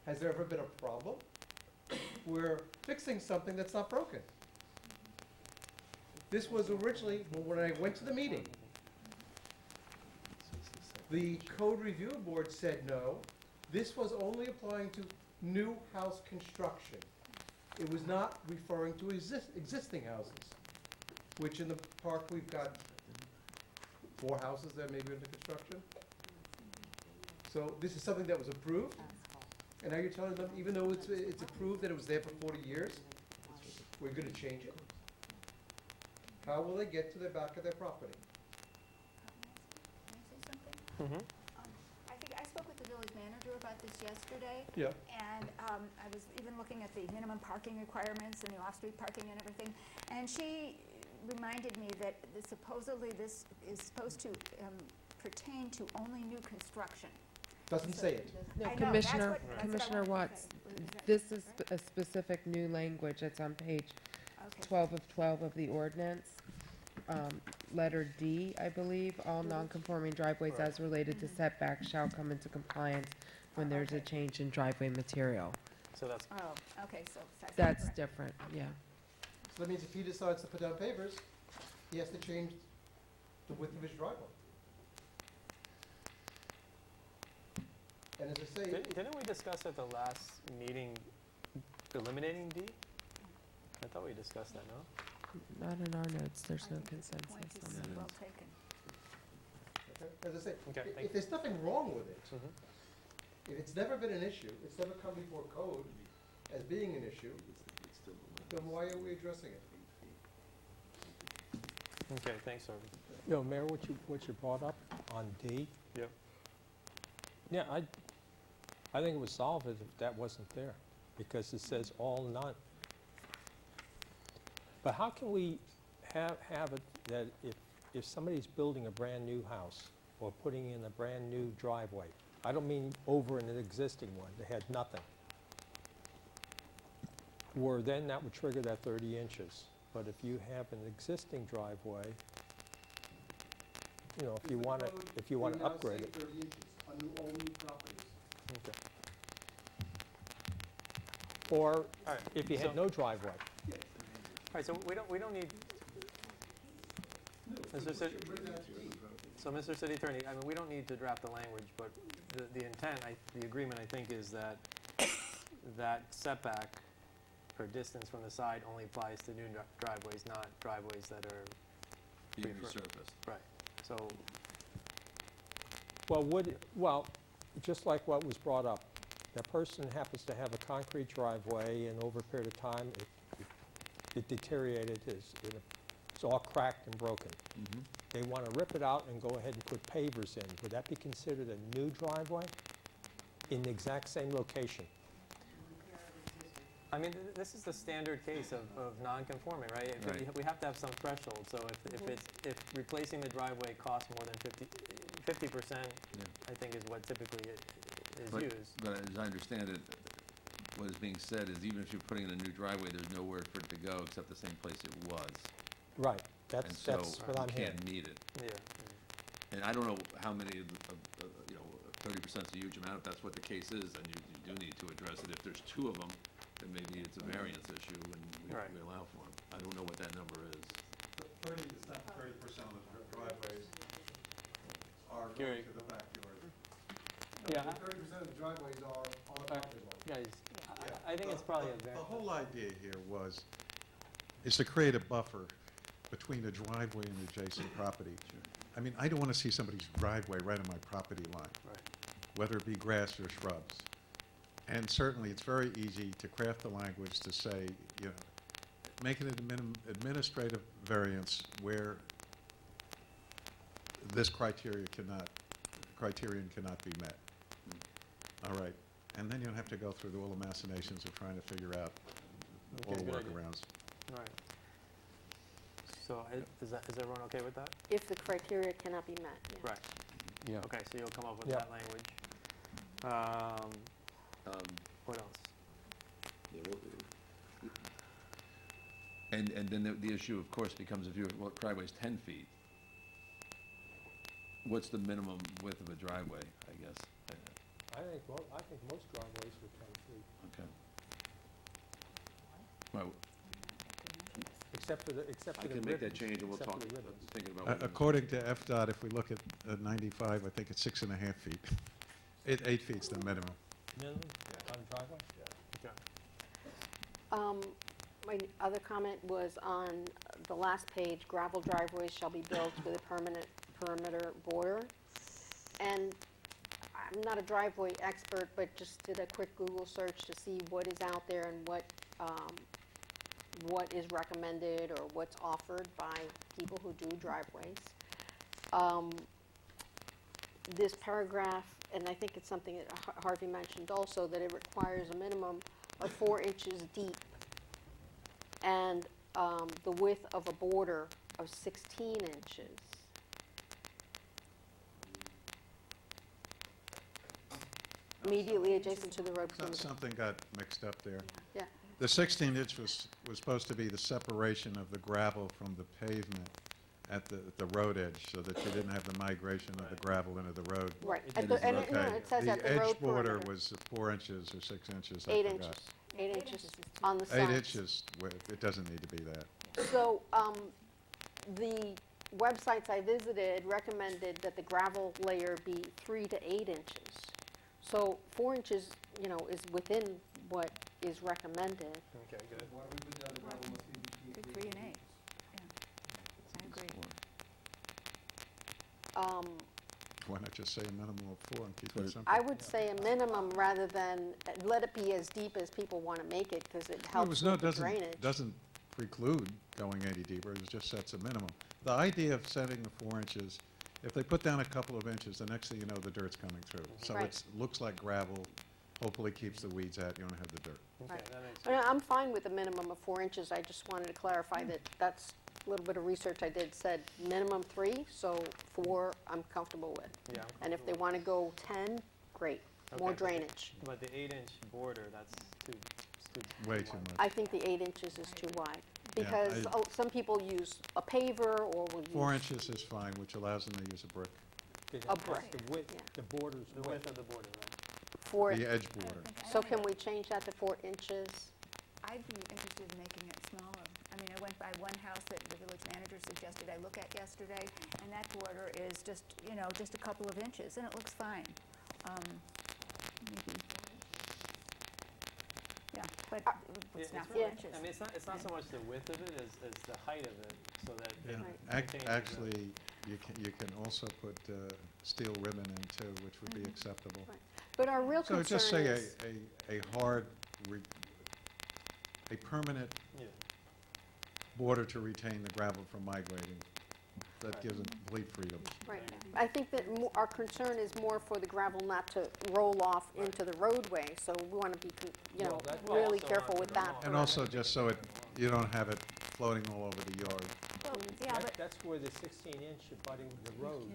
Has there ever been a problem? We're fixing something that's not broken. This was originally, when I went to the meeting, the code review board said no. This was only applying to new house construction. It was not referring to existing houses, which in the park, we've got 4 houses that may be under construction. So this is something that was approved, and now you're telling them, even though it's approved that it was there for 40 years, we're gonna change it? How will they get to the back of their property? Can I say something? Mhm. I think I spoke with the village manager about this yesterday. Yeah. And I was even looking at the minimum parking requirements and the off-street parking and everything. And she reminded me that supposedly this is supposed to pertain to only new construction. Doesn't say it. No, I know, Commissioner, that's what I Commissioner wanted to Watts, say. this is a specific new language. It's on page Okay. 12 of 12 of the ordinance. Letter D, I believe, all non-conforming driveways as related to setbacks shall come into compliance when there's a change in driveway material. So that's, Oh, okay, so that's. That's correct. different, yeah. So that means if he decides to put down pavers, he has to change the width of his driveway. And as I say, didn't we discuss at the last meeting eliminating D? I thought we discussed that, no? Not in our notes, there's I no think the consensus point on is that. well taken. as I say, Okay, thank if there's nothing wrong with it, Mhm. if it's never been an issue, it's never come before code as being an issue, Then why are we addressing it? Okay, thanks, Harvey. You know, Mayor, what you brought up on D, Yep. yeah, I think it would solve it if that wasn't there, because it says all none. But how can we have it that if somebody's building a brand-new house or putting in a brand-new driveway, I don't mean over in an existing one that had nothing, where then that would trigger that 30 inches. But if you have an existing driveway, you know, if you want to upgrade it. 30 inches on all new properties. Okay. Or if you had no driveway. All right, so we don't need, Mr. City, so Mr. City Attorney, I mean, we don't need to draft the language, but the intent, the agreement, I think, is that that setback or distance from the side only applies to new driveways, not driveways that are Being prefer- resurfaced. Right, so, Well, just like what was brought up, that person happens to have a concrete driveway, and over a period of time, it deteriorated, it's all cracked and broken. Mm-hmm. They want to rip it out and go ahead and put pavers in. Would that be considered a new driveway in the exact same location? I mean, this is the standard case of non-conforming, right? Right. We have to have some threshold, so if replacing the driveway costs more than 50%, I think is what typically is used. But as I understand it, what is being said is even if you're putting in a new driveway, there's nowhere for it to go except the same place it was. Right, And that's so what I'm you hearing. can't meet it. Yeah. And I don't know how many you know, 30% is a huge amount. If that's what the case is, then you do need to address it. If there's two of them, then maybe it's a variance issue and we allow for them. I don't know what that number is. 30% of the driveways are Gary. going to the backyard. Yeah, 30% of the driveways are on the property line. Guys, I think it's probably a The variance. whole idea here is to create a buffer between the driveway and the adjacent property. I mean, I don't want to see somebody's driveway right on my property line, whether it be grass or shrubs. And certainly, it's very easy to craft the language to say, you know, make it an administrative variance where this criterion cannot be met. All right, and then you don't have to go through all the machinations of trying to figure out all the good idea. workarounds. All right. So is everyone okay with that? If the criteria cannot be met. Yeah. Right. Yeah. Okay, so you'll come up with Yeah. that language. What else? Yeah, and then the issue, of course, becomes if your driveway's 10 feet, what's the minimum width of a driveway, I guess? I think most driveways are 10 feet, Okay. Well, except for the I can make that change and we'll except talk, for the ribbons. thinking about what. According to FDOT, if we look at 95, I think it's 6.5 feet. 8 feet's the minimum. Minimum on a driveway? Okay. My other comment was on the last page, gravel driveways shall be built with a permanent perimeter border. And I'm not a driveway expert, but just did a quick Google search to see what is out there and what is recommended or what's offered by people who do driveways. This paragraph, and I think it's something that Harvey mentioned also, that it requires a minimum of 4 inches deep and the width of a border of 16 inches. Immediately adjacent to the road. Something got mixed up there. Yeah. The 16-inch was supposed to be the separation of the gravel from the pavement at the road edge, so that you didn't have the migration of the gravel into the road. Right. Okay. It says at the road edge border perimeter. was 4 inches or 6 inches, I 8 forgot. inches. 8 inches on the 8 sides. inches, it doesn't need to be that. So, the websites I visited recommended that the gravel layer be 3 to 8 inches. So 4 inches, you know, is within what is recommended. Okay, good. Why would we put down the gravel must be between 3 and 8. Yeah, I agree. Why not just say a minimum of 4 and keep it simple? I would say a minimum rather than, let it be as deep as people want to make it, because it Well, helps with the drainage. doesn't preclude going any deeper, it just sets a minimum. The idea of setting the 4 inches, if they put down a couple of inches, the next thing you know, the dirt's coming through. So Right. it looks like gravel, hopefully keeps the weeds out, you don't have the dirt. Right. I'm fine with a minimum of 4 inches. I just wanted to clarify that that's a little bit of research I did said minimum 3, so 4 I'm comfortable with. Yeah. And if they want to go 10, great, more Okay, drainage. But the 8-inch border, that's too. Way too much. I think the 8 inches is too wide, Yeah, because some people use a paver or will use. 4 inches is fine, which allows them to use a brick. It A has brick, The width, yeah. the border's The width of the border, right? For, The edge border. so can we change that to 4 inches? I'd be interested in making it smaller. I mean, I went by one house that the village manager suggested I look at yesterday, and that border is just, you know, just a couple of inches, and it looks fine. Maybe. Yeah, but it's not 4 inches. I mean, it's not so much the width of it as the height of it, so that. Yeah. it maintains the- Actually, you can also put steel ribbon in too, which would be acceptable. But our real So concern just say is. a hard, a permanent Yeah. border to retain the gravel from migrating. That gives them complete freedom. Right. I think that our concern is more for the gravel not to roll off into the roadway, so we want to be, Well, that- really also careful onto with the that. lawn. And also just so you don't have it floating all over the yard. Well, yeah, but That's where the 16-inch abutting the road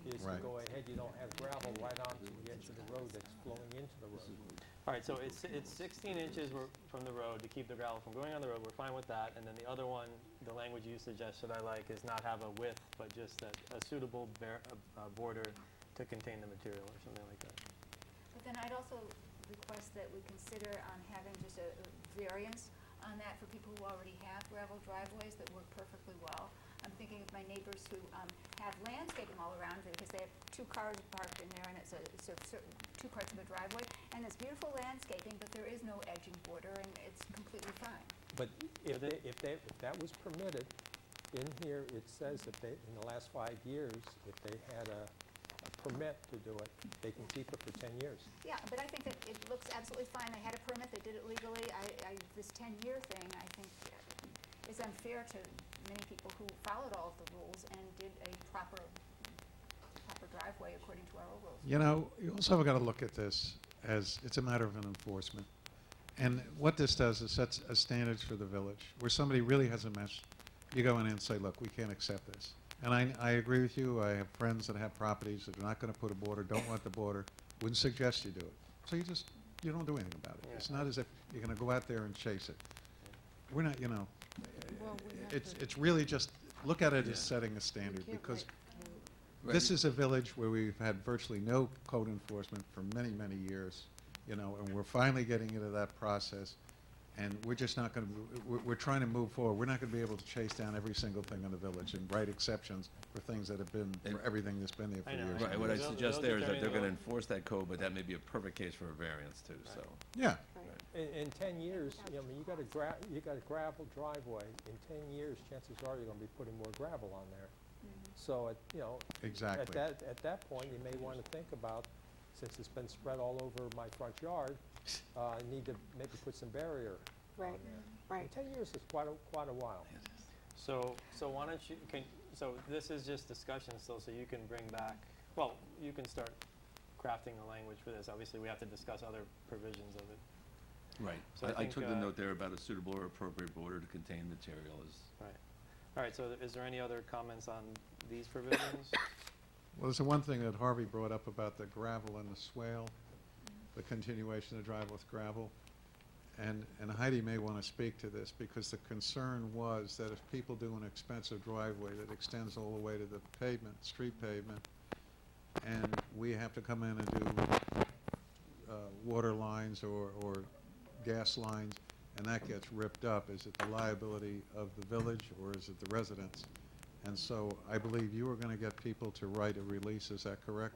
is to Right. go ahead, you don't have gravel right onto the edge of the road that's flowing into the road. All right, so it's 16 inches from the road to keep the gravel from going on the road. We're fine with that. And then the other one, the language you suggested I like, is not have a width, but just a suitable border to contain the material or something like that. But then I'd also request that we consider having just a variance on that for people who already have gravel driveways that work perfectly well. I'm thinking of my neighbors who have landscaping all around it because they have 2 cars parked in there, and it's a 2 parts of a driveway, and it's beautiful landscaping, but there is no edging border, and it's completely fine. But if that was permitted, in here, it says that they, in the last 5 years, if they had a permit to do it, they can keep it for 10 years. Yeah, but I think that it looks absolutely fine. They had a permit, they did it legally. This 10-year thing, I think, is unfair to many people who followed all of the rules and did a proper driveway according to our rules. You know, you also have got to look at this as it's a matter of an enforcement. And what this does is sets a standards for the village, where somebody really has a mess. You go in and say, look, we can't accept this. And I agree with you. I have friends that have properties that are not going to put a border, don't want the border, wouldn't suggest you do it. So you don't do anything about it. Yeah. It's not as if you're going to go out there and chase it. We're not, it's really just, look at it as setting a standard, because this is a village where we've had virtually no code enforcement for many, many years, and we're finally getting into that process, and we're just not going to, we're trying to move forward. We're not going to be able to chase down every single thing in the village and write exceptions for things that have been, for everything that's been there for I know. years. Right, what I They'll- suggest they'll there is that they're determine gonna enforce that code, but that may be a perfect case for a variance too, so. Yeah. In 10 years, I mean, you got a gravel driveway. In 10 years, chances are you're going to be putting more gravel on there. So, Exactly. at that point, you may want to think about, since it's been spread all over my front yard, I need to maybe put some barrier. Right, right. 10 years is quite a while. So why don't you, so this is just discussion still, so you can bring back, well, you can start crafting the language for this. Obviously, we have to discuss other provisions of it. Right. So I I think, took the note there about a suitable or appropriate border to contain material is. Right. All right, so is there any other comments on these provisions? Well, there's the one thing that Harvey brought up about the gravel and the swale, the continuation of drive with gravel. And Heidi may want to speak to this, because the concern was that if people do an expensive driveway that extends all the way to the pavement, street pavement, and we have to come in and do water lines or gas lines, and that gets ripped up, is it the liability of the village or is it the residents? And so I believe you were going to get people to write a release, is that correct?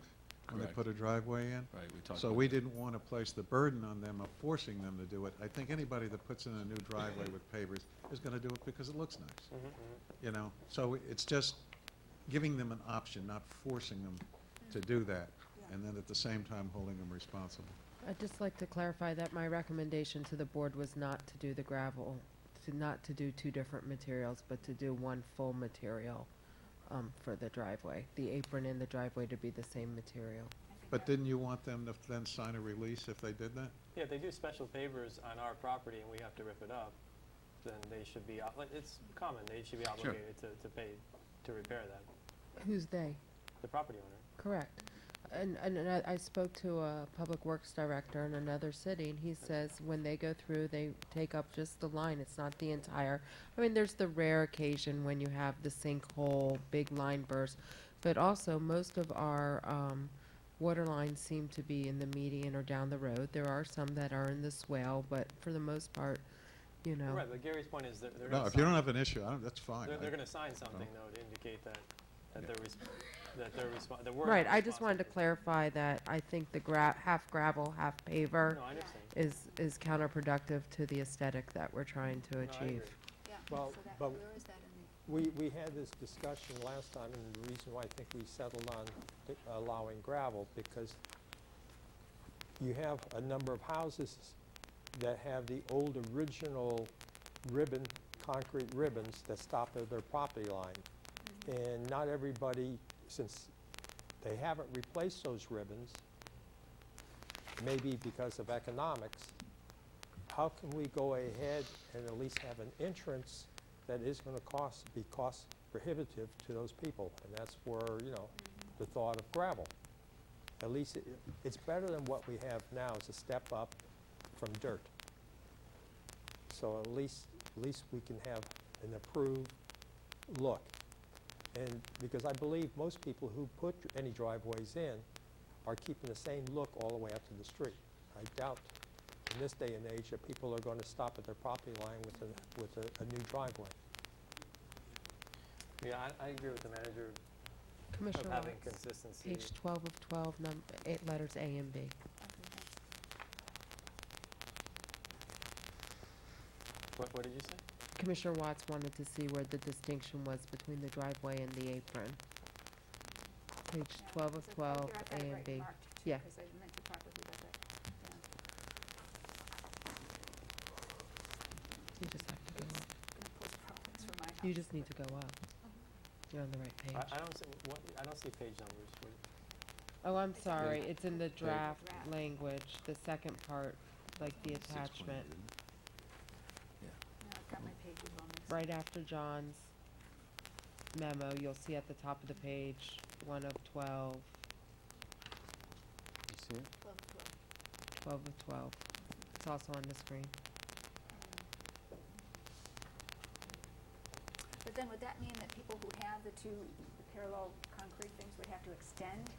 When they Correct. put a driveway in? Right, we talked So about we that. didn't want to place the burden on them of forcing them to do it. I think anybody that puts in a new driveway with pavers is going to do it because it looks nice. So it's just giving them an option, not forcing them to do that, and then at the same time holding them responsible. I'd just like to clarify that my recommendation to the board was not to do the gravel, not to do two different materials, but to do one full material for the driveway. The apron and the driveway to be the same material. But didn't you want them to then sign a release if they did that? Yeah, if they do special favors on our property and we have to rip it up, then they should be, it's common, they should be obligated to pay, to repair that, Who's they? the property owner. Correct. And I spoke to a public works director in another city, and he says when they go through, they take up just the line. It's not the entire. I mean, there's the rare occasion when you have the sinkhole, big line burst, but also most of our water lines seem to be in the median or down the road. There are some that are in the swale, but for the most part, you know. Right, but Gary's point is that they're No, gonna if you don't sign- have an issue, that's fine. They're gonna sign something though to indicate that that we're Right, not I just wanted to responsible. clarify that I think the half gravel, half paver No, I understand. is counterproductive to the aesthetic that we're trying to No, I achieve. agree. Well, So that, but where is that in the? we had this discussion last time, and the reason why I think we settled on allowing gravel, because you have a number of houses that have the old original concrete ribbons that stop at their property line. And not everybody, since they haven't replaced those ribbons, maybe because of economics, how can we go ahead and at least have an entrance that is going to be cost prohibitive to those people? And that's where, you know, the thought of gravel. At least it's better than what we have now. It's a step up from dirt. So at least we can have an approved look. And because I believe most people who put any driveways in are keeping the same look all the way up to the street. I doubt in this day and age that people are going to stop at their property line with a new driveway. Yeah, I agree with the manager Commissioner of having Watts, consistency. page 12 of 12, 8 letters A and B. What did you say? Commissioner Watts wanted to see where the distinction was between the driveway and the apron. Page 12 of 12, A and B. Yeah. Because I meant to properly read that. You just have to go up. Gonna post problems for my house. You just need to go up. You're on the right page. I don't see page numbers. Oh, I'm sorry, it's in the draft language, the second part, like the 6.2. attachment, No, I've got my pages all mixed. right after John's memo, you'll see at the top of the page, 1 of 12, You see it? 12 of 12. It's also on the screen. But then would that mean that people who have the two parallel concrete things would have to extend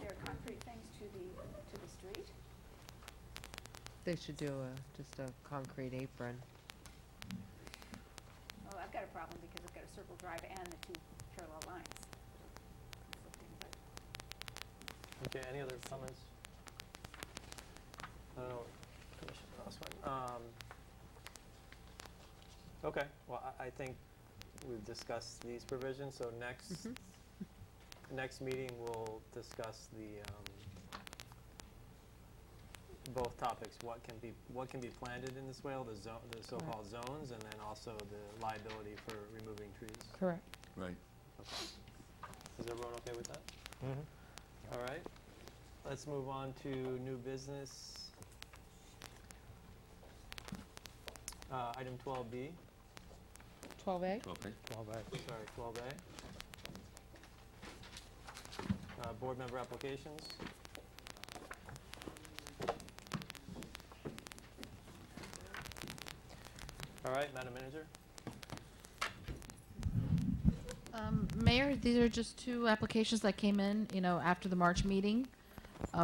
their concrete things to the street? They should do just a concrete apron. Well, I've got a problem because I've got a circle drive and the two parallel lines. Conflicting, but Okay, any other comments? I don't know, Commissioner Rossman. Okay, well, I think we've discussed these provisions, so next meeting we'll discuss the, both topics, what can be planted in the swale, the so-called zones, and then also the liability for removing trees. Correct. Right. Okay. Is everyone okay with that? Mm-hmm. All right, let's move on to new business. Item 12B, 12A? 12A. 12A. sorry, 12A. Board member applications. All right, Madam Manager. Mayor, these are just two applications that came in, after the March meeting.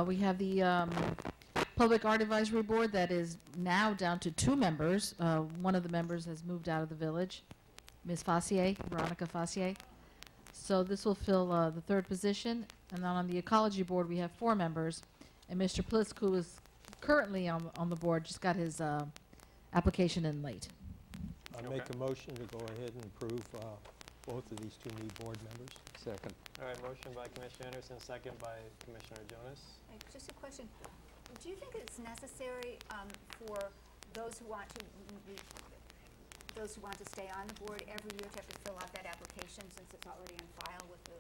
We have the Public Art Advisory Board that is now down to 2 members. One of the members has moved out of the village, Ms. Fassier, Veronica Fassier. So this will fill the 3rd position. And then on the Ecology Board, we have 4 members. And Mr. Plisk, who is currently on the board, just got his application in late. I make a motion to go ahead and approve both of these 2 new board members. Second. All right, motion by Commissioner Anderson, second by Commissioner Jonas. Just a question. Do you think it's necessary for those who want to stay on the board every year to have to fill out that application since it's already on file with the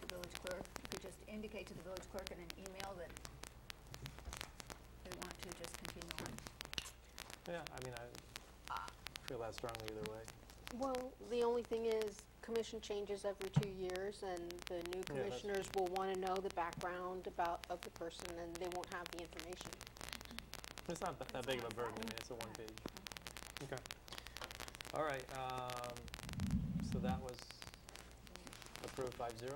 village clerk? You could just indicate to the village clerk in an email that they want to just continue on. Yeah, I mean, I feel that strongly either way. Well, the only thing is, commission changes every 2 years, and the new Yeah, commissioners will want to know the background of the person, and they won't have the information. It's not that big of a burden. I mean, it's a one page. Okay. All right, so that was approved 5-0.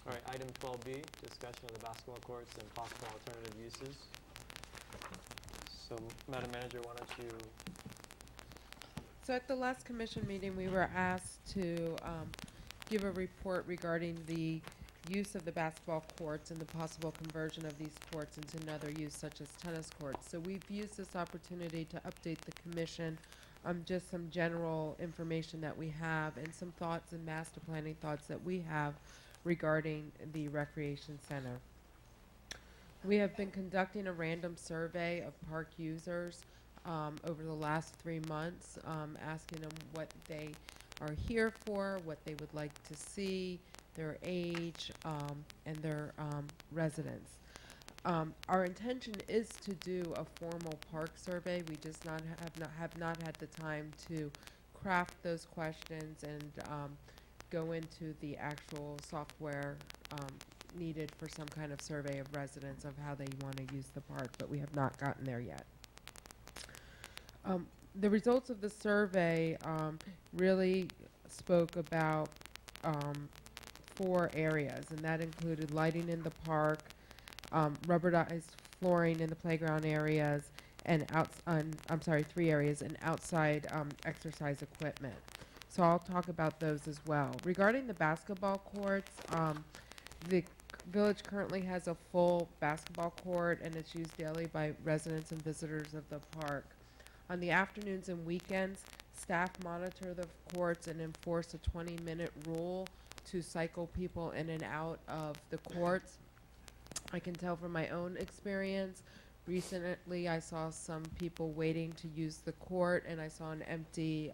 All right, item 12B, discussion of the basketball courts and possible alternative uses. So, Madam Manager, why don't you? So at the last commission meeting, we were asked to give a report regarding the use of the basketball courts and the possible conversion of these courts into another use such as tennis courts. So we've used this opportunity to update the commission on just some general information that we have and some thoughts and master planning thoughts that we have regarding the recreation center. We have been conducting a random survey of park users over the last 3 months, asking them what they are here for, what they would like to see, their age, and their residence. Our intention is to do a formal park survey. We just have not had the time to craft those questions and go into the actual software needed for some kind of survey of residents of how they want to use the park, but we have not gotten there yet. The results of the survey really spoke about 4 areas, and that included lighting in the park, rubberized flooring in the playground areas, and 3 areas, and outside exercise equipment. So I'll talk about those as well. Regarding the basketball courts, the village currently has a full basketball court, and it's used daily by residents and visitors of the park. On the afternoons and weekends, staff monitor the courts and enforce a 20-minute rule to cycle people in and out of the courts. I can tell from my own experience. Recently, I saw some people waiting to use the court, and I saw an empty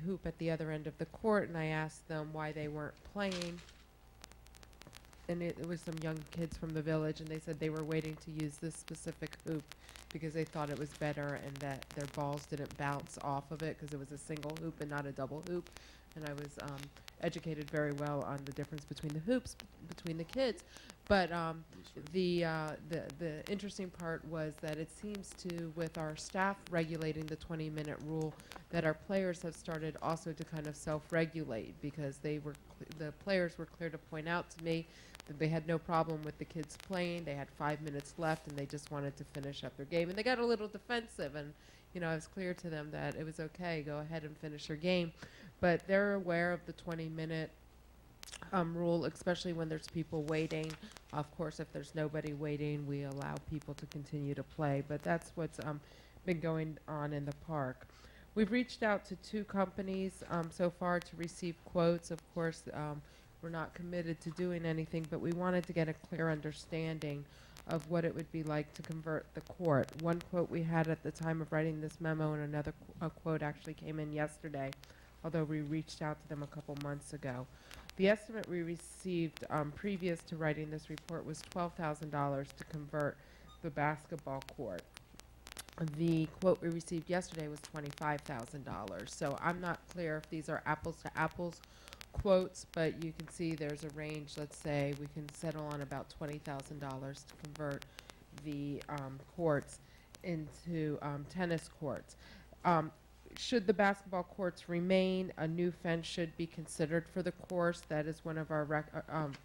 hoop at the other end of the court, and I asked them why they weren't playing. And it was some young kids from the village, and they said they were waiting to use this specific hoop because they thought it was better and that their balls didn't bounce off of it because it was a single hoop and not a double hoop. And I was educated very well on the difference between the hoops between the kids. But the interesting part was that it seems to, with our staff regulating the 20-minute rule, that our players have started also to kind of self-regulate, because the players were clear to point out to me that they had no problem with the kids playing. They had 5 minutes left, and they just wanted to finish up their game. And they got a little defensive, and I was clear to them that it was okay, go ahead and finish your game. But they're aware of the 20-minute rule, especially when there's people waiting. Of course, if there's nobody waiting, we allow people to continue to play. But that's what's been going on in the park. We've reached out to 2 companies so far to receive quotes. Of course, we're not committed to doing anything, but we wanted to get a clear understanding of what it would be like to convert the court. One quote we had at the time of writing this memo, and another quote actually came in yesterday, although we reached out to them a couple months ago. The estimate we received previous to writing this report was $12,000 to convert the basketball court. The quote we received yesterday was $25,000. So I'm not clear if these are apples to apples quotes, but you can see there's a range. Let's say we can settle on about $20,000 to convert the courts into tennis courts. Should the basketball courts remain, a new fence should be considered for the course. That is one of our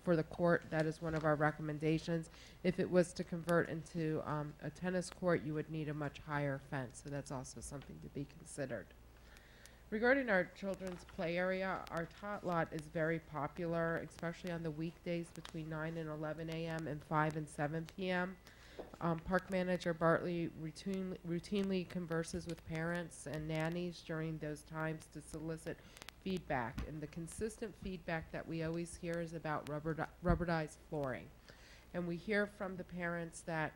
for the court. That is one of our recommendations. If it was to convert into a tennis court, you would need a much higher fence. So that's also something to be considered. Regarding our children's play area, our tot lot is very popular, especially on the weekdays between 9 and 11 a.m. and 5 and 7 p.m. Park Manager Bartley routinely converses with parents and nannies during those times to solicit feedback. And the consistent feedback that we always hear is about rubberized flooring. And we hear from the parents that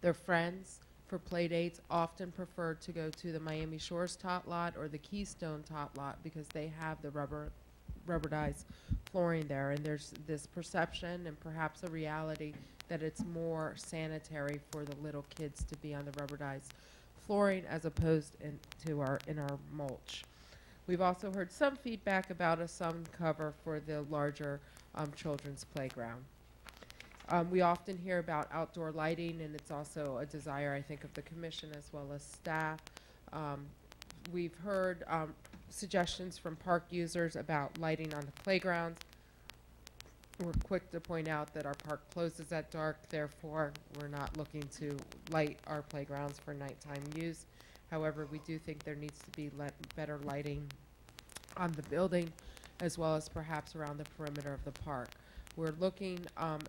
their friends for play dates often prefer to go to the Miami Shores tot lot or the Keystone tot lot because they have the rubberized flooring there. And there's this perception and perhaps a reality that it's more sanitary for the little kids to be on the rubberized flooring as opposed in our mulch. We've also heard some feedback about a sun cover for the larger children's playground. We often hear about outdoor lighting, and it's also a desire, I think, of the commission as well as staff. We've heard suggestions from park users about lighting on the playgrounds. We're quick to point out that our park closes at dark, therefore we're not looking to light our playgrounds for nighttime use. However, we do think there needs to be better lighting on the building as well as perhaps around the perimeter of the park. We're looking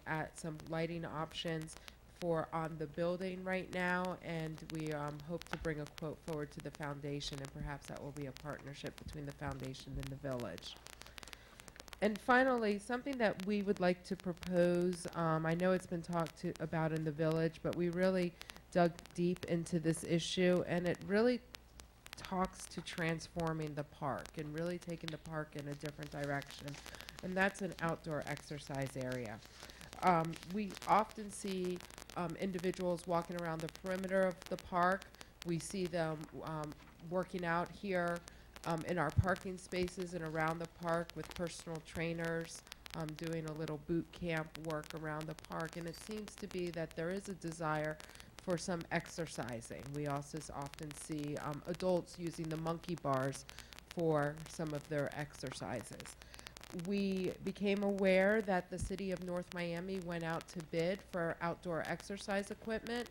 at some lighting options for on the building right now, and we hope to bring a quote forward to the foundation, and perhaps that will be a partnership between the foundation and the village. And finally, something that we would like to propose, I know it's been talked about in the village, but we really dug deep into this issue, and it really talks to transforming the park and really taking the park in a different direction, and that's an outdoor exercise area. We often see individuals walking around the perimeter of the park. We see them working out here in our parking spaces and around the park with personal trainers, doing a little boot camp work around the park. And it seems to be that there is a desire for some exercising. We also often see adults using the monkey bars for some of their exercises. We became aware that the city of North Miami went out to bid for outdoor exercise equipment.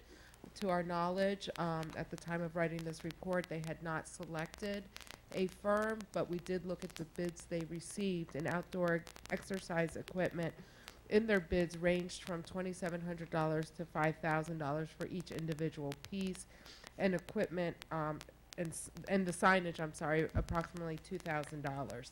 To our knowledge, at the time of writing this report, they had not selected a firm, but we did look at the bids they received, and outdoor exercise equipment in their bids ranged from $2,700 to $5,000 for each individual piece, and equipment and the signage, approximately $2,000.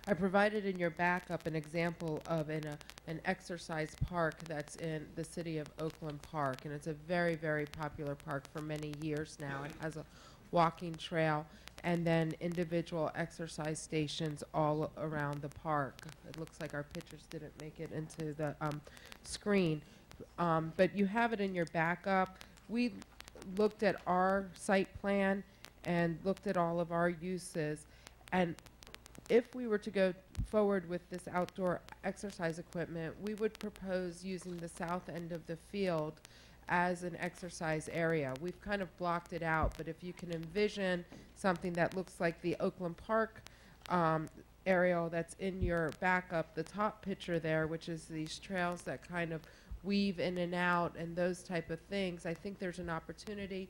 I provided in your backup an example of an exercise park that's in the city of Oakland Park, and it's a very, very popular park for many years now. It has a walking trail and then individual exercise stations all around the park. It looks like our pictures didn't make it into the screen, but you have it in your backup. We looked at our site plan and looked at all of our uses, and if we were to go forward with this outdoor exercise equipment, we would propose using the south end of the field as an exercise area. We've kind of blocked it out, but if you can envision something that looks like the Oakland Park aerial that's in your backup, the top picture there, which is these trails that kind of weave in and out and those type of things, I think there's an opportunity.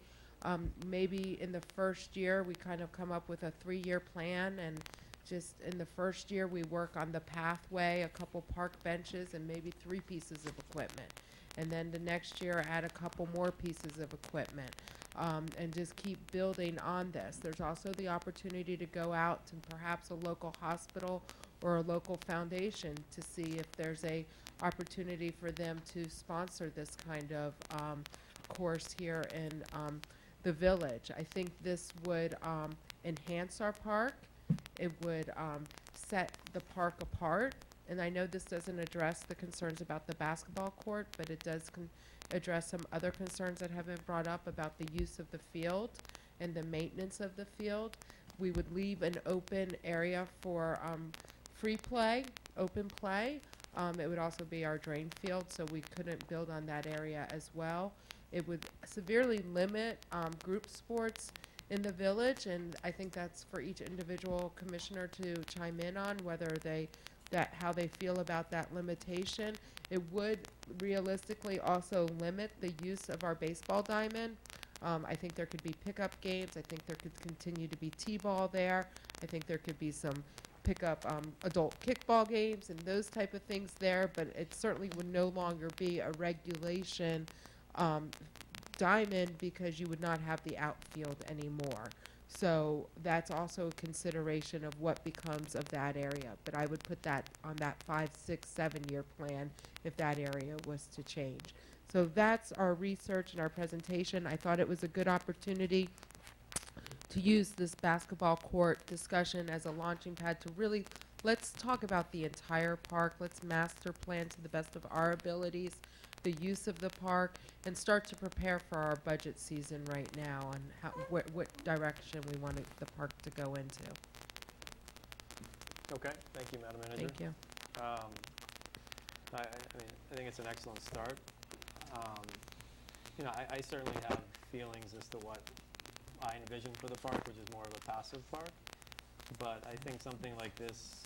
Maybe in the first year we kind of come up with a 3-year plan, and just in the first year we work on the pathway, a couple park benches, and maybe 3 pieces of equipment. And then the next year add a couple more pieces of equipment, and just keep building on this. There's also the opportunity to go out to perhaps a local hospital or a local foundation to see if there's a opportunity for them to sponsor this kind of course here in the village. I think this would enhance our park. It would set the park apart. And I know this doesn't address the concerns about the basketball court, but it does address some other concerns that have been brought up about the use of the field and the maintenance of the field. We would leave an open area for free play, open play. It would also be our drain field, so we couldn't build on that area as well. It would severely limit group sports in the village, and I think that's for each individual commissioner to chime in on whether how they feel about that limitation. It would realistically also limit the use of our baseball diamond. I think there could be pickup games. I think there could continue to be t-ball there. I think there could be some pick up adult kickball games and those type of things there, but it certainly would no longer be a regulation diamond because you would not have the outfield anymore. So that's also a consideration of what becomes of that area. But I would put that on that 5, 6, 7-year plan if that area was to change. So that's our research and our presentation. I thought it was a good opportunity to use this basketball court discussion as a launching pad to really, let's talk about the entire park. Let's master plan to the best of our abilities the use of the park and start to prepare for our budget season right now and how, what direction we want the park to go into. Okay, thank you, Madam Manager. Thank you. I mean, I think it's an excellent start. You know, I certainly have feelings as to what I envision for the park, which is more of a passive park. But I think something like this,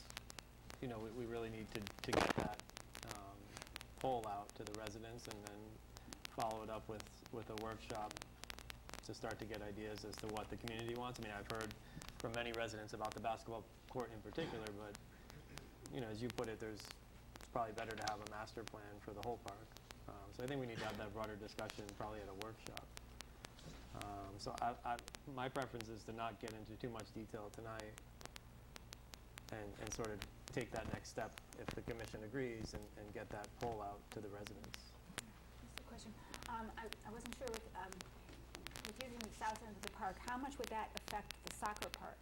you know, we really need to get that poll out to the residents and then follow it up with a workshop to start to get ideas as to what the community wants. I mean, I've heard from many residents about the basketball court in particular, but, you know, as you put it, it's probably better to have a master plan for the whole park. So I think we need to have that broader discussion probably at a workshop. So my preference is to not get into too much detail tonight and sort of take that next step if the commission agrees and get that poll out to the residents. Just a question. I wasn't sure with using the south end of the park, how much would that affect the soccer park?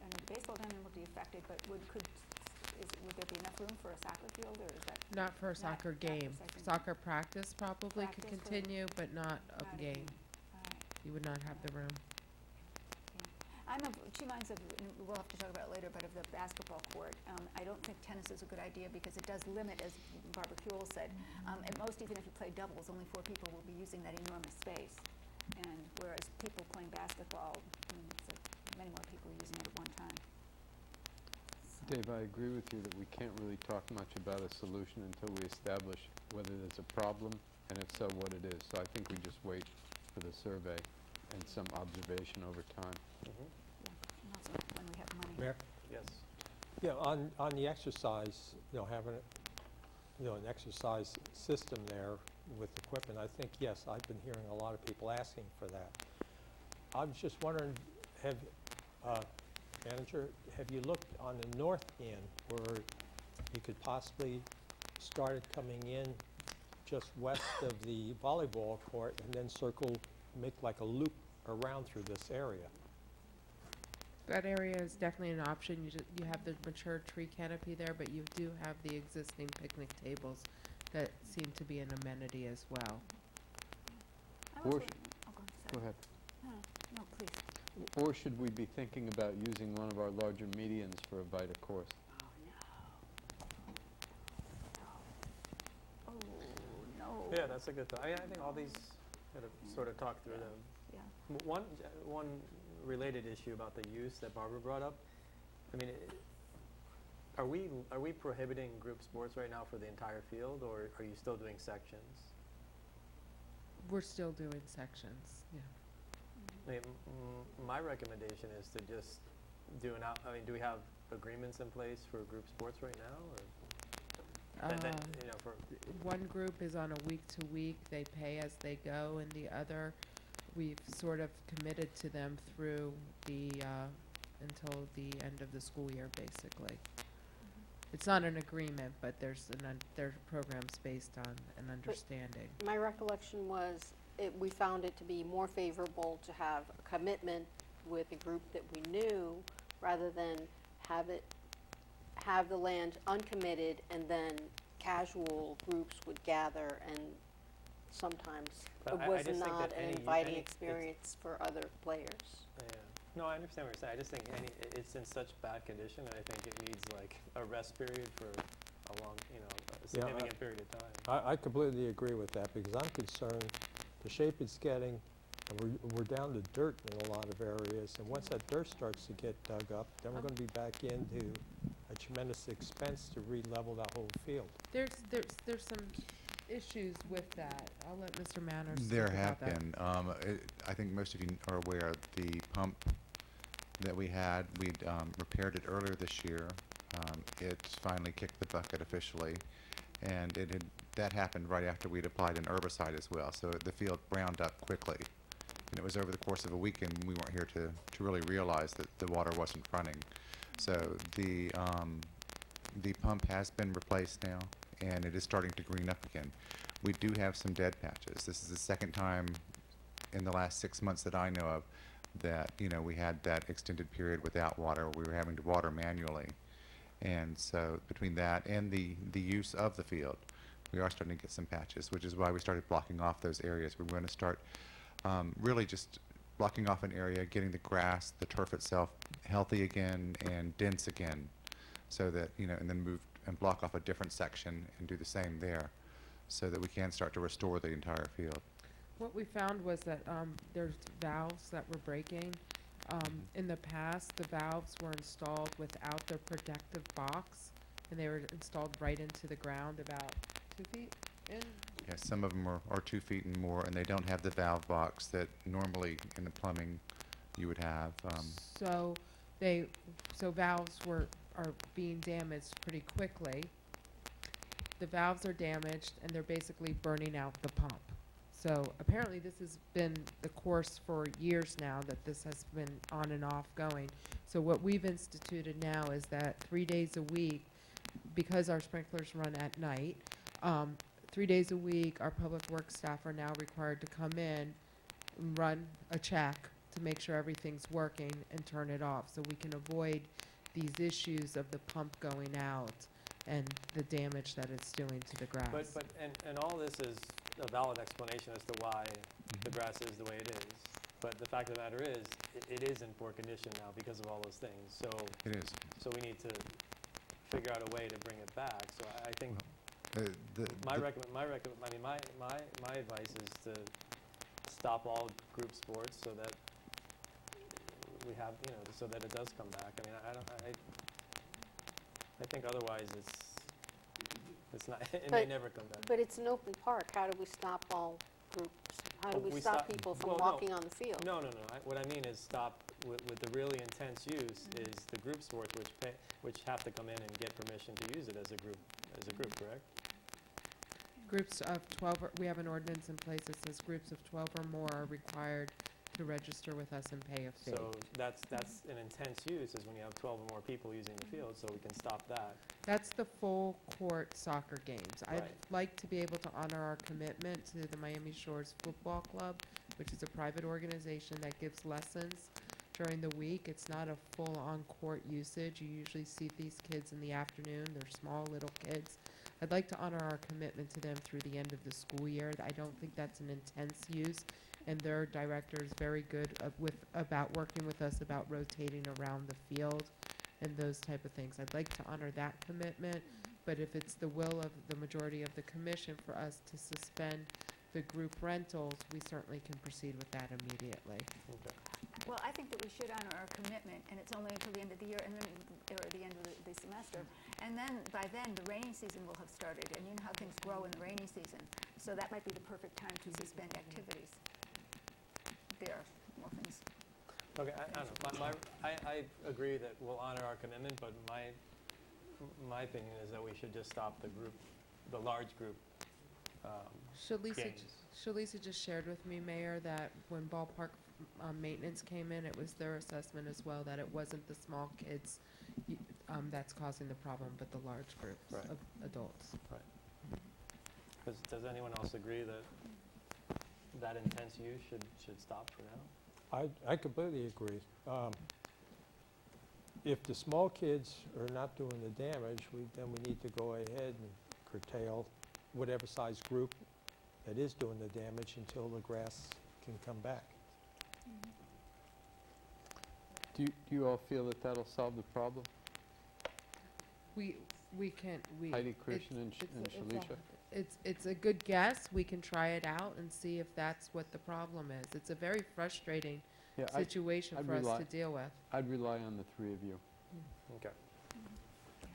I mean, the baseball diamond will be affected, but would there be enough room for a soccer field, or is that Not for a soccer game. Soccer practice probably could continue, but not a game. You would not have the room. I'm of two minds of, and we'll have to talk about it later, but of the basketball court. I don't think tennis is a good idea because it does limit, as Barbara Kuehl said. At most, even if you play doubles, only 4 people will be using that enormous space. And whereas people playing basketball, I mean, it's like many more people using it at one time. Dave, I agree with you that we can't really talk much about a solution until we establish whether there's a problem, and if so, what it is. So I think we just wait for the survey and some observation over time. When we have money. Mayor? Yes. Yeah, on the exercise, you know, having an exercise system there with equipment, I think, yes, I've been hearing a lot of people asking for that. I was just wondering, Manager, have you looked on the north end where you could possibly start it coming in just west of the volleyball court and then make like a loop around through this area? That area is definitely an option. You have the mature tree canopy there, but you do have the existing picnic tables that seem to be an amenity as well. Or go ahead. No, please. Or should we be thinking about using one of our larger medians for a Vita course? Oh, no. Yeah, that's a good thought. I think all these sort of talk through them. Yeah. One related issue about the use that Barbara brought up. I mean, are we prohibiting group sports right now for the entire field, or are you still doing sections? We're still doing sections, yeah. I mean, my recommendation is to just do do we have agreements in place for group sports right now, or? You know, one group is on a week-to-week. They pay as they go, and the other, we've sort of committed to them through the until the end of the school year, basically. It's not an agreement, but there's programs based on an understanding. My recollection was we found it to be more favorable to have a commitment with a group that we knew rather than have the land uncommitted and then casual groups would gather, and sometimes But it was I just think not that an any- inviting any- experience for other players. Yeah. No, I understand what you're saying. I just think it's in such bad condition, and I think it needs like a rest period for a long, you know, a significant period of time. I completely agree with that because I'm concerned the shape it's getting, and we're down to dirt in a lot of areas, and once that dirt starts to get dug up, then we're going to be back into a tremendous expense to re-level that whole field. There's some issues with that. I'll let Mr. Manners speak There about have that. been. I think most of you are aware the pump that we had, we'd repaired it earlier this year. It finally kicked the bucket officially, and that happened right after we'd applied an herbicide as well. So the field browned up quickly, and it was over the course of a weekend. We weren't here to really realize that the water wasn't running. So the pump has been replaced now, and it is starting to green up again. We do have some dead patches. This is the second time in the last 6 months that I know of that, we had that extended period without water. We were having to water manually. And so between that and the use of the field, we are starting to get some patches, which is why we started blocking off those areas. We're going to start really just blocking off an area, getting the grass, the turf itself healthy again and dense again, so that, and then move and block off a different section and do the same there, so that we can start to restore the entire field. What we found was that there's valves that were breaking. In the past, the valves were installed without their protective box, and they were installed right into the ground about 2 feet in. Yes, some of them are 2 feet and more, and they don't have the valve box that normally in the plumbing you would have. So valves are being damaged pretty quickly. The valves are damaged, and they're basically burning out the pump. So apparently this has been the course for years now, that this has been on and off going. So what we've instituted now is that 3 days a week, because our sprinklers run at night, 3 days a week, our public works staff are now required to come in and run a check to make sure everything's working and turn it off, so we can avoid these issues of the pump going out and the damage that it's doing to the grass. And all this is a valid explanation as to why the grass is the way it is. But the fact of the matter is, it is in poor condition now because of all those things. So it is. So we need to figure out a way to bring it back. So I think my advice is to stop all group sports so that we have, so that it does come back. I mean, I think otherwise it's not. It may never come back. But it's an open park. How do we stop all groups? How do we stop people from walking on the field? No. What I mean is stop with the really intense use is the group sports which have to come in and get permission to use it as a group, correct? Groups of 12, we have an ordinance in place that says groups of 12 or more are required to register with us and pay a fee. So that's an intense use, is when you have 12 or more people using the field, so we can stop that. That's the full court soccer games. Right. I'd like to be able to honor our commitment to the Miami Shores Football Club, which is a private organization that gives lessons during the week. It's not a full on-court usage. You usually see these kids in the afternoon. They're small little kids. I'd like to honor our commitment to them through the end of the school year. I don't think that's an intense use, and their director is very good about working with us about rotating around the field and those type of things. I'd like to honor that commitment, but if it's the will of the majority of the commission for us to suspend the group rentals, we certainly can proceed with that immediately. Okay. Well, I think that we should honor our commitment, and it's only until the end of the year, and then, or the end of the semester. And then, by then, the rainy season will have started, and you know how things grow in the rainy season. So that might be the perfect time to suspend activities. There are more things. Okay, I don't know. I agree that we'll honor our commitment, but my opinion is that we should just stop the large group games. Shalisa just shared with me, Mayor, that when ballpark maintenance came in, it was their assessment as well that it wasn't the small kids that's causing the problem, but the large groups of adults. Right. Does anyone else agree that intense use should stop for now? I completely agree. If the small kids are not doing the damage, then we need to go ahead and curtail whatever size group that is doing the damage until the grass can come back. Do you all feel that that'll solve the problem? We can. Heidi, Christian, and Shalisha? It's a good guess. We can try it out and see if that's what the problem is. It's a very frustrating situation for us to deal with. I'd rely on the three of you. Okay.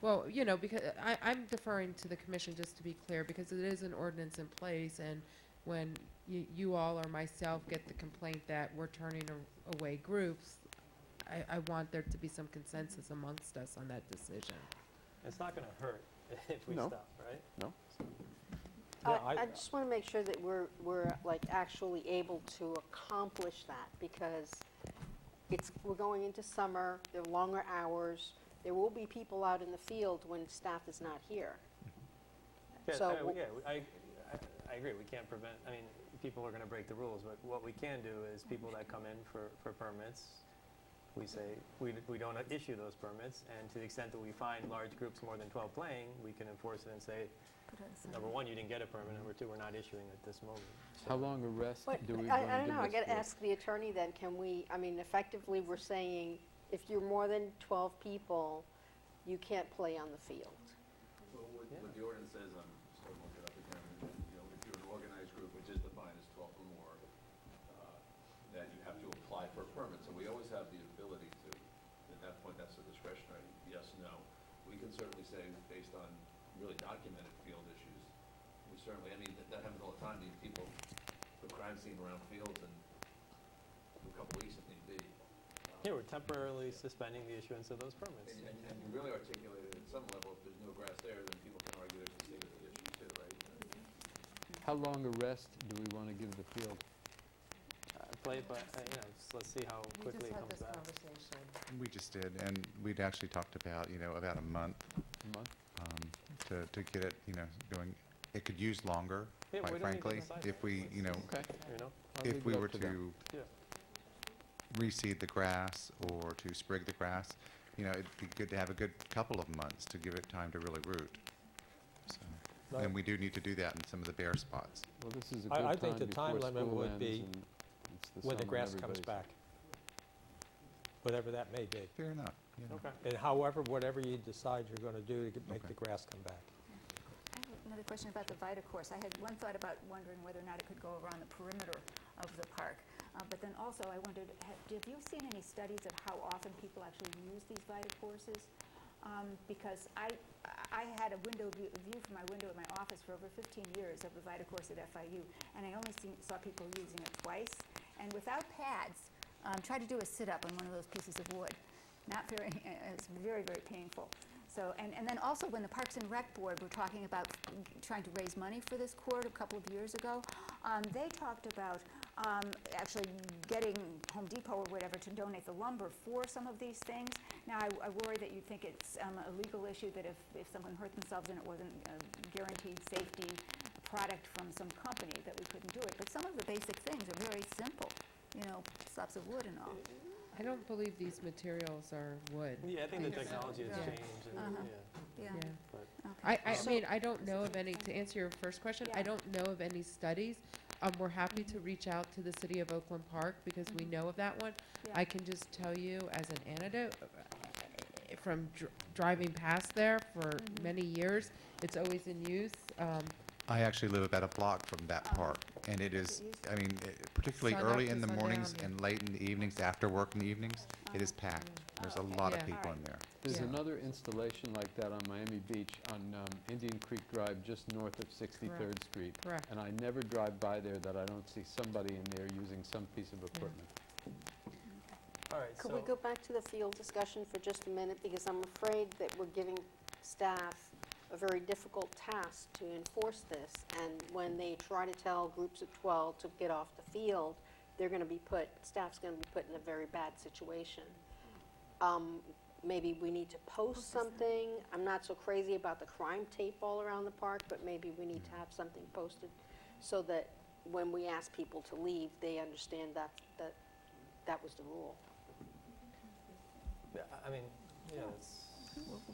Well, because I'm deferring to the commission, just to be clear, because it is an ordinance in place, and when you all or myself get the complaint that we're turning away groups, I want there to be some consensus amongst us on that decision. It's not gonna hurt if we No. stop, right? No? Yeah, I just want to make sure that we're like actually able to accomplish that, because we're going into summer, there are longer hours, there will be people out in the field when staff is not here. Yeah, So I agree, we can't prevent, I mean, people are gonna break the rules, but what we can do is people that come in for permits, we say, we don't issue those permits, and to the extent that we find large groups more than 12 playing, we can enforce it and say, number one, you didn't get a permit, number two, we're not issuing at this moment. How long a rest But do we I want to don't give know, I this got to for? ask the attorney then, can we, I mean, effectively, we're saying if you're more than 12 people, you can't play on the field. Well, what the ordinance says, I'm still looking it up again, you know, if you're an organized group, which is defined as 12 or more, that you have to apply for a permit. So we always have the ability to, at that point, that's a discretionary yes, no. We can certainly say, based on really documented field issues, we certainly, I mean, that happens all the time, these people, the crime scene around fields and for a couple weeks if need be. Yeah, we're temporarily suspending the issuance of those permits. And you really articulated at some level, if there's no grass there, then people can argue there's a safety issue too, right? How long a rest do we want to give the field? Play it, but, let's see how quickly it comes back. We just did, and we'd actually talked about, about a month. A month? To get it, going. It could use longer, Yeah, we quite don't need to frankly, decide if that. we, Okay. I'll if leave we it up were to them. to Yeah. reseed the grass or to sprig the grass, it'd be good to have a good couple of months to give it time to really root. So, Right. and we do need to do that in some of the bare spots. Well, this is a I good think time the time before limit school would ends be and it's the when the summer, grass comes everybody's- back, whatever that may be. Fair enough. Okay. And whatever you decide you're going to do to make the grass come back. I have another question about the Vita course. I had one thought about wondering whether or not it could go around the perimeter of the park. But then also I wondered, have you seen any studies of how often people actually use these Vita courses? Because I had a view from my window at my office for over 15 years of the Vita course at FIU, and I only saw people using it twice. And without pads, try to do a sit-up on one of those pieces of wood. Not very, it's very, very painful. So, and then also when the Parks and Rec Board were talking about trying to raise money for this court a couple of years ago, they talked about actually getting Home Depot or whatever to donate the lumber for some of these things. Now, I worry that you think it's a legal issue that if someone hurt themselves and it wasn't a guaranteed safety product from some company, that we couldn't do it. But some of the basic things are very simple, slabs of wood and all. I don't believe these materials are wood. Yeah, I think the technology has Yeah. changed, and, Yeah. Yeah. but. I mean, I don't know of any, to answer your first question, I don't know of any studies. We're happy to reach out to the city of Oakland Park because we know of that one. Yeah. I can just tell you as an anecdote, from driving past there for many years, it's always in use. I actually live about a block from that park, and it is, I mean, particularly Sun up early to in the sundown, mornings yeah. and late in the evenings, after work in the evenings, it is packed. There's a lot of Yeah. people in there. There's Yeah. another installation like that on Miami Beach on Indian Creek Drive, just north of 63rd Street. Correct. And I never drive by there that I don't see somebody in there using some piece of equipment. All right, Could we go back to the field discussion for just a minute? Because I'm afraid that we're giving staff a very difficult task to enforce this. And when they try to tell groups of 12 to get off the field, staff's going to be put in a very bad situation. Maybe we need to post something. I'm not so crazy about the crime tape all around the park, but maybe we need to have something posted so that when we ask people to leave, they understand that was the rule. Yeah, I mean, it's.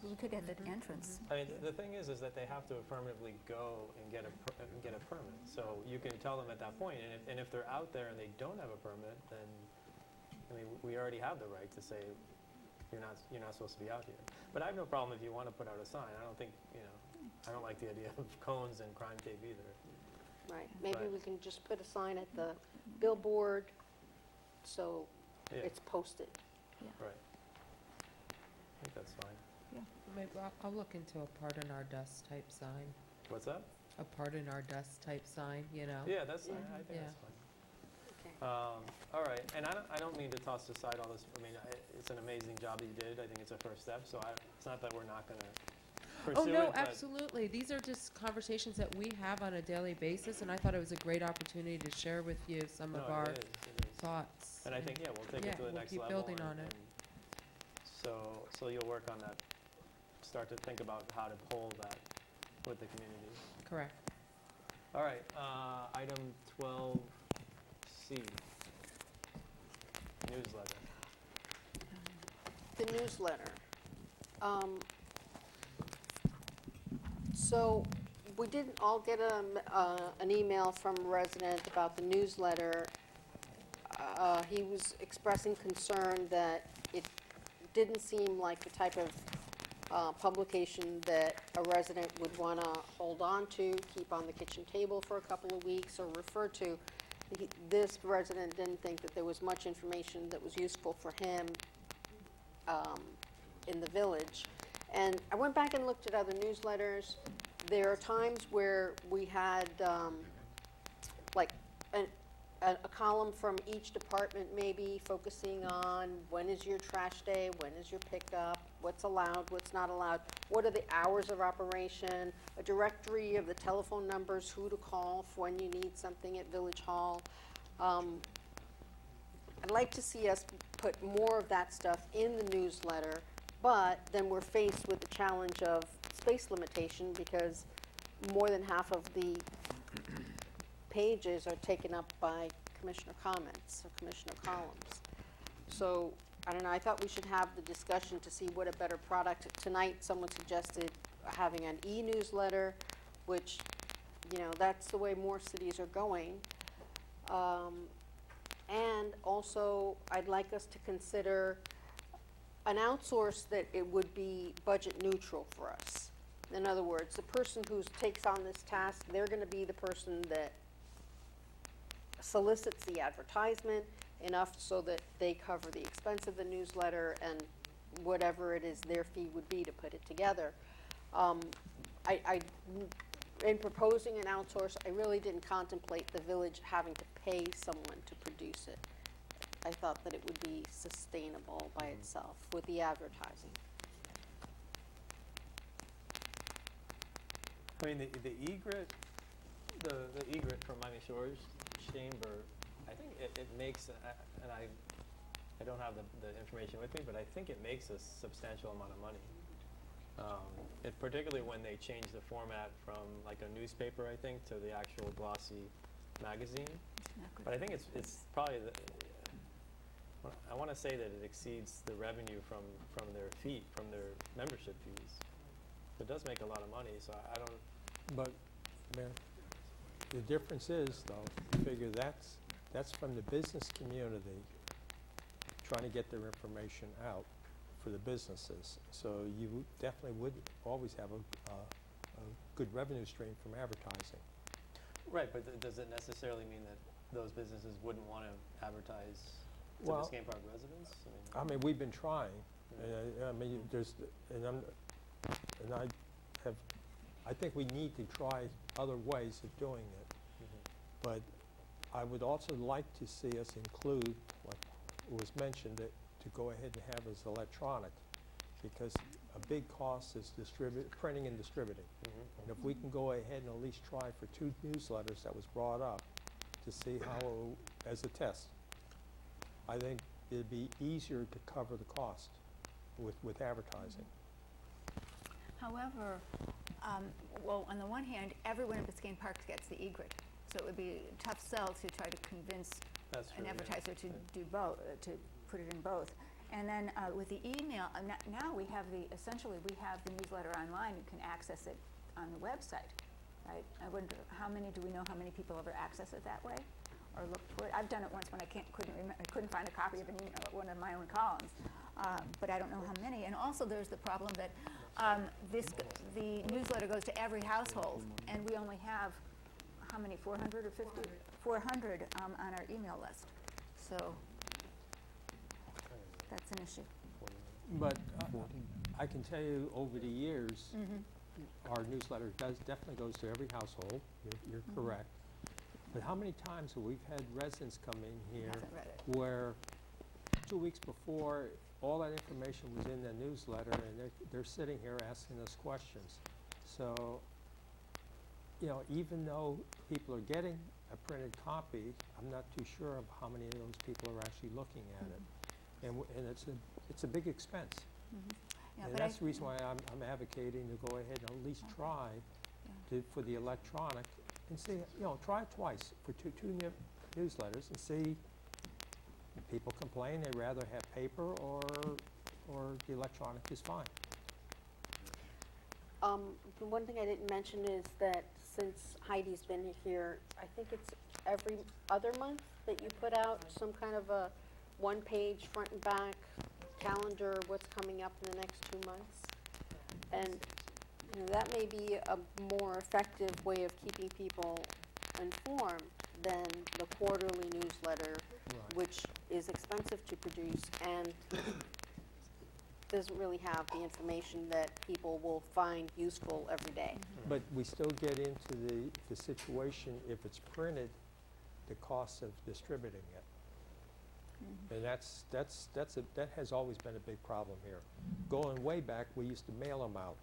We could get the entrance. I mean, the thing is that they have to affirmatively go and get a permit. So you can tell them at that point, and if they're out there and they don't have a permit, then, I mean, we already have the right to say, you're not supposed to be out here. But I have no problem if you want to put out a sign. I don't think, I don't like the idea of cones and crime tape either. Right, maybe But- we can just put a sign at the billboard so Yeah. it's posted. Right. I think that's fine. Maybe I'll look into a pardon our dust type sign. What's that? A pardon our dust type sign, Yeah, that's, I think Yeah. that's fine. Okay. All right, and I don't mean to toss aside all this, I mean, it's an amazing job that you did, I think it's a first step, so it's not that we're not gonna pursue Oh, no, it, but- absolutely. These are just conversations that we have on a daily basis, and I thought it was a great opportunity to share with you some No, of it our is, it is. thoughts. And I think, yeah, we'll take it to the we'll next keep level. building on it. So you'll work on that, start to think about how to pull that with the community. Correct. All right, item 12C, newsletter. The newsletter. So we didn't all get an email from a resident about the newsletter. He was expressing concern that it didn't seem like the type of publication that a resident would want to hold on to, keep on the kitchen table for a couple of weeks, or refer to. This resident didn't think that there was much information that was useful for him in the village. And I went back and looked at other newsletters. There are times where we had like a column from each department maybe focusing on when is your trash day, when is your pickup, what's allowed, what's not allowed, what are the hours of operation, a directory of the telephone numbers, who to call for when you need something at Village Hall. I'd like to see us put more of that stuff in the newsletter, but then we're faced with the challenge of space limitation because more than half of the pages are taken up by commissioner comments or commissioner columns. So, I don't know, I thought we should have the discussion to see what a better product. Tonight, someone suggested having an e-newsletter, which, you know, that's the way more cities are going. And also, I'd like us to consider an outsource that it would be budget neutral for us. In other words, the person who takes on this task, they're going to be the person that solicits the advertisement enough so that they cover the expense of the newsletter and whatever it is their fee would be to put it together. In proposing an outsource, I really didn't contemplate the village having to pay someone to produce it. I thought that it would be sustainable by itself with the advertising. I mean, the egret, the egret from Miami Shores Chamber, I think it makes, and I don't have the information with me, but I think it makes a substantial amount of money. Particularly when they change the format from like a newspaper, I think, to the actual glossy magazine. But I think it's probably I want to say that it exceeds the revenue from their fee, from their membership fees. It does make a lot of money, so I don't. But, Mayor, the difference is, though, figure that's from the business community trying to get their information out for the businesses. So you definitely would always have a good revenue stream from advertising. Right, but does it necessarily mean that those businesses wouldn't want to advertise to Well, Biscayne Park residents? I mean, we've been trying. I mean, I think we need to try other ways of doing it. But I would also like to see us include what was mentioned, that to go ahead and have as electronic, because a big cost is printing and distributing. And if we can go ahead and at least try for 2 newsletters that was brought up to see how, as a test, I think it'd be easier to cover the cost with advertising. However, well, on the one hand, everyone in Biscayne Park gets the egret, so it would be a tough sell to try to convince an advertiser to do both, to put it in both. And then with the email, now we have essentially we have the newsletter online. You can access it on the website, right? I wonder do we know how many people ever access it that way, or look for it? I've done it once when I couldn't find a copy of one of my own columns, but I don't know how many. And also there's the problem that the newsletter goes to every household, and we only have how many, 400 or 50? 400 on our email list. So that's an issue. But I can tell you, over the years, our newsletter definitely goes to every household. You're correct. But how many times have we had residents come in here where 2 weeks before all that information was in the newsletter, and they're sitting here asking us questions. So, you know, even though people are getting a printed copy, I'm not too sure of how many of those people are actually looking at it. And it's a big expense. Yeah, And but that's the reason why I'm advocating to go ahead and at least try for the electronic and see, you know, try it twice for two newsletters and see if people complain they rather have paper or the electronic is fine. The one thing I didn't mention is that since Heidi's been here, I think it's every other month that you put out some kind of a one-page front and back calendar of what's coming up in the next 2 months. And you know, that may be a more effective way of keeping people informed than the quarterly newsletter, which is expensive to produce and doesn't really have the information that people will find useful every day. But we still get into the situation, if it's printed, the cost of distributing it. And that has always been a big problem here. Going way back, we used to mail them out.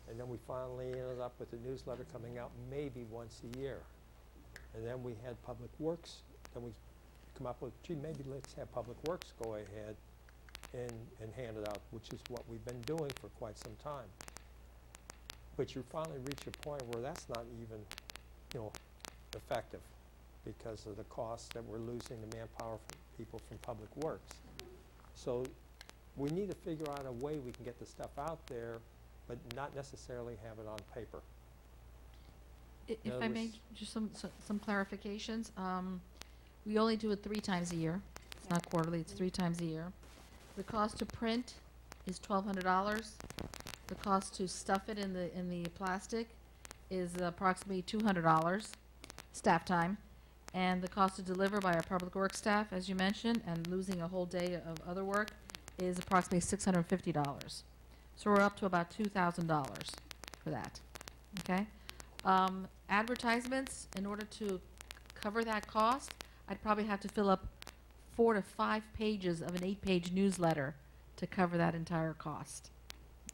And then we finally ended up with a newsletter coming out maybe once a year. And then we had Public Works, then we come up with, gee, maybe let's have Public Works go ahead and hand it out, which is what we've been doing for quite some time. But you finally reach a point where that's not even, you know, effective because of the costs that we're losing the manpower from people from Public Works. So we need to figure out a way we can get the stuff out there, but not necessarily have it on paper. If I may, just some clarifications. We only do it 3 times a year. It's not quarterly, it's 3 times a year. The cost to print is $1,200. The cost to stuff it in the plastic is approximately $200, staff time. And the cost to deliver by our Public Works staff, as you mentioned, and losing a whole day of other work is approximately $650. So we're up to about $2,000 for that, okay? Advertisements, in order to cover that cost, I'd probably have to fill up 4 to 5 pages of an 8-page newsletter to cover that entire cost,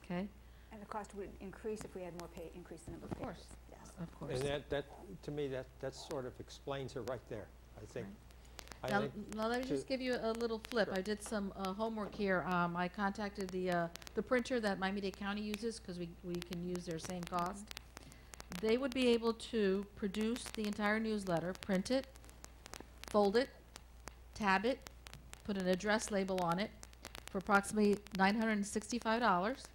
okay? And the cost would increase if we had more increase the number of papers. Yes. Of course. And that to me, that sort of explains it right there, I think. Now, let me just give you a little flip. I did some homework here. I contacted the printer that Miami-Dade County uses because we can use their same cost. They would be able to produce the entire newsletter, print it, fold it, tab it, put an address label on it for approximately $965,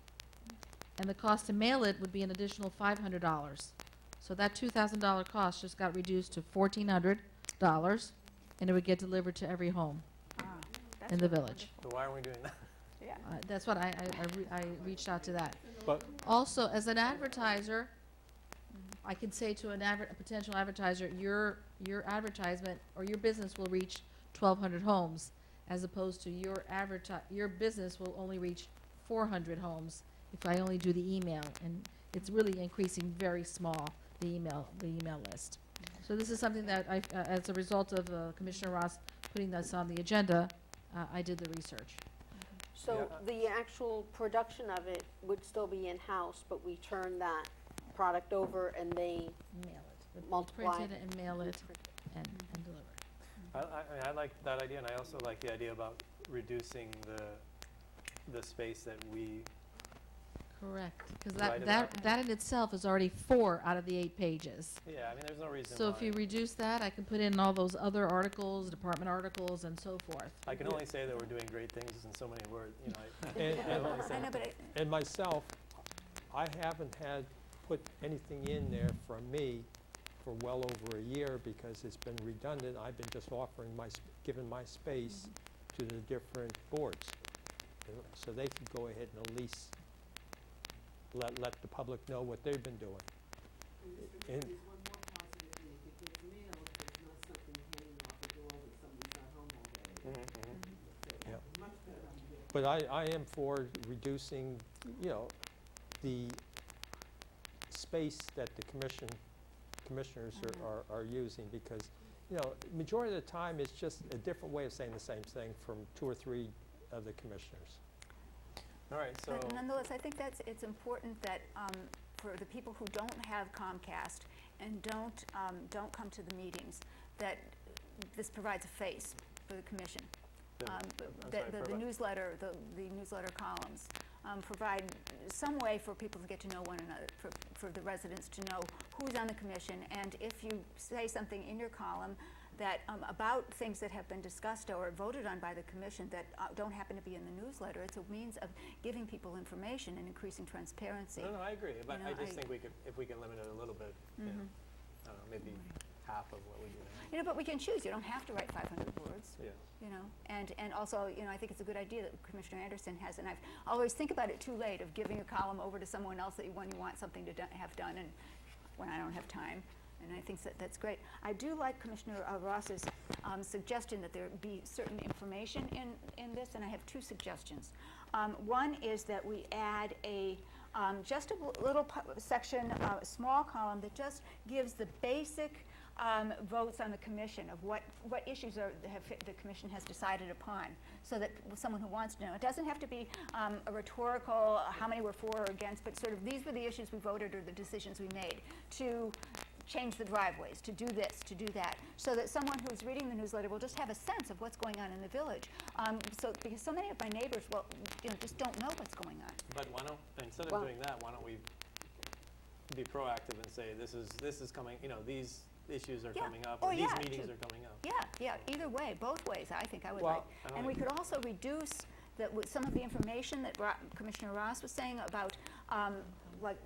and the cost to mail it would be an additional $500. So that $2,000 cost just got reduced to $1,400, and it would get delivered to every home in the village. So why are we doing that? Yeah. That's what I reached out to that. But Also, as an advertiser, I can say to a potential advertiser, your advertisement or your business will reach 1,200 homes, as opposed to your business will only reach 400 homes if I only do the email, and it's really increasing very small, the email list. So this is something that as a result of Commissioner Ross putting this on the agenda, I did the research. So the actual production of it would still be in-house, but we turn that product over and they mail it, multiply. print it and mail it and deliver it. I like that idea, and I also like the idea about reducing the space that we. Correct, because Right that in itself is already 4 out of the 8 pages. Yeah, I mean, there's no reason So why. if you reduce that, I can put in all those other articles, department articles, and so forth. I can only say that we're doing great things in so many words, you know. And, I know, but and myself, I haven't had put anything in there from me for well over a year because it's been redundant. I've been just offering giving my space to the different boards, so they could go ahead and at least let the public know what they've been doing. And yeah. But I am for reducing, you know, the space that the commissioners are using, because, you know, majority of the time it's just a different way of saying the same thing from 2 or 3 of the commissioners. All right, so. But nonetheless, I think it's important that for the people who don't have Comcast and don't come to the meetings, that this provides a face for the commission. The newsletter, the newsletter columns provide some way for people to get to know one another, for the residents to know who's on the commission, and if you say something in your column that about things that have been discussed or voted on by the commission that don't happen to be in the newsletter, it's a means of giving people information and increasing transparency. No, I agree, but You know, I just think if we can limit it a little bit, you know, I don't know, maybe half of what we do now. You know, but we can choose. You don't have to write 500 words. Yeah. You know, and also, you know, I think it's a good idea that Commissioner Anderson has, and I always think about it too late of giving a column over to someone else when you want something to have done, and when I don't have time. And I think that's great. I do like Commissioner Ross's suggestion that there be certain information in this, and I have two suggestions. One is that we add just a little section, a small column that just gives the basic votes on the commission of what issues the commission has decided upon, so that someone who wants to know. It doesn't have to be a rhetorical, how many were for or against, but sort of these were the issues we voted or the decisions we made to change the driveways, to do this, to do that, so that someone who's reading the newsletter will just have a sense of what's going on in the village. Because so many of my neighbors, well, you know, just don't know what's going on. But why don't, instead of doing that, why don't we be proactive and say, this is coming, you know, these issues are coming up, or these meetings are coming up. Yeah, either way, both ways, I think I would Well, like. And we could also reduce some of the information that Commissioner Ross was saying about like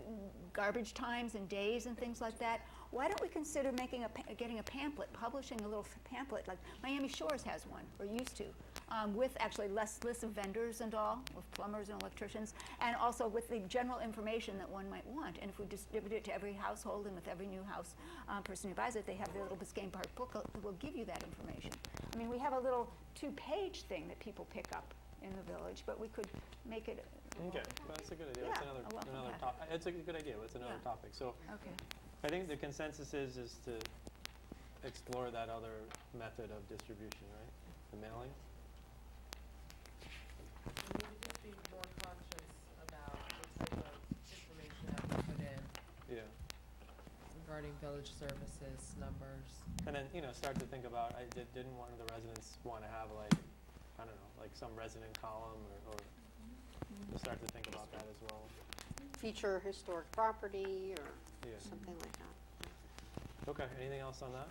garbage times and days and things like that. Why don't we consider getting a pamphlet, publishing a little pamphlet, like Miami Shores has one, or used to, with actually lists of vendors and all, with plumbers and electricians, and also with the general information that one might want. And if we distribute it to every household and with every new house person who buys it, they have their little Biscayne Park booklet that will give you that information. I mean, we have a little 2-page thing that people pick up in the village, but we could make it. Okay, well, that's a good idea. Yeah, It's another topic. It's a good idea. It's another topic. So. Okay. I think the consensus is to explore that other method of distribution, right? The mailing? We need to just be more conscious about the type of information that we put in. Yeah. Regarding village services, numbers. And then, you know, start to think about, didn't one of the residents want to have like, I don't know, like some resident column or start to think about that as well. Feature historic property or Yeah. something like that. Okay, anything else on that?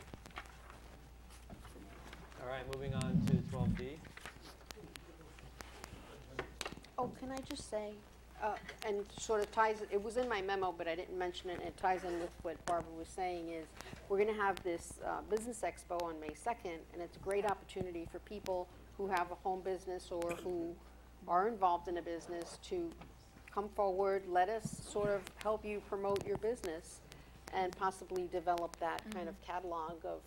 All right, moving on to 12D. Oh, can I just say, and sort of ties, it was in my memo, but I didn't mention it, and it ties in with what Barbara was saying, is we're going to have this business expo on May 2nd, and it's a great opportunity for people who have a home business or who are involved in a business to come forward, let us sort of help you promote your business and possibly develop that kind of catalog of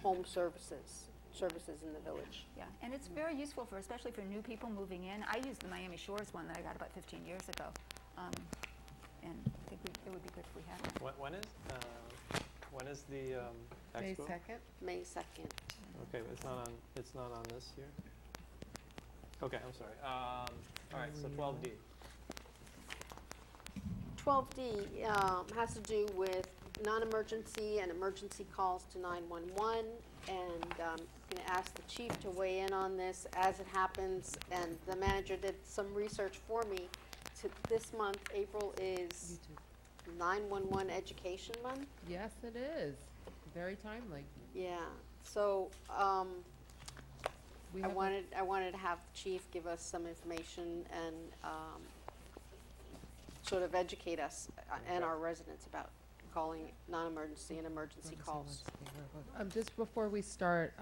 home services in the village. Yeah, and it's very useful especially for new people moving in. I used the Miami Shores one that I got about 15 years ago, and I think it would be good if we had one. When is the May expo? 2nd? May 2nd. Okay, but it's not on this here. Okay, I'm sorry. All right, so 12D. 12D has to do with non-emergency and emergency calls to 911, and I'm going to ask the chief to weigh in on this as it happens, and the manager did some research for me. This month, April, is 911 Education Month. Yes, it is. Very timely. Yeah, so I wanted to have the chief give us some information and sort of educate us and our residents about calling non-emergency and emergency calls. Just before we start,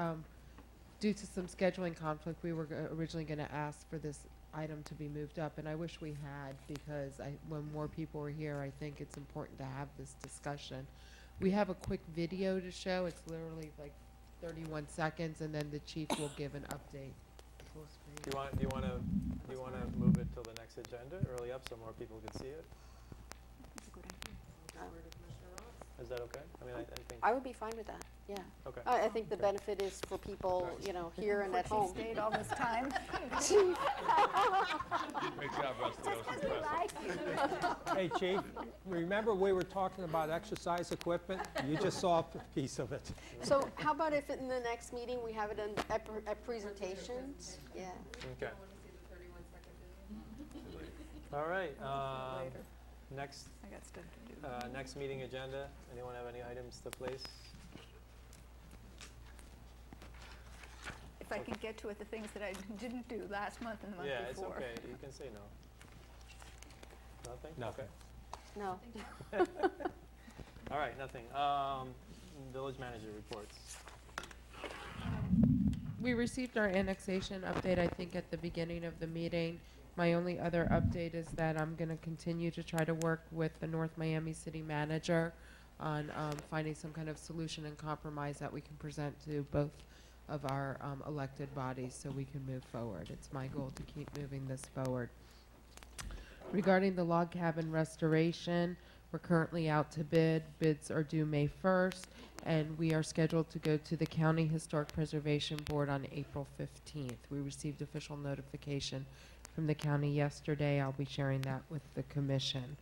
due to some scheduling conflict, we were originally going to ask for this item to be moved up, and I wish we had, because when more people are here, I think it's important to have this discussion. We have a quick video to show. It's literally like 31 seconds, and then the chief will give an update. Do you want to move it till the next agenda, early up, so more people can see it? That's a good idea. Is that okay? I mean, I think, I would be fine with that, yeah. okay. I think the benefit is for people, you know, here and at Poor home. Chief stayed all this time. Great job, Rusty. That was impressive. Hey, Chief, remember we were talking about exercise equipment? You just saw a piece of it. So how about if in the next meeting we have it at presentations? Yeah. Okay. All right, next, I got stuff to do. next meeting agenda. Anyone have any items to place? If I can get to it, the things that I didn't do last month and the month Yeah, it's before. okay. You can say no. Nothing? Nothing. No. All right, nothing. Village manager reports. We received our annexation update, I think, at the beginning of the meeting. My only other update is that I'm going to continue to try to work with the North Miami City Manager on finding some kind of solution and compromise that we can present to both of our elected bodies so we can move forward. It's my goal to keep moving this forward. Regarding the log cabin restoration, we're currently out to bid. Bids are due May 1st, and we are scheduled to go to the County Historic Preservation Board on April 15th. We received official notification from the county yesterday. I'll be sharing that with the commission.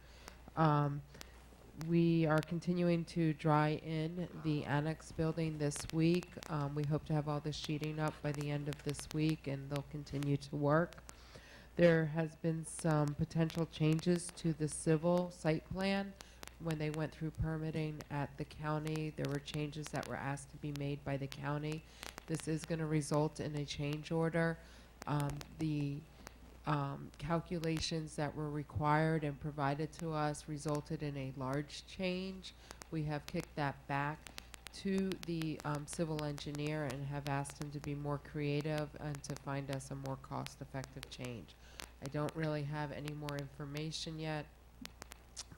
We are continuing to dry in the annex building this week. We hope to have all the sheeting up by the end of this week, and they'll continue to work. There has been some potential changes to the civil site plan. When they went through permitting at the county, there were changes that were asked to be made by the county. This is going to result in a change order. The calculations that were required and provided to us resulted in a large change. We have kicked that back to the civil engineer and have asked him to be more creative and to find us a more cost-effective change. I don't really have any more information yet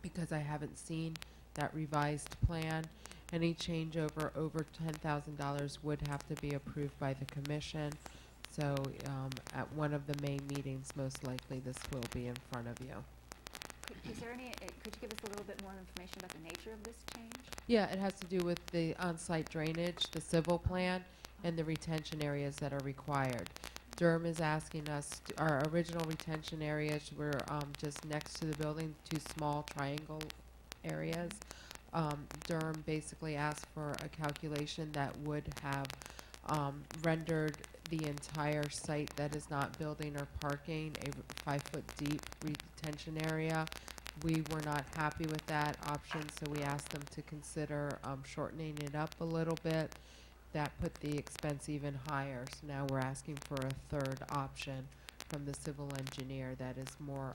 because I haven't seen that revised plan. Any change over $10,000 would have to be approved by the commission. So at one of the May meetings, most likely this will be in front of you. Is there any, could you give us a little bit more information about the nature of this change? Yeah, it has to do with the on-site drainage, the civil plan, and the retention areas that are required. Durham is asking us, our original retention areas were just next to the building, two small triangle areas. Durham basically asked for a calculation that would have rendered the entire site that is not building or parking a 5-foot deep retention area. We were not happy with that option, so we asked them to consider shortening it up a little bit. That put the expense even higher. So now we're asking for a third option from the civil engineer that is more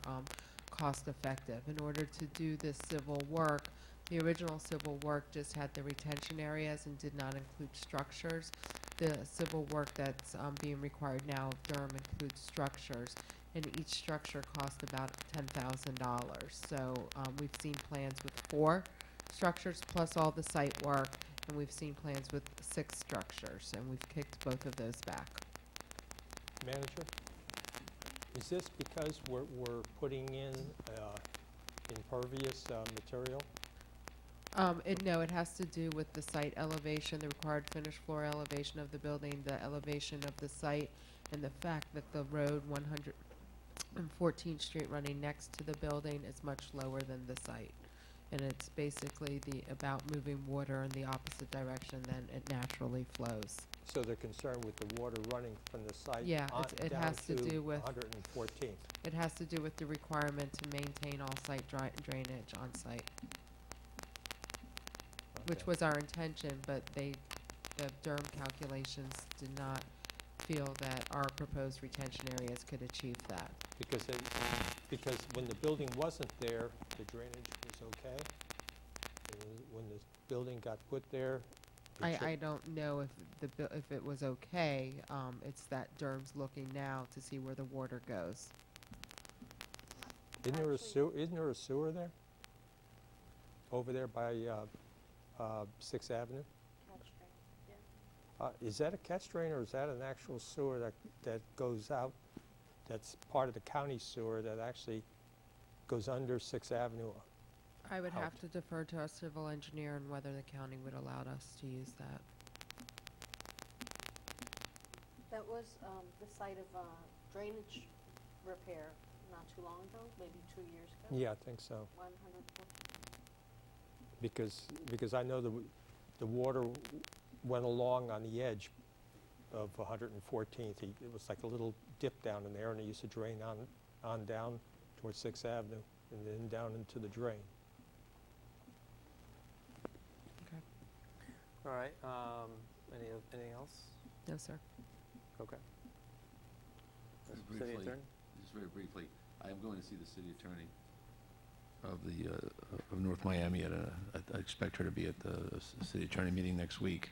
cost effective. In order to do this civil work, the original civil work just had the retention areas and did not include structures. The civil work that's being required now of Durham includes structures, and each structure cost about $10,000. So we've seen plans with 4 structures plus all the site work, and we've seen plans with 6 structures, and we've kicked both of those back. Manager, is this because we're putting in impervious material? No, it has to do with the site elevation, the required finished floor elevation of the building, the elevation of the site, and the fact that the road 114th Street running next to the building is much lower than the site. And it's basically about moving water in the opposite direction than it naturally flows. So they're concerned with the water running from the site Yeah, it down has to do with 114th. It has to do with the requirement to maintain all site drainage on site, which was our intention, but the Durham calculations did not feel that our proposed retention areas could achieve that. Because when the building wasn't there, the drainage was okay? When the building got put there? I don't know if it was okay. It's that Durham's looking now to see where the water goes. Isn't there a sewer there? Over there by 6th Avenue? Is that a catch drain, or is that an actual sewer that goes out, that's part of the county sewer that actually goes under 6th Avenue I would have helped. to defer to our civil engineer and whether the county would allow us to use that. That was the site of drainage repair not too long ago, maybe 2 years ago. Yeah, I think so. 114. Because I know the water went along on the edge of 114th. It was like a little dip down in there, and it used to drain on down towards 6th Avenue and then down into the drain. Okay. All right, anything else? No, sir. Okay. Just City briefly, Attorney? just very briefly, I am going to see the city attorney of the, of North Miami I expect her to be at the city attorney meeting next week.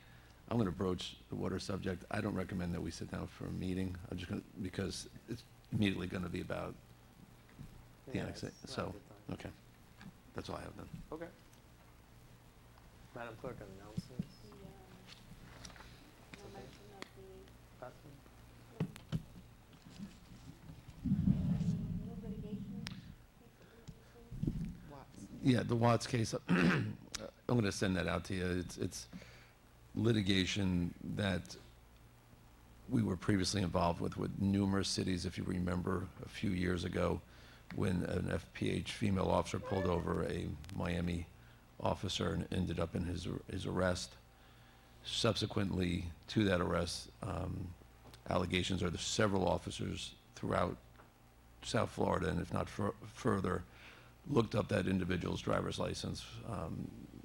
I'm gonna broach the water subject. I don't recommend that we sit down for a meeting. I'm just gonna, because it's immediately gonna be about the Yeah, annexation, it's not a so, good time. okay. That's all I have then. Okay. Madam Clerk, announcements? No mention of the Patsy? no litigation. Yeah, the Watts case, I'm going to send that out to you. It's litigation that we were previously involved with numerous cities, if you remember, a few years ago, when an FPH female officer pulled over a Miami officer and ended up in his arrest. Subsequently to that arrest, allegations are that several officers throughout South Florida, and if not further, looked up that individual's driver's license.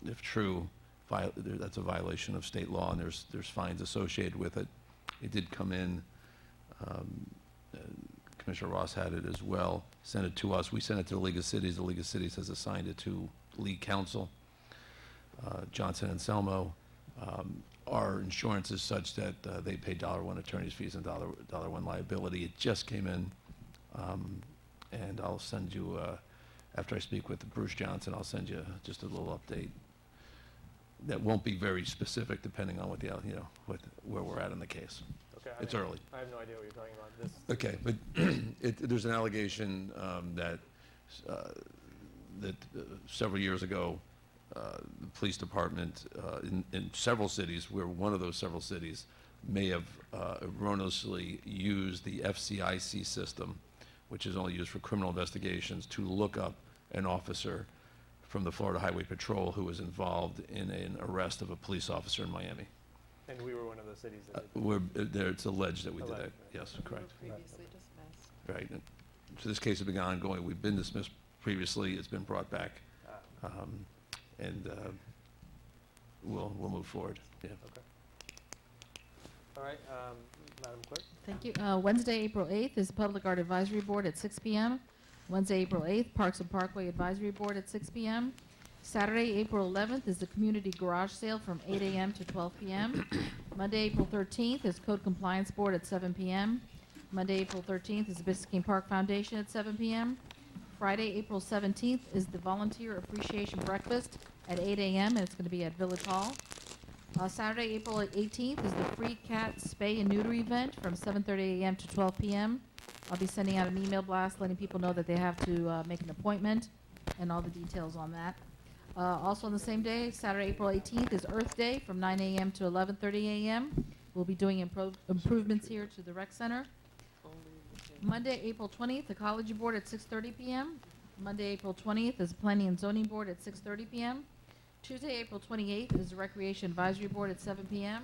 If true, that's a violation of state law, and there's fines associated with it. It did come in. Commissioner Ross had it as well, sent it to us. We sent it to the League of Cities. The League of Cities has assigned it to League Counsel, Johnson and Selmo. Our insurance is such that they pay $1 attorney's fees and $1 liability. It just came in, and I'll send you, after I speak with Bruce Johnson, I'll send you just a little update. That won't be very specific, depending on what the, where we're at in the case. Okay. It's early. I have no idea what you're talking about. This. Okay, but there's an allegation that several years ago, the police department in several cities, where one of those several cities may have erroneously used the FCIC system, which is only used for criminal investigations, to look up an officer from the Florida Highway Patrol who was involved in an arrest of a police officer in Miami. And we were one of those cities that did. It's alleged that we did that. Alleged, right. Yes, correct. Previously dismissed. Right. And so this case has been ongoing. We've been dismissed previously. It's been brought back. And we'll move forward. Yeah. Okay. All right, Madam Clerk? Thank you. Wednesday, April 8th is Public Art Advisory Board at 6 p.m. Wednesday, April 8th, Parks and Parkway Advisory Board at 6 p.m. Saturday, April 11th is the Community Garage Sale from 8 a.m. to 12 p.m. Monday, April 13th is Code Compliance Board at 7 p.m. Monday, April 13th is the Biscayne Park Foundation at 7 p.m. Friday, April 17th is the Volunteer Appreciation Breakfast at 8 a.m. and it's going to be at Village Hall. Saturday, April 18th is the Free Cat Spay and Neuter event from 7:30 a.m. to 12 p.m. I'll be sending out an email blast letting people know that they have to make an appointment and all the details on that. Also on the same day, Saturday, April 18th is Earth Day from 9 a.m. to 11:30 a.m. We'll be doing improvements here to the rec center. Monday, April 20th, the Ecology Board at 6:30 p.m. Monday, April 20th is Planning and Zoning Board at 6:30 p.m. Tuesday, April 28th is the Recreation Advisory Board at 7 p.m.